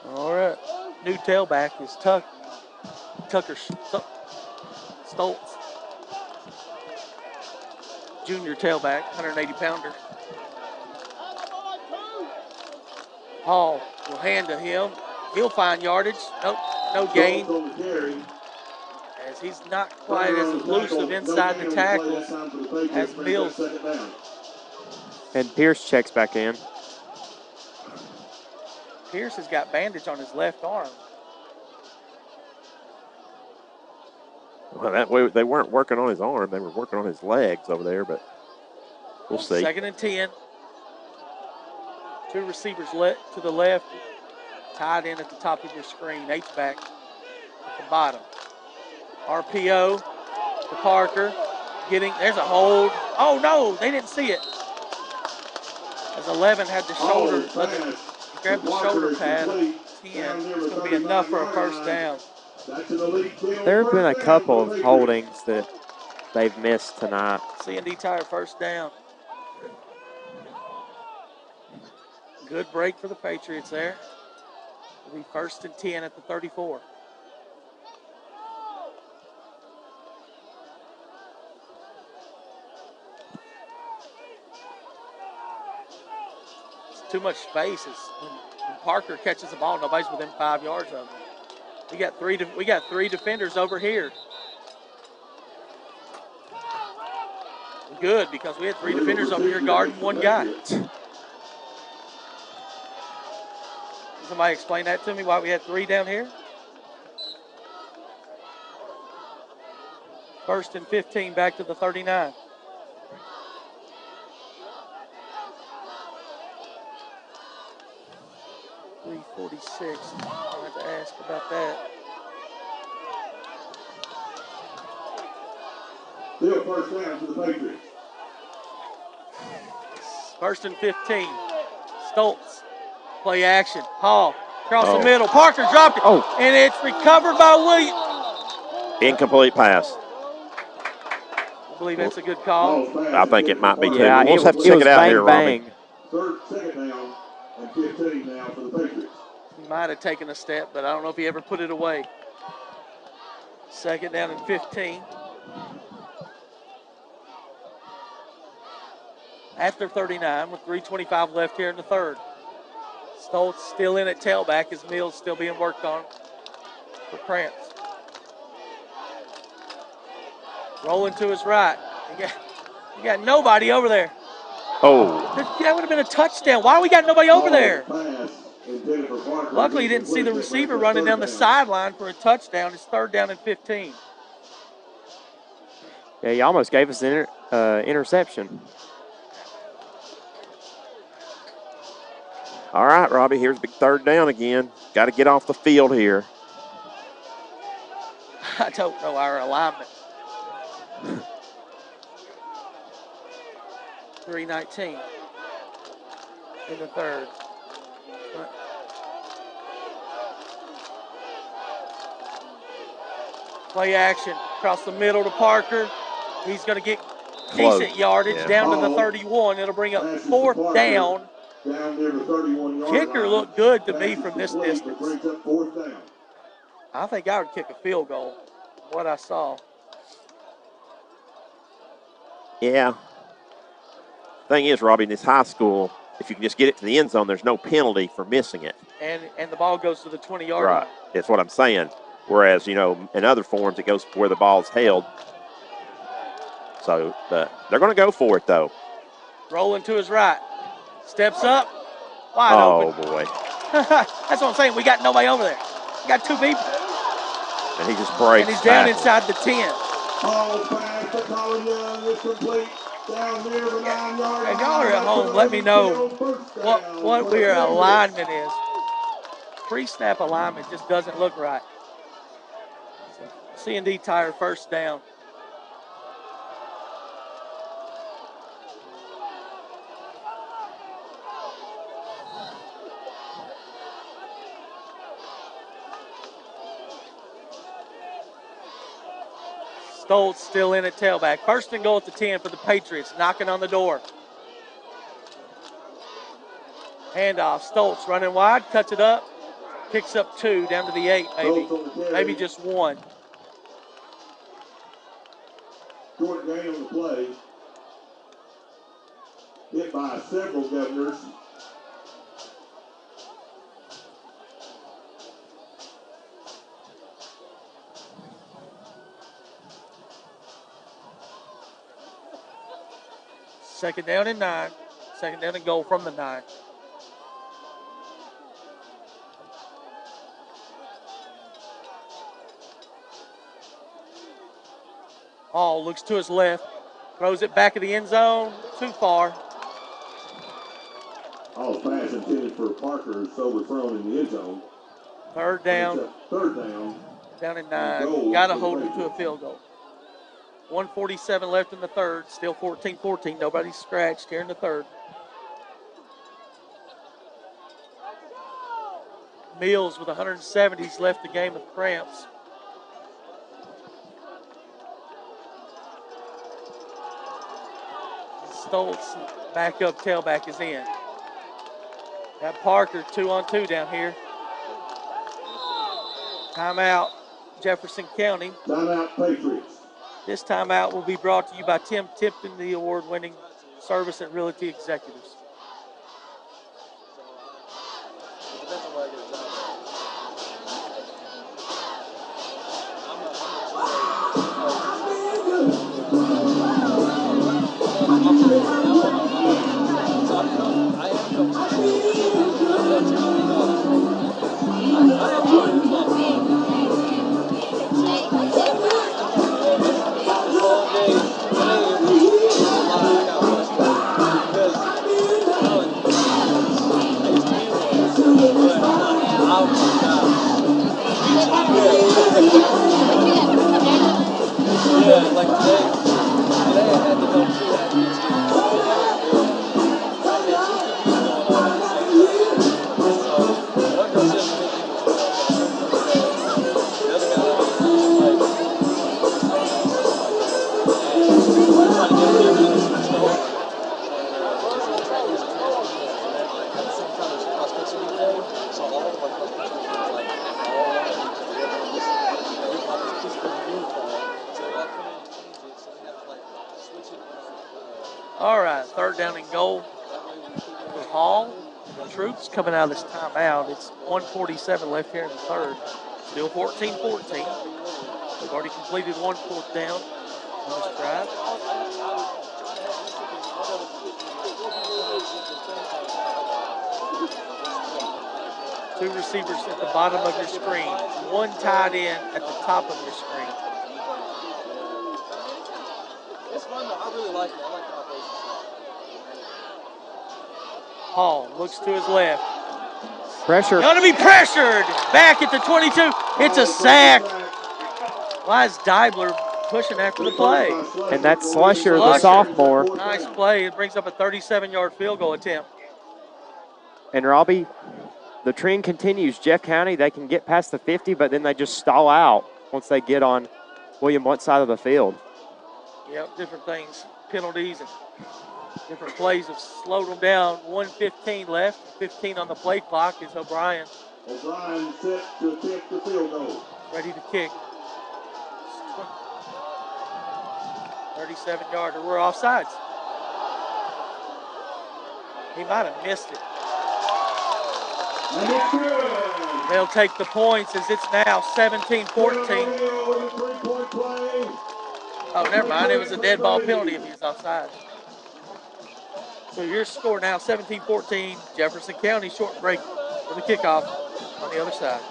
All right. New tailback is Tucker Stoltz. Junior tailback, 180-pounder. Hall will hand to him. He'll find yardage. Nope, no gain. As he's not quite as elusive inside the tackles as Mills. And Pierce checks back in. Pierce has got bandage on his left arm. Well, that way they weren't working on his arm; they were working on his legs over there. But we'll see. 2nd and 10. 2 receivers to the left, tied in at the top of your screen. H-back at the bottom. RPO to Parker. There's a hold. Oh, no, they didn't see it. As 11 had the shoulder, he grabbed the shoulder pad. 10, it's going to be enough for a first down. There have been a couple of holdings that they've missed tonight. C&D Tire first down. Good break for the Patriots there. It'll be 1st and 10 at the 34. It's too much space. When Parker catches the ball, nobody's within 5 yards of him. We got three defenders over here. Good, because we had 3 defenders over here guarding 1 guy. Somebody explain that to me, why we had 3 down here? 1st and 15, back to the 39. .346. I had to ask about that. Still first down to the Patriots. 1st and 15. Stoltz. Play action. Hall. Across the middle. Parker dropped it. And it's recovered by Williams. Incomplete pass. I believe that's a good call. I think it might be too. Yeah, we'll have to check it out here, Robbie. 2nd down and 15 now for the Patriots. He might have taken a step, but I don't know if he ever put it away. 2nd down and 15. After 39 with 3:25 left here in the 3rd. Stoltz still in at tailback as Mills still being worked on for Krantz. Rolling to his right. You got nobody over there. Oh. That would have been a touchdown. Why we got nobody over there? Luckily, you didn't see the receiver running down the sideline for a touchdown. It's 3rd down and 15. Yeah, he almost gave us an interception. All right, Robbie, here's big 3rd down again. Got to get off the field here. I don't know our alignment. 3:19 in the 3rd. Play action across the middle to Parker. He's going to get decent yardage down to the 31. It'll bring up 4th down. Down near the 31-yard Kicker looked good to me from this distance. Brings up 4th down. I think I would kick a field goal, what I saw. Yeah. Thing is, Robbie, in this high school, if you can just get it to the end zone, there's no penalty for missing it. And the ball goes to the 20-yard line. Right. That's what I'm saying. Whereas, in other forms, it goes where the ball's held. So they're going to go for it, though. Rolling to his right. Steps up. Wide open. Oh, boy. That's what I'm saying. We got nobody over there. We got 2 people. And he just breaks. And he's down inside the 10. Ball pass to Colin Young is complete. Down near the 9-yard line. And y'all are at home. Let me know what your alignment is. Pre-snap alignment just doesn't look right. C&D Tire 1st down. Stoltz still in at tailback. 1st and goal at the 10 for the Patriots, knocking on the door. Handoff, Stoltz running wide, cuts it up. Picks up 2, down to the 8, maybe. Goes on the carry. Maybe just 1. Short gain on the play. Hit by several Governors. Second down and 9. Second down and goal from the 9. Hall looks to his left, throws it back of the end zone, too far. All pass intended for Parker, so overthrown in the end zone. Third down. Third down. Down in 9. Got to hold him to a field goal. 1:47 left in the third. Still 14-14. Nobody's scratched here in the third. Mills with 170s left the game with cramps. Stoltz, backup tailback, is in. Got Parker 2-on-2 down here. Timeout, Jefferson County. Timeout, Patriots. This timeout will be brought to you by Tim Tipton, the award-winning Service and Realty Executives. Yeah, like today I had to help two athletes get All right, third down and goal for Hall. The Troops coming out of this timeout. It's 1:47 left here in the third. Still 14-14. We've already completed 1 fourth down on this drive. Two receivers at the bottom of your screen. One tied in at the top of your screen. It's fun though. I really like it. I like the operation. Hall looks to his left. Pressure. Going to be pressured. Back at the 22. It's a sack. Why is Deibler pushing after the play? And that's Slusher, the sophomore. Nice play. It brings up a 37-yard field goal attempt. And Robbie, the trend continues. Jeff County, they can get past the 50, but then they just stall out once they get on William Blount side of the field. Yep, different things, penalties and different plays have slowed them down. 1:15 left, 15 on the play clock is O'Brien. O'Brien set to attempt the field goal. Ready to kick. 37-yarder. We're offsides. He might have missed it. And it's good. They'll take the points as it's now 17-14. Oh, never mind. It was a dead ball penalty if he was offside. So your score now 17-14. Jefferson County short break for the kickoff on the other side.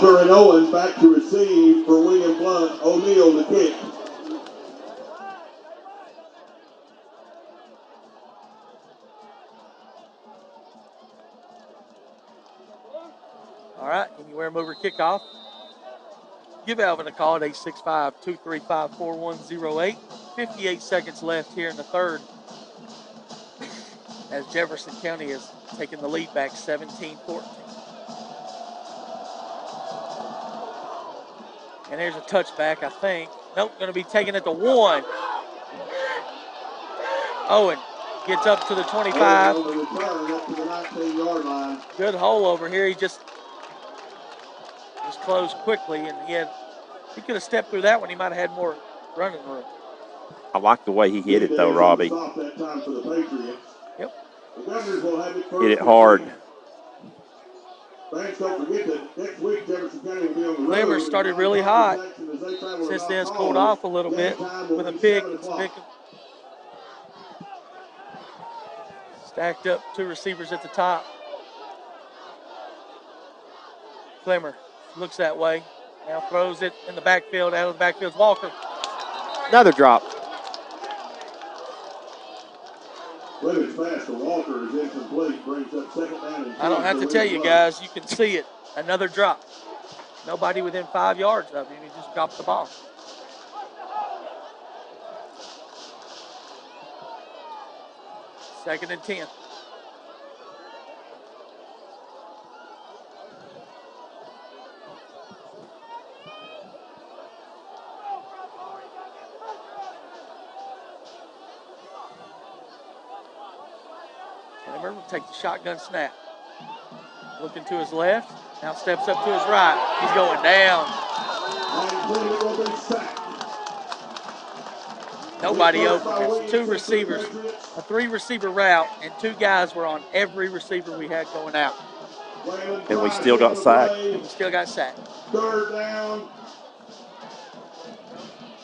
Walker and Owen back to receive for William Blount. O'Neal to kick. All right, anywhere mover kickoff. Give Alvin a call at 865-235-4108. 58 seconds left here in the third as Jefferson County has taken the lead back 17-14. And there's a touchback, I think. Nope, going to be taken at the 1. Owen gets up to the 25. Good hole over here. He just was closed quickly, and he could have stepped through that one. He might have had more running room. I like the way he hit it, though, Robbie. Yep. Hit it hard. Limmer started really hot. Since then, it's cooled off a little bit with a pick. Stacked up 2 receivers at the top. Clemmer looks that way. Now throws it in the backfield. Out of the backfield's Walker. Another drop. Clemmer's pass to Walker is incomplete. Brings up second down and 10. I don't have to tell you guys, you can see it. Another drop. Nobody within 5 yards of him. He just dropped the ball. Second and 10. Clemmer will take the shotgun snap. Looking to his left. Now steps up to his right. He's going down. Nobody open. It's 2 receivers, a 3-receiver route, and 2 guys were on every receiver we had going out. And we still got sacked. Third down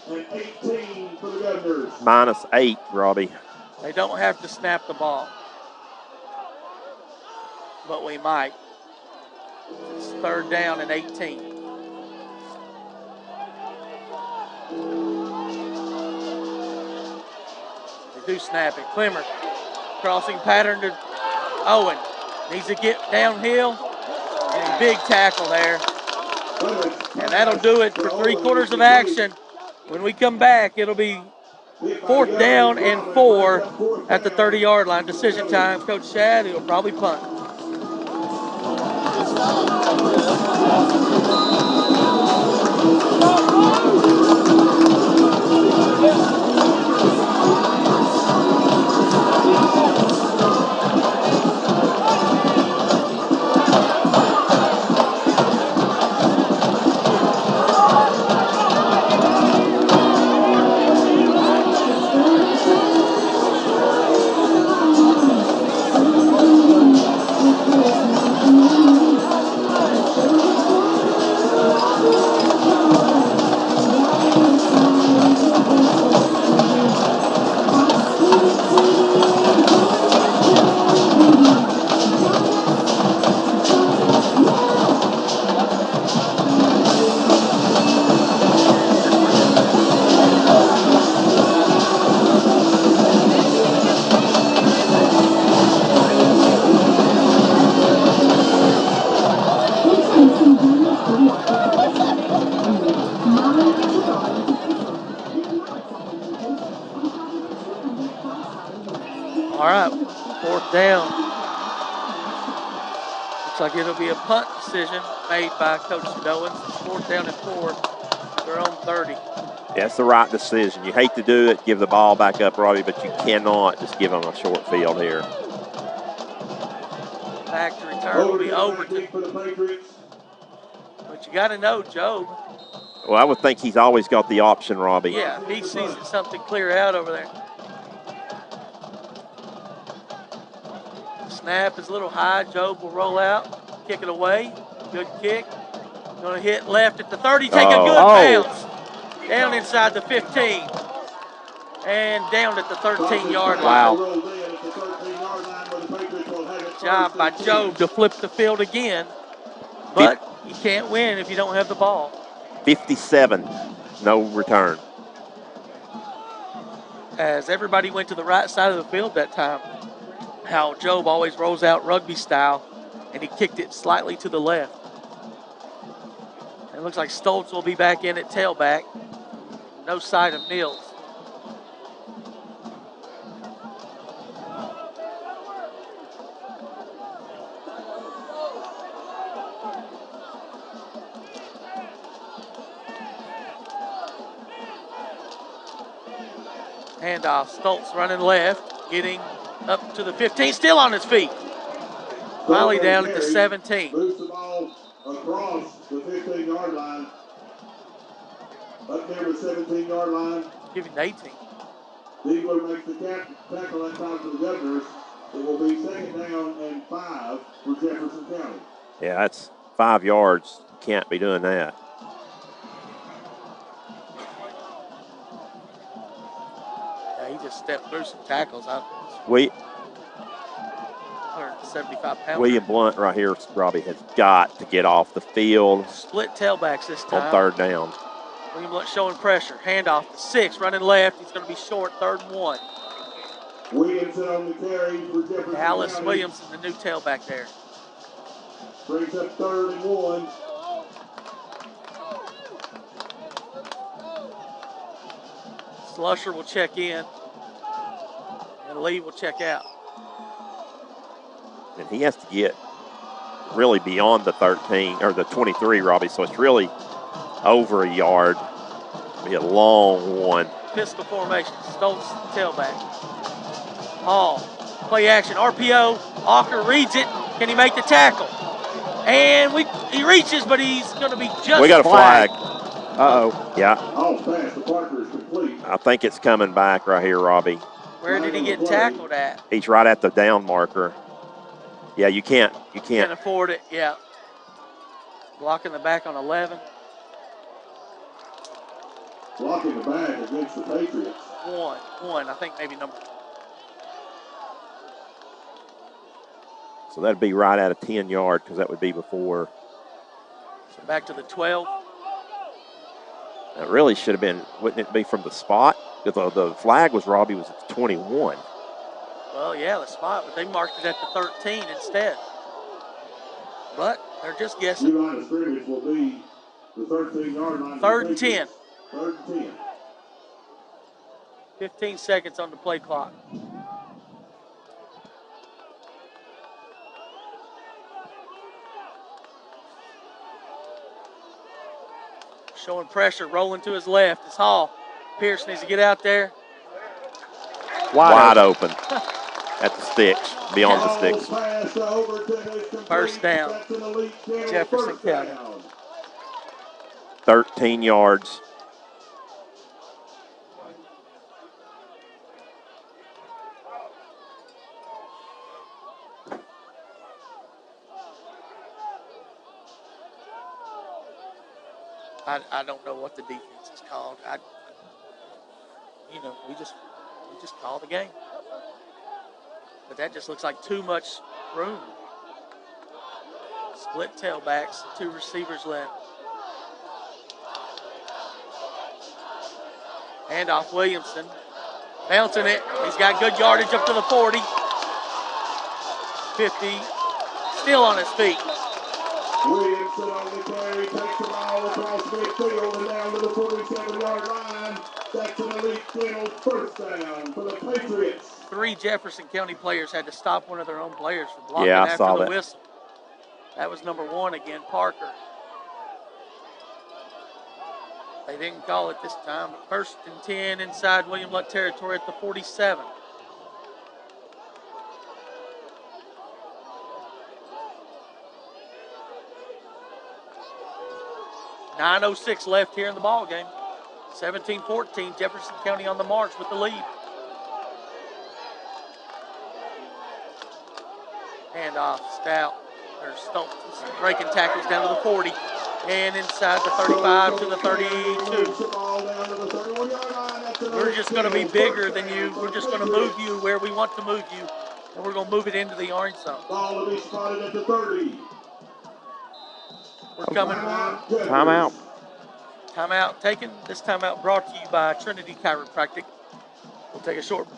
and 18 for the Governors. -8, Robbie. They don't have to snap the ball, but we might. It's third down and 18. They do snap it. Clemmer, crossing pattern to Owen. Needs to get downhill. And a big tackle there. And that'll do it for 3 quarters of action. When we come back, it'll be 4th down and 4 at the 30-yard line. Decision time. Coach Shad, he'll probably punt. All right, 4th down. Looks like it'll be a punt decision made by Coach Owens. It's 4th down and 4. Their own 30. That's the right decision. You hate to do it, give the ball back up, Robbie, but you cannot just give them a short field here. Back to return will be Overton. But you got to know, Job. Well, I would think he's always got the option, Robbie. Yeah, if he sees something clear out over there. Snap is a little high. Job will roll out, kick it away. Good kick. Going to hit left at the 30. Take a good bounce. Down inside the 15. And down at the 13-yard line. Wow. Good job by Job to flip the field again. But You can't win if you don't have the ball. 57, no return. As everybody went to the right side of the field that time. How Job always rolls out rugby style, and he kicked it slightly to the left. And it looks like Stoltz will be back in at tailback. No sight of Mills. Handoff, Stoltz running left, getting up to the 15, still on his feet. Finally down at the 17. Moves the ball across the 15-yard line. Up near the 17-yard line. Give him the 18. Diegler makes the tackle that time for the Governors. It will be 2nd down and 5 for Jefferson County. Yeah, that's 5 yards. Can't be doing that. Yeah, he just stepped through some tackles. 175 pounds. William Blount right here, Robbie, has got to get off the field. Split tailbacks this time. On 3rd down. William Blount showing pressure. Handoff to 6, running left. He's going to be short, 3rd and 1. Williamson on the carry for Jefferson Dallas County. Williamson, the new tailback there. Brings up 3rd and 1. Slusher will check in, and Lee will check out. And he has to get really beyond the 13 or the 23, Robbie. So it's really over a yard. It'll be a long one. Pistol formation. Stoltz tailback. Hall. Play action. RPO. Walker reads it. Can he make the tackle? And he reaches, but he's going to be just We got a flag. Uh-oh. Yeah. All pass. The Parker is complete. I think it's coming back right here, Robbie. Where did he get tackled at? He's right at the down marker. Yeah, you can't. Can't afford it, yeah. Blocking the back on 11. Blocking the back against the Patriots. One, I think maybe number 1. So that'd be right at a 10-yard because that would be before. So back to the 12. That really should have been, wouldn't it be from the spot? Because the flag was Robbie was at the 21. Well, yeah, the spot, but they marked it at the 13 instead. But they're just guessing. New line of scrimmage will be the 13-yard line. 3rd and 10. 3rd and 10. 15 seconds on the play clock. Showing pressure, rolling to his left. It's Hall. Pierce needs to get out there. Wide open. At the sticks, beyond the sticks. 1st down. Jefferson County. 13 yards. I don't know what the defense is called. We just call the game. But that just looks like too much room. Split tailbacks, 2 receivers left. Handoff Williamson. Bouncing it. He's got good yardage up to the 40. 50. Still on his feet. Williamson on the carry, takes the ball across midfield and down to the 47-yard line. That's an elite field 1st down for the Patriots. 3 Jefferson County players had to stop one of their own players from blocking I after saw the that. whistle. That was number 1 again, Parker. They didn't call it this time. 1st and 10 inside William Blount territory at the 47. .9:06 left here in the ball game. 17-14, Jefferson County on the march with the lead. Handoff, Stout, or Stoltz breaking tackles down to the 40. And inside the 35 to the 32. We're just going to be bigger than you. We're just going to move you where we want to move you. And we're going to move it into the orange zone. Ball will be spotted at the 30. We're coming. Timeout. Timeout taken. This timeout brought to you by Trinity Chiropractic. We'll take a short.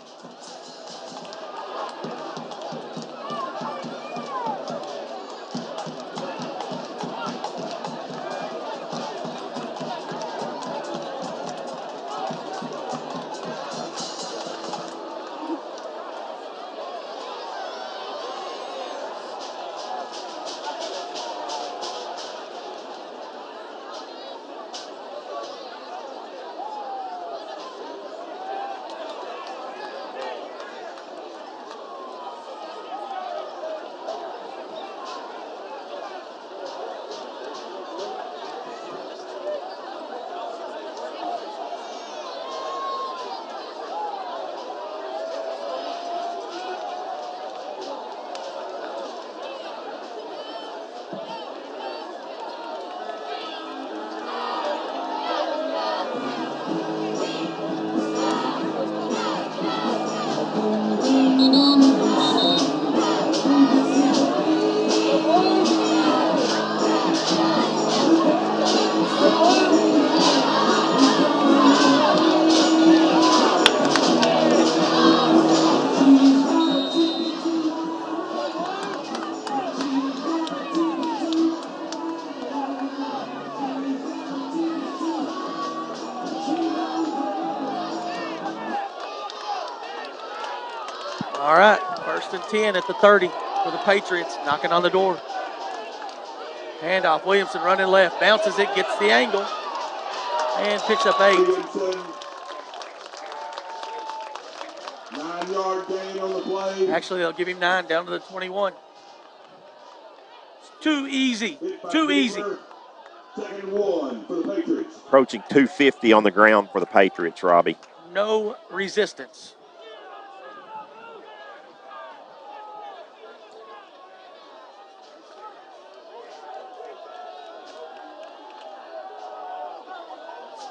All right, 1st and 10 at the 30 for the Patriots, knocking on the door. Handoff, Williamson running left, bounces it, gets the angle, and picks up 8. 9-yard gain on the play. Actually, they'll give him 9 down to the 21. It's too easy, too easy. 2nd and 1 for the Patriots. Approaching 250 on the ground for the Patriots, Robbie. No resistance.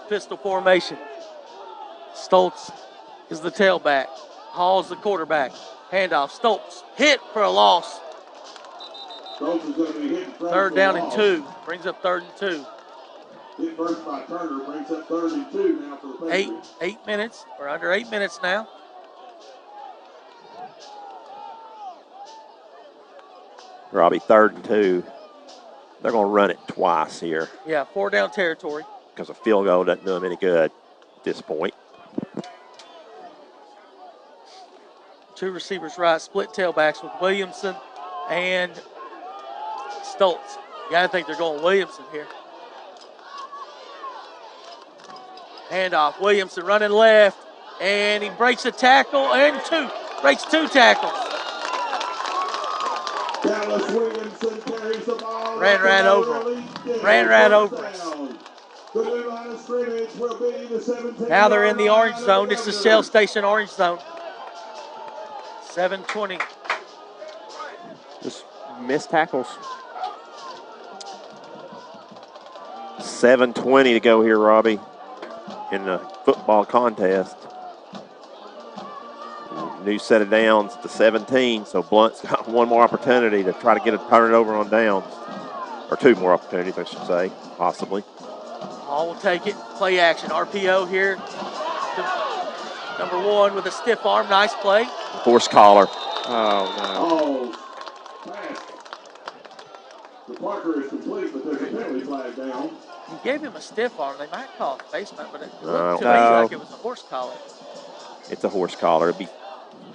Pistol formation. Stoltz is the tailback. Hall's the quarterback. Handoff. Stoltz hit for a loss. Stoltz is going to be hit. 3rd down and 2. Brings up 3rd and 2. Hit first by Turner. Brings up 3rd and 2 now for the Patriots. 8 minutes. We're under 8 minutes now. Robbie, 3rd and 2. They're going to run it twice here. Yeah, 4 down territory. Because a field goal doesn't do them any good at this point. 2 receivers right, split tailbacks with Williamson and Stoltz. You got to think they're going Williamson here. Handoff, Williamson running left, and he breaks a tackle and 2. Breaks 2 tackles. Dallas Williamson carries the ball. Ran right over us. The new line of scrimmage will be the 17. Now they're in the orange zone. It's the Shell Station orange zone. 7:20. Just missed tackles. 7:20 to go here, Robbie, in the football contest. New set of downs to 17, so Blount's got one more opportunity to try to turn it over on downs. Or 2 more opportunities, I should say, possibly. Hall will take it. Play action. RPO here. Number 1 with a stiff arm. Nice play. Horse collar. Oh, no. Oh, pass. The Parker is complete, but there's a penalty flag down. You gave him a stiff arm. They might call it basement, but it I looked to don't me know. like it was a horse collar. It's a horse collar. It'd be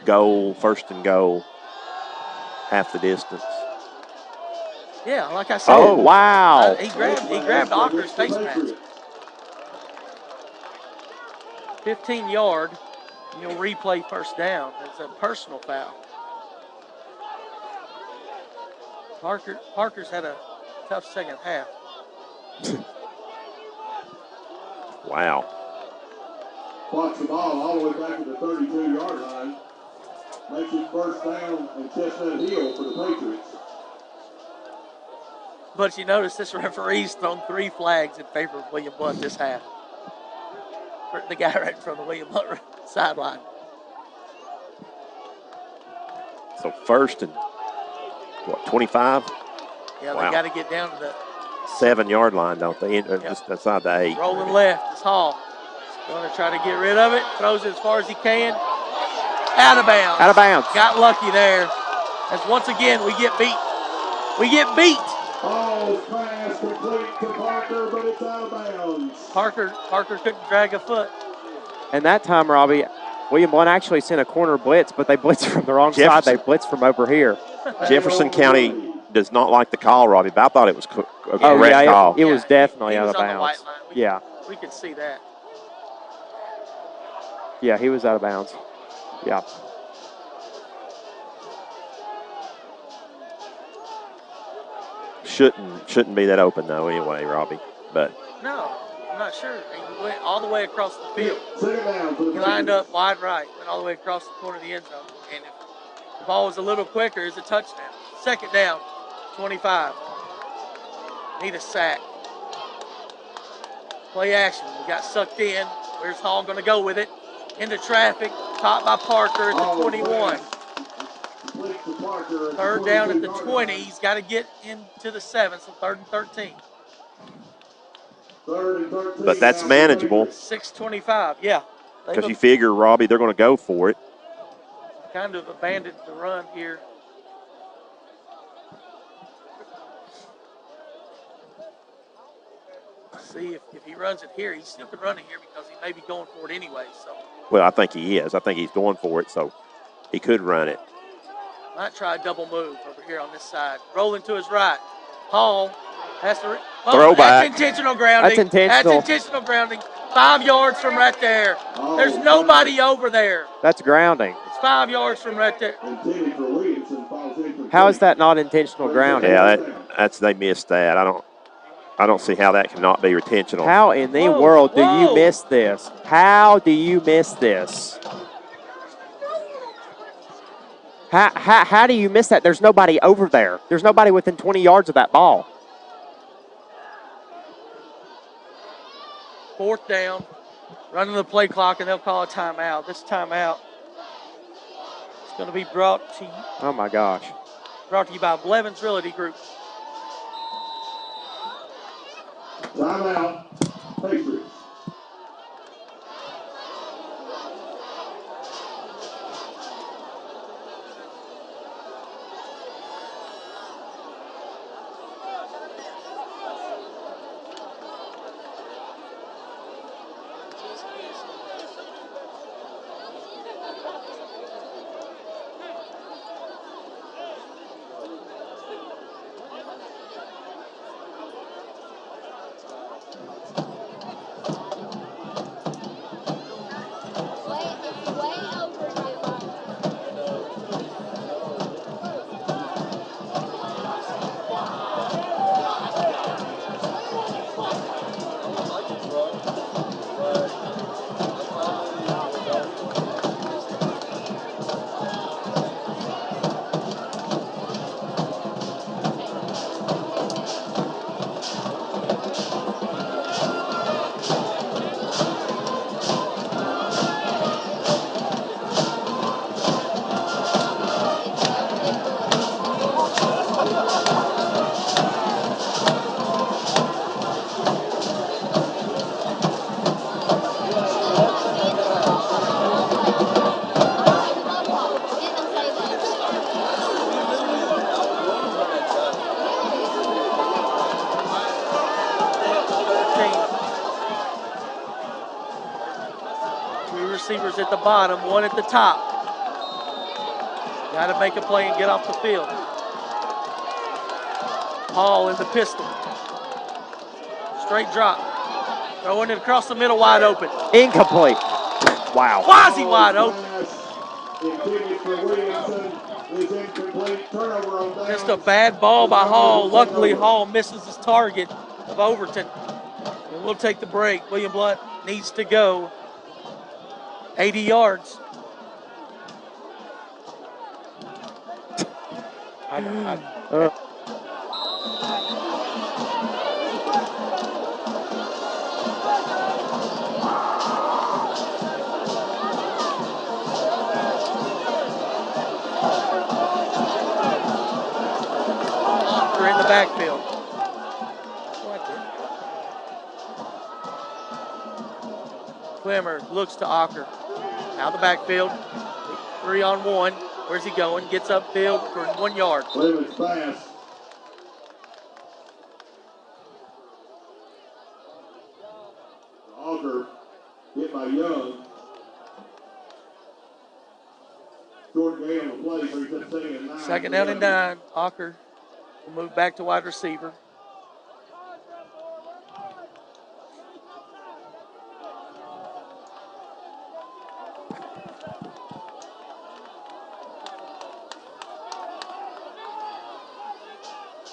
goal, 1st and goal, half the distance. Yeah, like I said. Oh, wow. He grabbed Ocker's face mask. 15-yard. You'll replay 1st down. It's a personal foul. Parker's had a tough second half. Wow. Clocks the ball all the way back to the 32-yard line. Makes it 1st down and Chestnut Hill for the Patriots. But you notice this referee's thrown 3 flags in favor of William Blount this half. The guy right in front of the William Blount sideline. So 1st and, 25? Yeah, Wow. they got to get down to the 7-yard line, don't they? Just outside the 8. Rolling left is Hall. Going to try to get rid of it. Throws it as far as he can. Out of bounds. Out of bounds. Got lucky there. As once again, we get beat. We get beat. Ball's pass complete to Parker, but it's out of bounds. Parker couldn't drag a foot. And that time, Robbie, William Blount actually sent a corner blitz, but they blitzed from the wrong side. They blitzed from over here. Jefferson County does not like the call, Robbie, but I thought it was a correct call. It was definitely he out was of on bounds. The white line. We could see that. Yeah, he was out of bounds. Yeah. Shouldn't be that open though anyway, Robbie. But no, I'm not sure. He went all the way across the field. He lined up wide right, went all the way across the corner of the end zone. And if the ball was a little quicker, it's a touchdown. Second down, 25. Need a sack. Play action. We got sucked in. Where's Hall going to go with it? Into traffic. Caught by Parker at the 21. Third down at the 20. He's got to get into the 7, so 3rd and 13. But that's manageable. 6:25, yeah. Because you figure, Robbie, they're going to go for it. Kind of abandoned the run here. See, if he runs it here, he still could run it here because he may be going for it anyway. So. Well, I think he is. I think he's going for it, so he could run it. Might try a double move over here on this side. Rolling to his right. Hall has to throwback. That's intentional grounding. That's intentional. That's intentional grounding. 5 yards from right there. There's nobody over there. That's grounding. It's 5 yards from right there. How is that not intentional grounding? Yeah, they missed that. I don't see how that cannot be intentional. How in the world do you miss this? How do you miss this? How do you miss that? There's nobody over there. There's nobody within 20 yards of that ball. 4th down, running the play clock, and they'll call a timeout. This timeout is going to be brought to you. Oh, my gosh. Brought to you by Blevins Realty Group. Timeout, Patriots. Receivers at the bottom, one at the top. Got to make a play and get off the field. Hall in the pistol. Straight drop. Throwing it across the middle, wide open. Incomplete. Wow. Quasi wide open. Just a bad ball by Hall. Luckily, Hall misses his target of Overton. And we'll take the break. William Blount needs to go 80 yards. They're in the backfield. Clemmer looks to Ocker. Out the backfield. 3-on-1. Where's he going? Gets upfield for 1 yard. Clemmer's pass. Auger hit by Young. Short gain on the play, so he's at 2nd and 9. 2nd down and 9. Ocker will move back to wide receiver.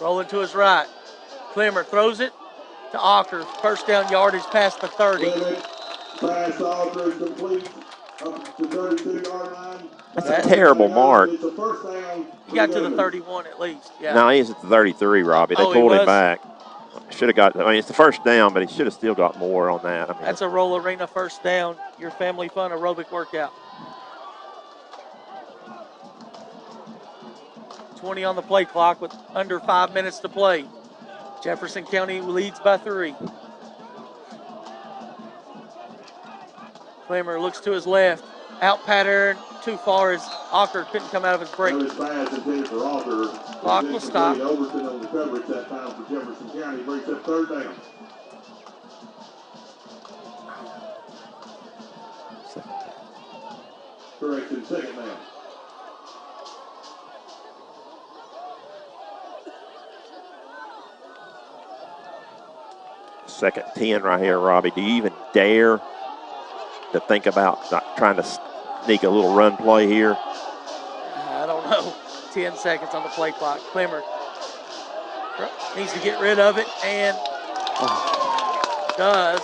Rolling to his right. Clemmer throws it to Ocker. 1st down yardage past the 30. Pass Auger is complete up to 32-yard line. That's a terrible mark. It's a 1st down. He got to the 31 at least. Yeah. No, he's at the 33, Robbie. They Oh, he pulled him was? back. Should have got, I mean, it's the 1st down, but he should have still got more on that. I mean, That's a Roll Arena 1st down, your family fun aerobic workout. 20 on the play clock with under 5 minutes to play. Jefferson County leads by 3. Clemmer looks to his left. Out pattern too far as Ocker couldn't come out of his break. Pass intended for Auger. Clock will stop. Overton on the coverage that time for Jefferson County. Brings up 3rd down. Correction, 2nd down. second 10 right here, Robbie. Do you even dare to think about not trying to sneak a little run play here? I don't know. 10 seconds on the play clock. Clemmer needs to get rid of it and does.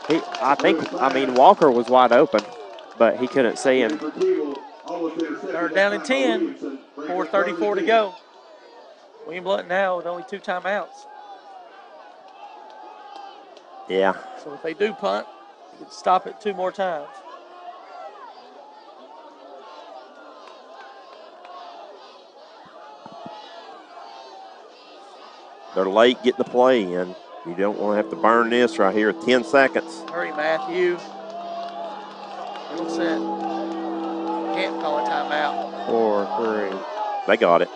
I mean, Walker was wide open, but he couldn't see him. 3rd down and 10. 4:34 to go. William Blount now with only 2 timeouts. Yeah. So if they do punt, you can stop it 2 more times. They're late getting the play in. You don't want to have to burn this right here. 10 seconds. Hurry, Matthew. Real set. Can't call a timeout. 4-3. They got it.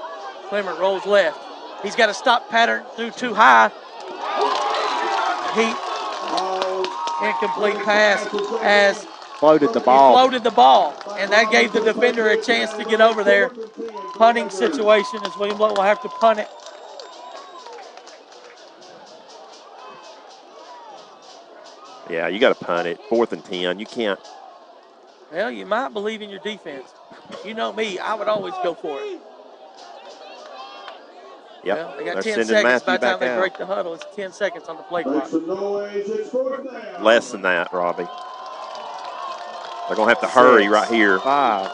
Clemmer rolls left. He's got a stop pattern through too high. He incomplete pass as Floated the he ball. floated the ball, and that gave the defender a chance to get over there. Punting situation as William Blount will have to punt it. Yeah, you got to punt it. 4th and 10. You can't. Well, you might believe in your defense. You know me, I would always go for it. Yep. Well, they got They're 10 sending seconds by Matthew the time back they out. break the huddle. It's 10 seconds on the play clock. Less than that, Robbie. They're going to have to hurry right here. 5.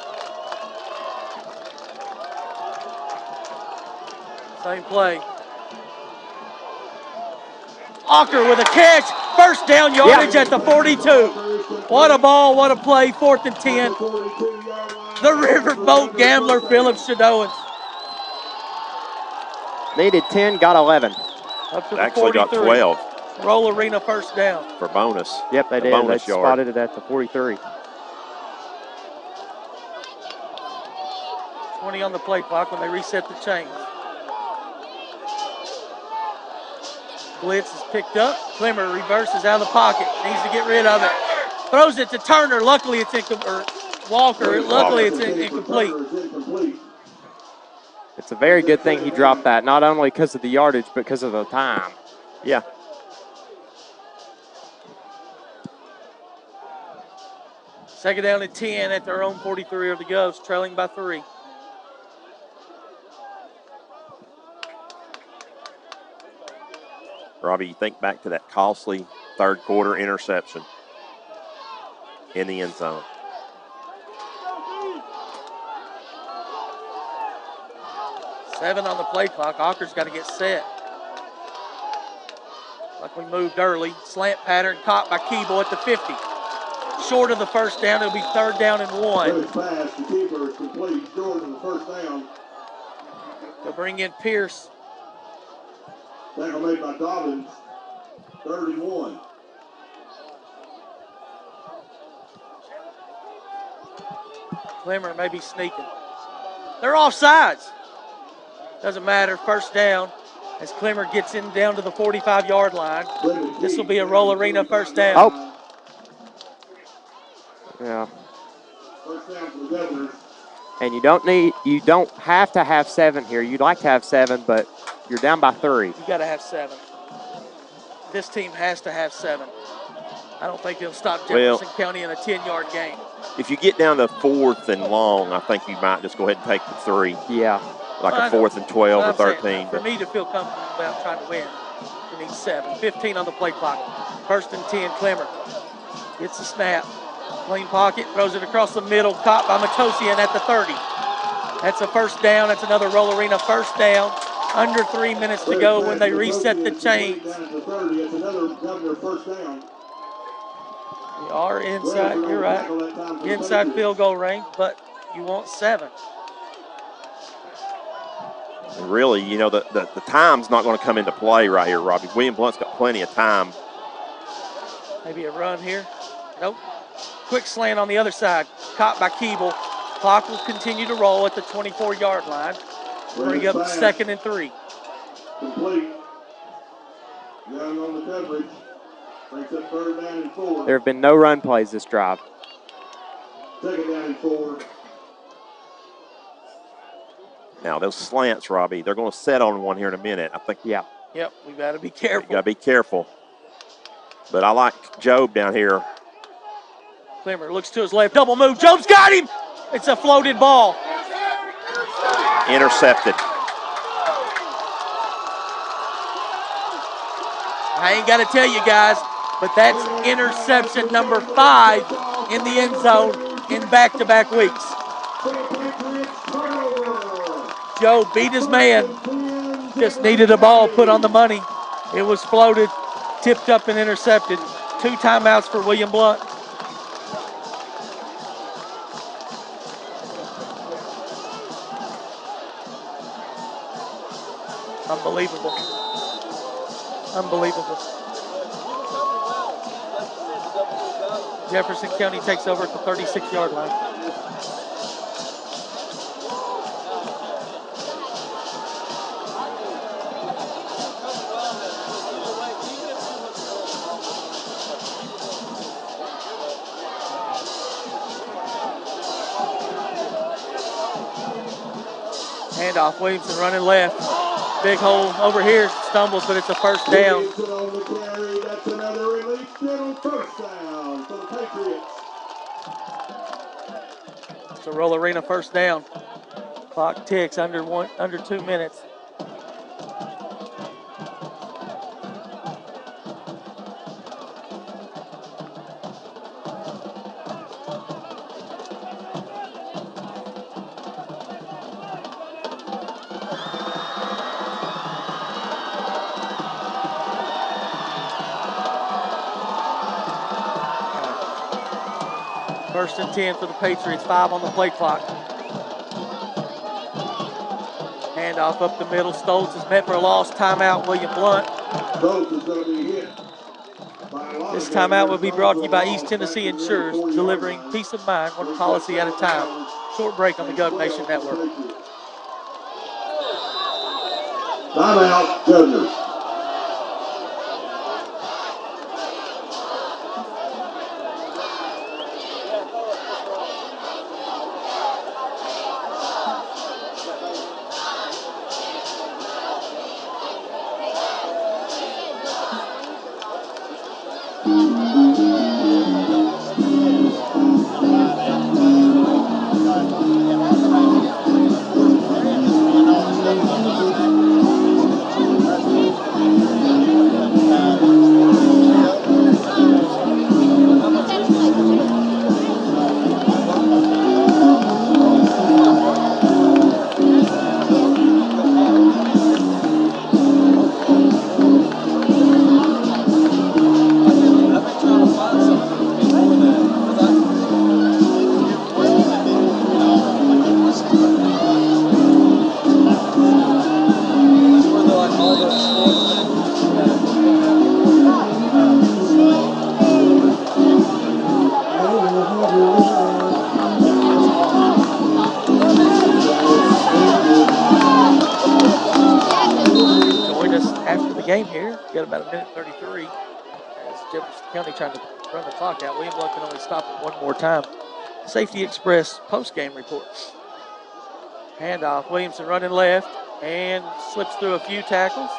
Same play. Ocker with a catch. 1st down yardage at the 42. What a ball, what a play. 4th and 10. The Riverboat Gambler, Philip Shadowans. Needed 10, got 11. Up to the Actually 43. got 12 Roll Arena 1st down. for bonus. Yep, they The did. They bonus yard. spotted it at the 43. 20 on the play clock when they reset the chains. Blitz is picked up. Clemmer reverses out of the pocket. Needs to get rid of it. Throws it to Turner. Luckily, it's Walker. Luckily, it's incomplete. It's a very good thing he dropped that, not only because of the yardage, but because of the time. Yeah. Second down and 10 at their own 43 of the Ghosts, trailing by 3. Robbie, you think back to that costly 3rd quarter interception in the end zone. Seven on the play clock. Ocker's got to get set. Like we moved early. Slant pattern caught by Keeble at the 50. Short of the 1st down. It'll be 3rd down and 1. Pass, the keeper is complete, short of the 1st down. They'll bring in Pierce. Tackle made by Dobbins, 31. Clemmer may be sneaking. They're offsides. Doesn't matter. First down as Clemmer gets in down to the 45-yard line. This will be a Roll Arena first down. Oh. Yeah. First down for the Governors. And you don't have to have 7 here. You'd like to have 7, but you're down by 3. You got to have 7. This team has to have 7. I don't think they'll stop Jefferson County in a 10-yard game. If you get down to 4th and long, I think you might just go ahead and take the 3. Yeah. Like a 4th and 12 or 13. Saying, for me to feel comfortable about trying to win, you need 7. 15 on the play clock. First and 10, Clemmer gets the snap. Clean pocket, throws it across the middle, caught by Matosian at the 30. That's a first down. That's another Roll Arena first down. Under 3 minutes to go when they reset the chains. It's another Governor first down. We are inside, you're right, inside field goal range, but you want 7. And really, you know, the time's not going to come into play right here, Robbie. William Blount's got plenty of time. Maybe a run here. Nope. Quick slant on the other side. Caught by Keeble. Clock will continue to roll at the 24-yard line. Bring up 2nd and 3. Complete. Young on the coverage. Brings up 3rd down and 4. There have been no run plays this drive. 2nd down and 4. Now, those slants, Robbie, they're going to set on one here in a minute. I think. Yeah. Yep, we got to be careful. You got to be careful. But I like Job down here. Clemmer looks to his left, double move. Job's got him. It's a floated ball. Intercepted. I ain't got to tell you guys, but that's interception number 5 in the end zone in back-to-back weeks. Joe beat his man. Just needed a ball put on the money. It was floated, tipped up, and intercepted. 2 timeouts for William Blount. Unbelievable. Unbelievable. Jefferson County takes over at the 36-yard line. Handoff, Williamson running left. Big hole over here, stumbles, but it's a first down. That's another release, first down for the Patriots. It's a Roll Arena first down. Clock ticks under 2 minutes. First and 10 for the Patriots, 5 on the play clock. Handoff up the middle. Stoltz is met for a loss. Timeout, William Blount. Stoltz is going to be hit. This timeout will be brought to you by East Tennessee Insurers, delivering peace of mind one policy at a time. Short break on the Gov Nation Network. Timeout, Governors. game here. We got about a minute 33 as Jefferson County trying to run the clock out. William Blount can only stop it one more time. Safety Express post-game report. Handoff. Williamson running left and slips through a few tackles.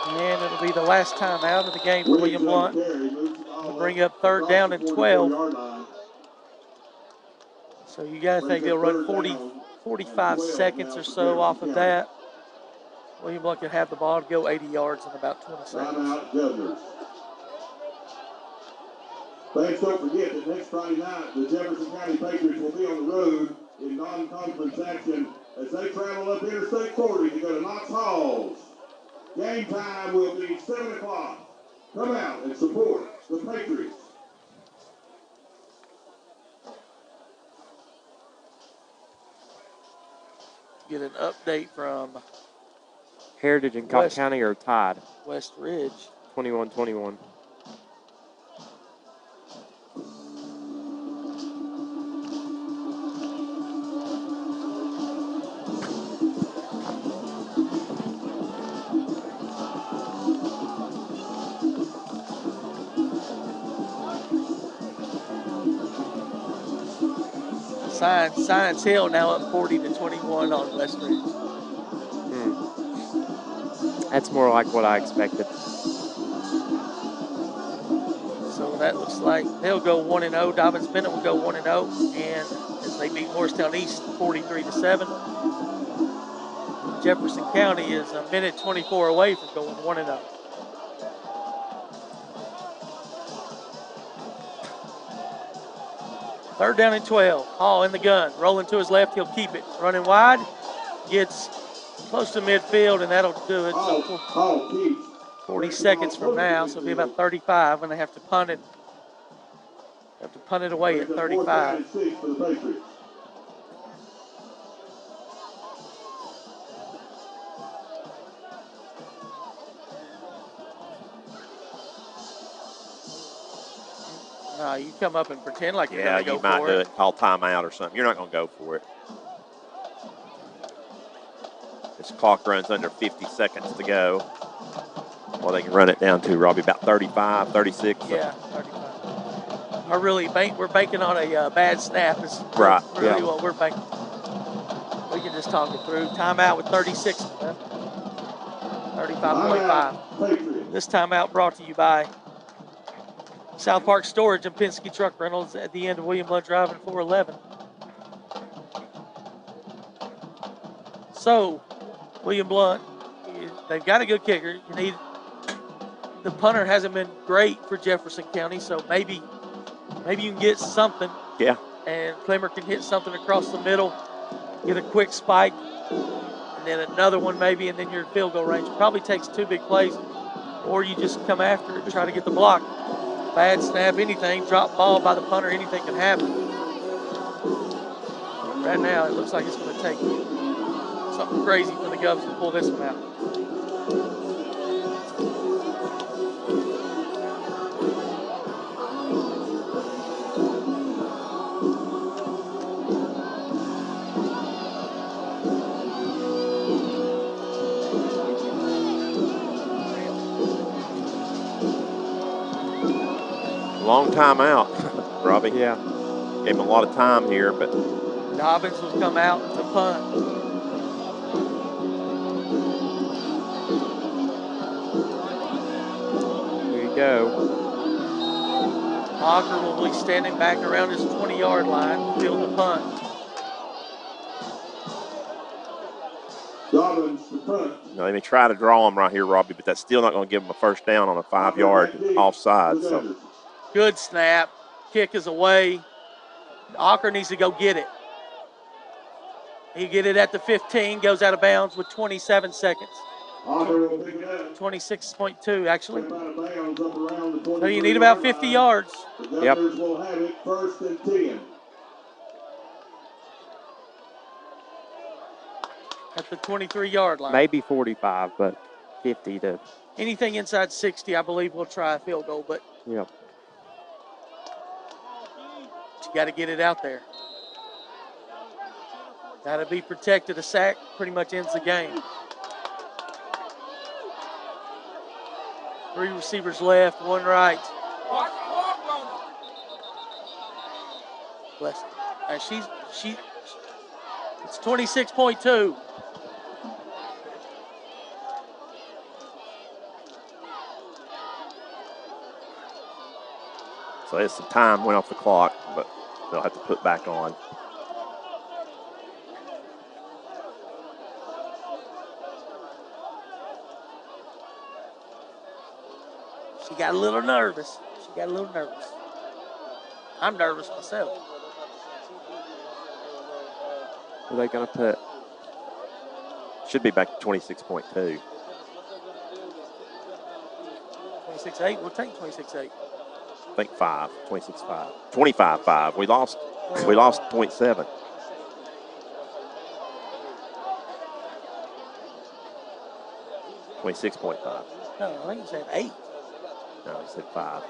And it'll be the last time out of the game for William Blount. We'll bring up 3rd down and 12. So you got to think they'll run 45 seconds or so off of that. William Blount can have the ball to go 80 yards in about 20 seconds. Thanks, don't forget that next Friday night, the Jefferson County Patriots will be on the road in non-conference action as they travel up Interstate 40 to go to Knox Halls. Game time will be 7 o'clock. Come out and support the Patriots. Get an update from Heritage and Cotton County are tied. West Ridge. 21-21. Science Hill now up 40-21 on West Ridge. That's more like what I expected. So that looks like they'll go 1-0. Dobbins Bennett will go 1-0, and as they beat Morristown East 43-7. Jefferson County is a minute 24 away from going 1-0. Third down and 12. Hall in the gun. Rolling to his left. He'll keep it. Running wide. Gets close to midfield, and that'll do it. So 40 seconds from now, so it'll be about 35 when they have to punt it. Have to punt it away at 35. No, you come up and pretend like you're going to go for it. Yeah, you might do it. Call timeout or something. You're not going to go for it. This clock runs under 50 seconds to go. Well, they can run it down to, Robbie, about 35, 36. Yeah, 35. We're banking on a bad snap. Is right. Really what we're banking. We can just talk it through. Timeout with 36 left. 35-25. This timeout brought to you by South Park Storage and Penske Truck Rentals at the end of William Blount Drive and 411. So, William Blount, they've got a good kicker. The punter hasn't been great for Jefferson County, so maybe you can get something. Yeah. And Clemmer can hit something across the middle, get a quick spike, and then another one maybe, and then you're in field goal range. It probably takes 2 big plays, or you just come after it and try to get the block. Bad snap, anything, drop ball by the punter, anything can happen. Right now, it looks like it's going to take something crazy for the Govs to pull this one out. Long time out, Robbie. Yeah. Gave him a lot of time here, but Dobbins will come out to punt. Here you go. Hawker will be standing back around his 20-yard line to field the punt. Dobbins to punt. they may try to draw him right here, Robbie, but that's still not going to give him a first down on a 5-yard offside. So good snap. Kick is away. Hawker needs to go get it. He get it at the 15, goes out of bounds with 27 seconds. 26.2, actually. So you need about 50 yards. Yep. Will have it 1st and 10. At the 23-yard line. Maybe 45, but 50 to. Anything inside 60, I believe we'll try a field goal, but Yep. you got to get it out there. Got to be protected. A sack pretty much ends the game. 3 receivers left, 1 right. Bless her. And it's 26.2. So it's the time went off the clock, but they'll have to put back on. She got a little nervous. I'm nervous myself. What are they going to put? Should be back to 26.2. 26.8. We'll take 26.8. I think 5, 26.5. 25.5. We lost 0.7. $26.5. No, I think you said 8. No, he said 5.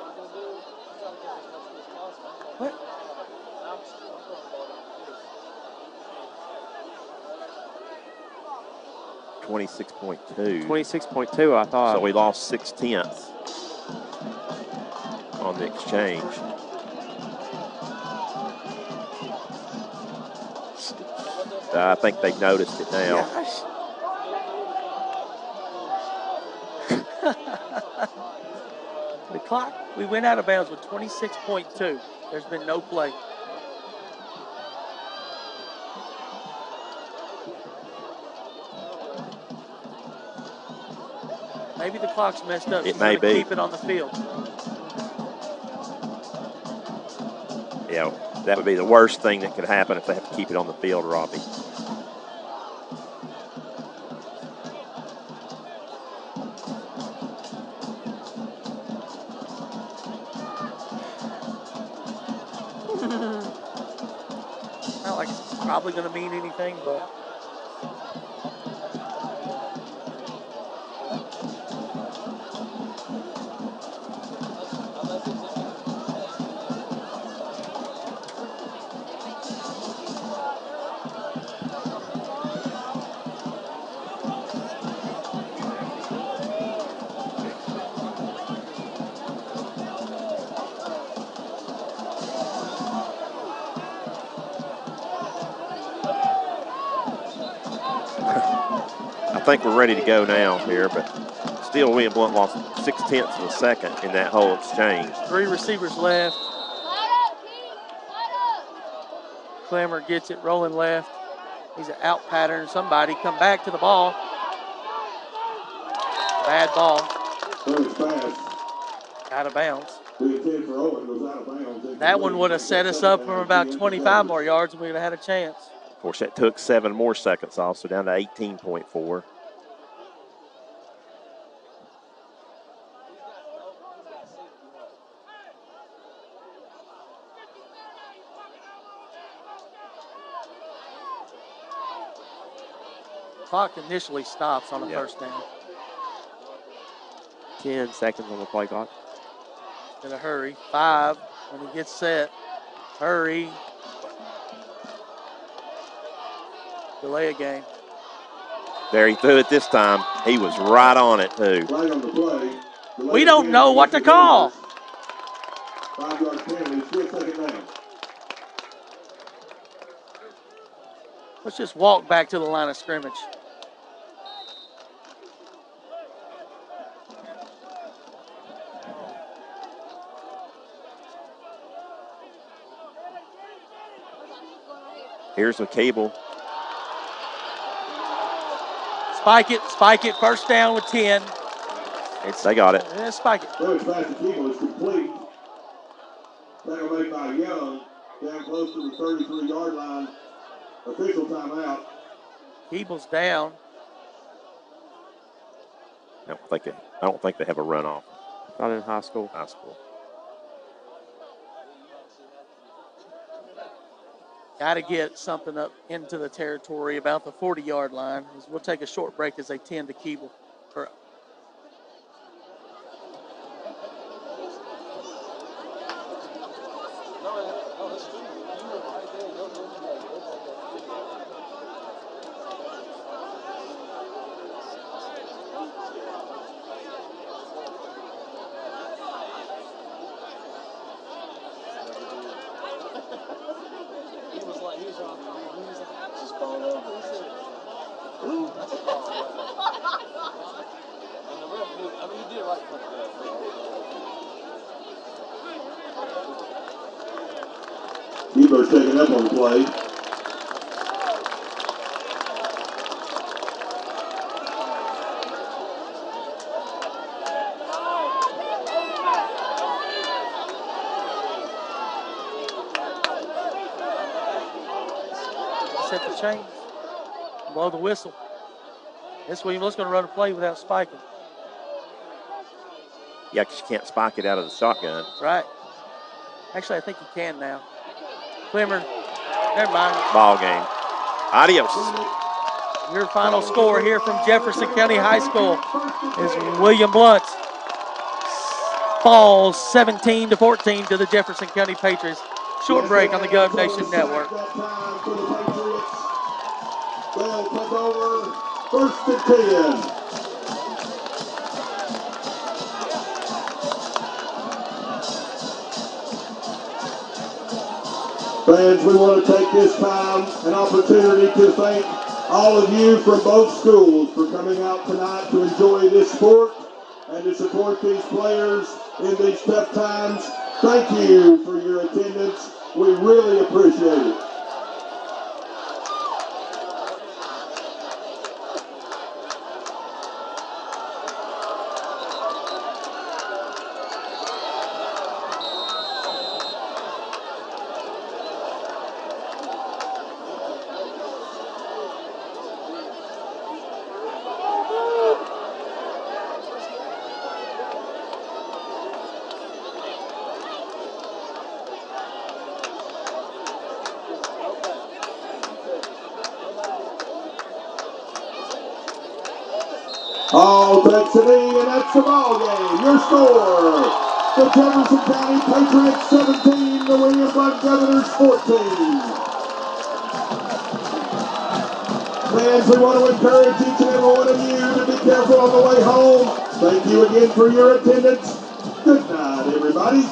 What? 26.2. 26.2, I thought. So we lost 0.6 on the exchange. I think they noticed it now. Gosh. The clock, we went out of bounds with 26.2. There's been no play. Maybe the clock's messed up. It She's may gonna be. keep it on the field. Yeah, that would be the worst thing that could happen if they have to keep it on the field, Robbie. Not like it's probably going to mean anything, but. I think we're ready to go now here, but still William Blount lost 0.6 of a second in that whole exchange. 3 receivers left. Clemmer gets it rolling left. He's an out pattern. Somebody come back to the ball. Bad ball. Out of bounds. That one would have set us up for about 25 more yards and we would have had a chance. Of course, that took 7 more seconds off, so down to 18.4. Clock initially stops on a first down. 10 seconds on the play clock. In a hurry. 5 when he gets set. Hurry. Delay a game. There, he threw it this time. He was right on it, too. We don't know what to call. 5-yard penalty, still second down. Let's just walk back to the line of scrimmage. Here's the cable. Spike it, first down with 10. They got it. Yeah, spike it. Third pass to Keeble is complete. Tackle made by Young, down close to the 33-yard line. Official timeout. Keeble's down. I don't think they have a runoff. Not in high school. High school. Got to get something up into the territory about the 40-yard line. We'll take a short break as they tend to Keeble. And the ref knew, I mean, he did right for that. Keebler's taking up on the play. Set the chains. Blow the whistle. This William Blount's going to run a play without spiking. Yeah, because you can't spike it out of the shotgun. Right. Actually, I think he can now. Clemmer, never mind. Ball game. Adios. Your final score here from Jefferson County High School is William Blount falls 17-14 to the Jefferson County Patriots. Short break on the Gov Nation Network. They'll take over 1st and 10. Fans, we want to take this time, an opportunity to thank all of you from both schools for coming out tonight to enjoy this sport and to support these players in these tough times. Thank you for your attendance. We really appreciate it. All thanks to me, and that's the ball game. Your score, the Jefferson County Patriots 17, the William Blount Governors 14. Fans, we want to encourage each and every one of you to be careful on the way home. Thank you again for your attendance. Good night, everybody.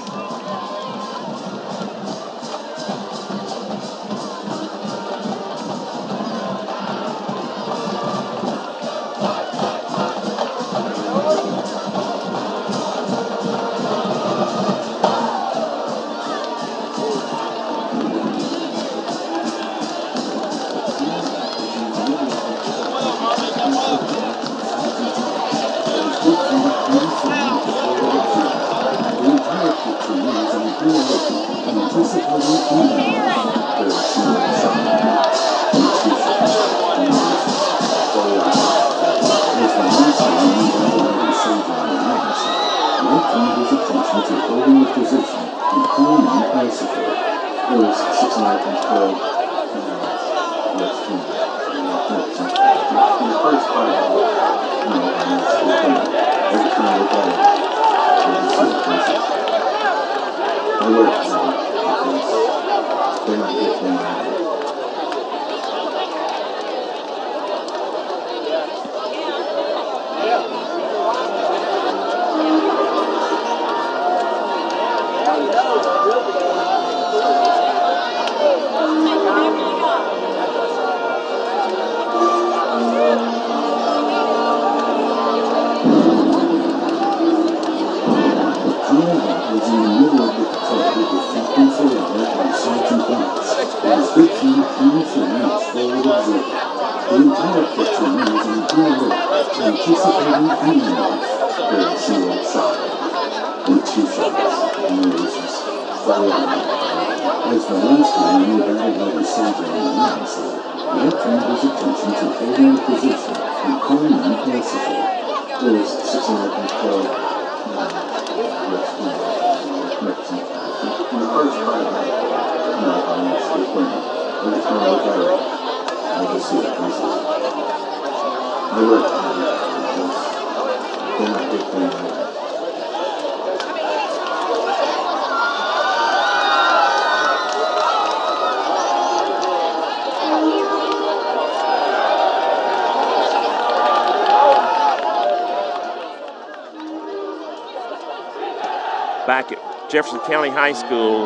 Back at Jefferson County High School,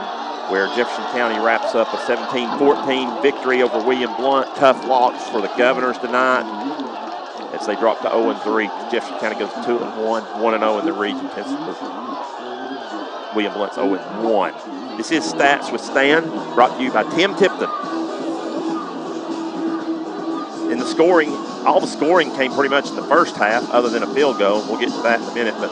where Jefferson County wraps up a 17-14 victory over William Blount. Tough loss for the Governors tonight. as they drop to 0-3. Jefferson County goes 2-1, 1-0 in the region. William Blount's 0-1. This is Stats with Stan, brought to you by Tim Tipton. In the scoring, all the scoring came pretty much in the first half, other than a field goal. We'll get to that in a minute. But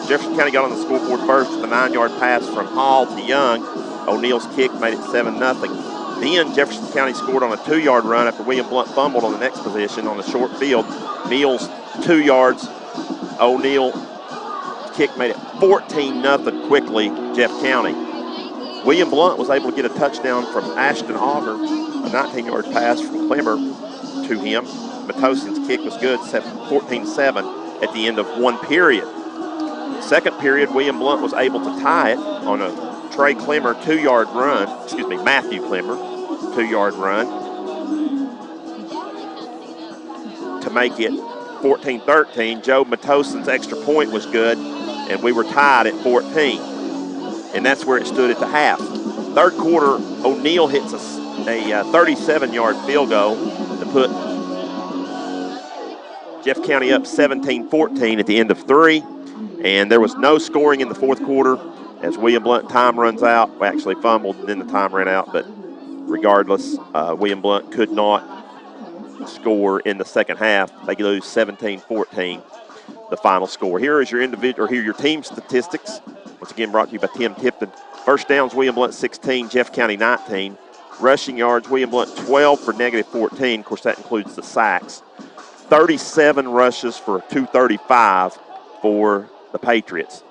Jefferson County got on the scoreboard first with a 9-yard pass from Hall to Young. O'Neill's kick made it 7-0. Then Jefferson County scored on a 2-yard run after William Blount fumbled on the next possession on the short field. Mills 2 yards. O'Neill kick made it 14-0 quickly, Jeff County. William Blount was able to get a touchdown from Ashton Auger, a 19-yard pass from Clemmer to him. Matosian's kick was good, 14-7 at the end of one period. Second period, William Blount was able to tie it on a Trey Clemmer 2-yard run, Matthew Clemmer 2-yard run to make it 14-13. Joe Matosian's extra point was good, and we were tied at 14. And that's where it stood at the half. Third quarter, O'Neill hits a 37-yard field goal to put Jeff County up 17-14 at the end of 3. And there was no scoring in the fourth quarter as William Blount time runs out. We actually fumbled and then the time ran out, but regardless, William Blount could not score in the second half. They lose 17-14, the final score. Here is your your team statistics. Once again, brought to you by Tim Tipton. First downs, William Blount 16, Jeff County 19. Rushing yards, William Blount 12 for -14. Of course, that includes the sacks. 37 rushes for 235 for the Patriots.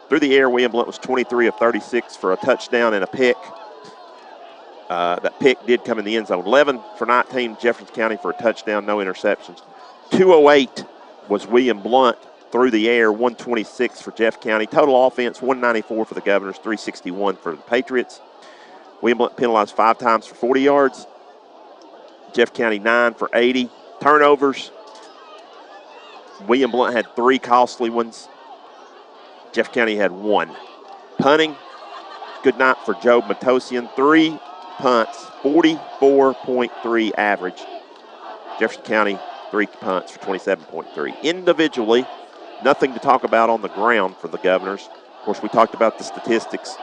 Through the air, William Blount was 23 of 36 for a touchdown and a pick. That pick did come in the end zone. 11 for 19, Jefferson County for a touchdown, no interceptions. 208 was William Blount through the air, 126 for Jeff County. Total offense, 194 for the Governors, 361 for the Patriots. William Blount penalized 5 times for 40 yards. Jeff County 9 for 80. Turnovers, William Blount had 3 costly ones. Jeff County had 1. Punting, good night for Joe Matosian. 3 punts, 44.3 average. Jefferson County, 3 punts for 27.3. Individually, nothing to talk about on the ground for the Governors. Of course, we talked about the statistics.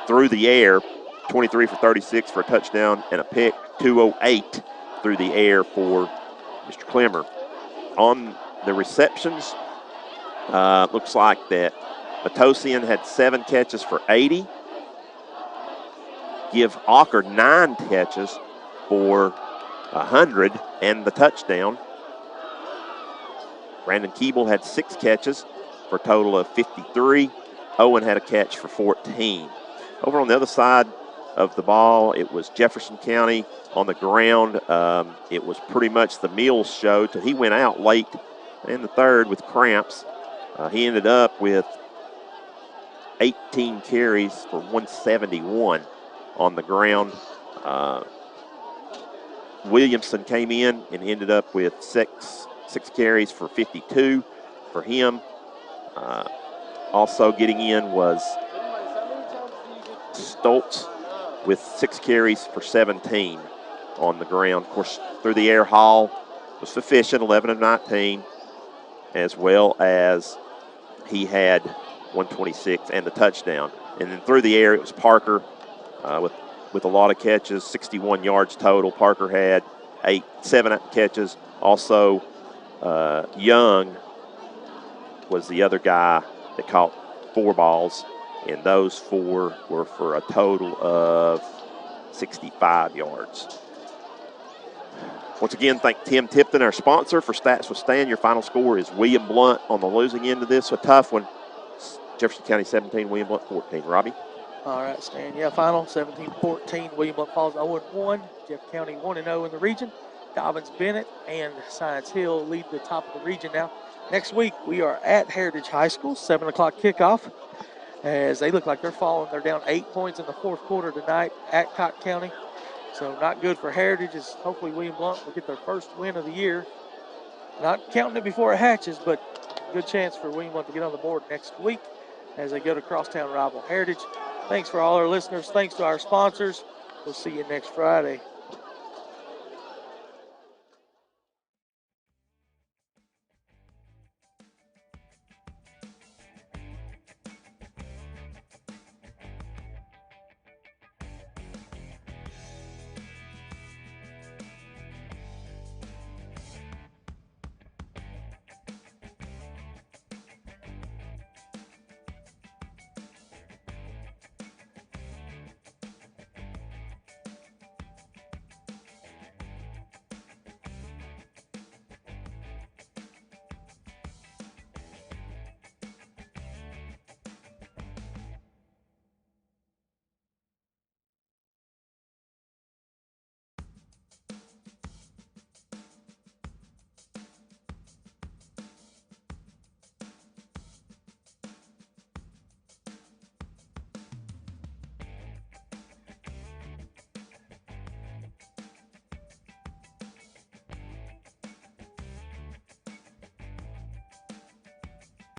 Through the air, 23 for 36 for a touchdown and a pick. 208 through the air for Mr. Clemmer. On the receptions, looks like that Matosian had 7 catches for 80. Give Ocker 9 catches for 100 and the touchdown. Brandon Keeble had 6 catches for a total of 53. Owen had a catch for 14. Over on the other side of the ball, it was Jefferson County on the ground. It was pretty much the Mills show till he went out late in the third with cramps. He ended up with 18 carries for 171 on the ground. Williamson came in and ended up with six carries for 52 for him. Also getting in was Stoltz with 6 carries for 17 on the ground. Of course, through the air, Hall was sufficient, 11 of 19, as well as he had 126 and the touchdown. And then through the air, it was Parker with a lot of catches, 61 yards total. Parker had 7 catches. Also, Young was the other guy that caught 4 balls, and those 4 were for a total of 65 yards. Once again, thank Tim Tipton, our sponsor, for Stats with Stan. Your final score is William Blount on the losing end of this. A tough one. Jefferson County 17, William Blount 14. Robbie? All right, Stan. Yeah, final 17-14. William Blount falls 0-1. Jeff County 1-0 in the region. Dobbins Bennett and Science Hill lead the top of the region now. Next week, we are at Heritage High School, 7 o'clock kickoff, as they look like they're falling. They're down 8 points in the fourth quarter tonight at Cotton County. So not good for Heritage, as hopefully William Blount will get their first win of the year. Not counting it before it hatches, but good chance for William Blount to get on the board next week as they go to crosstown rival Heritage. Thanks for all our listeners. Thanks to our sponsors. We'll see you next Friday.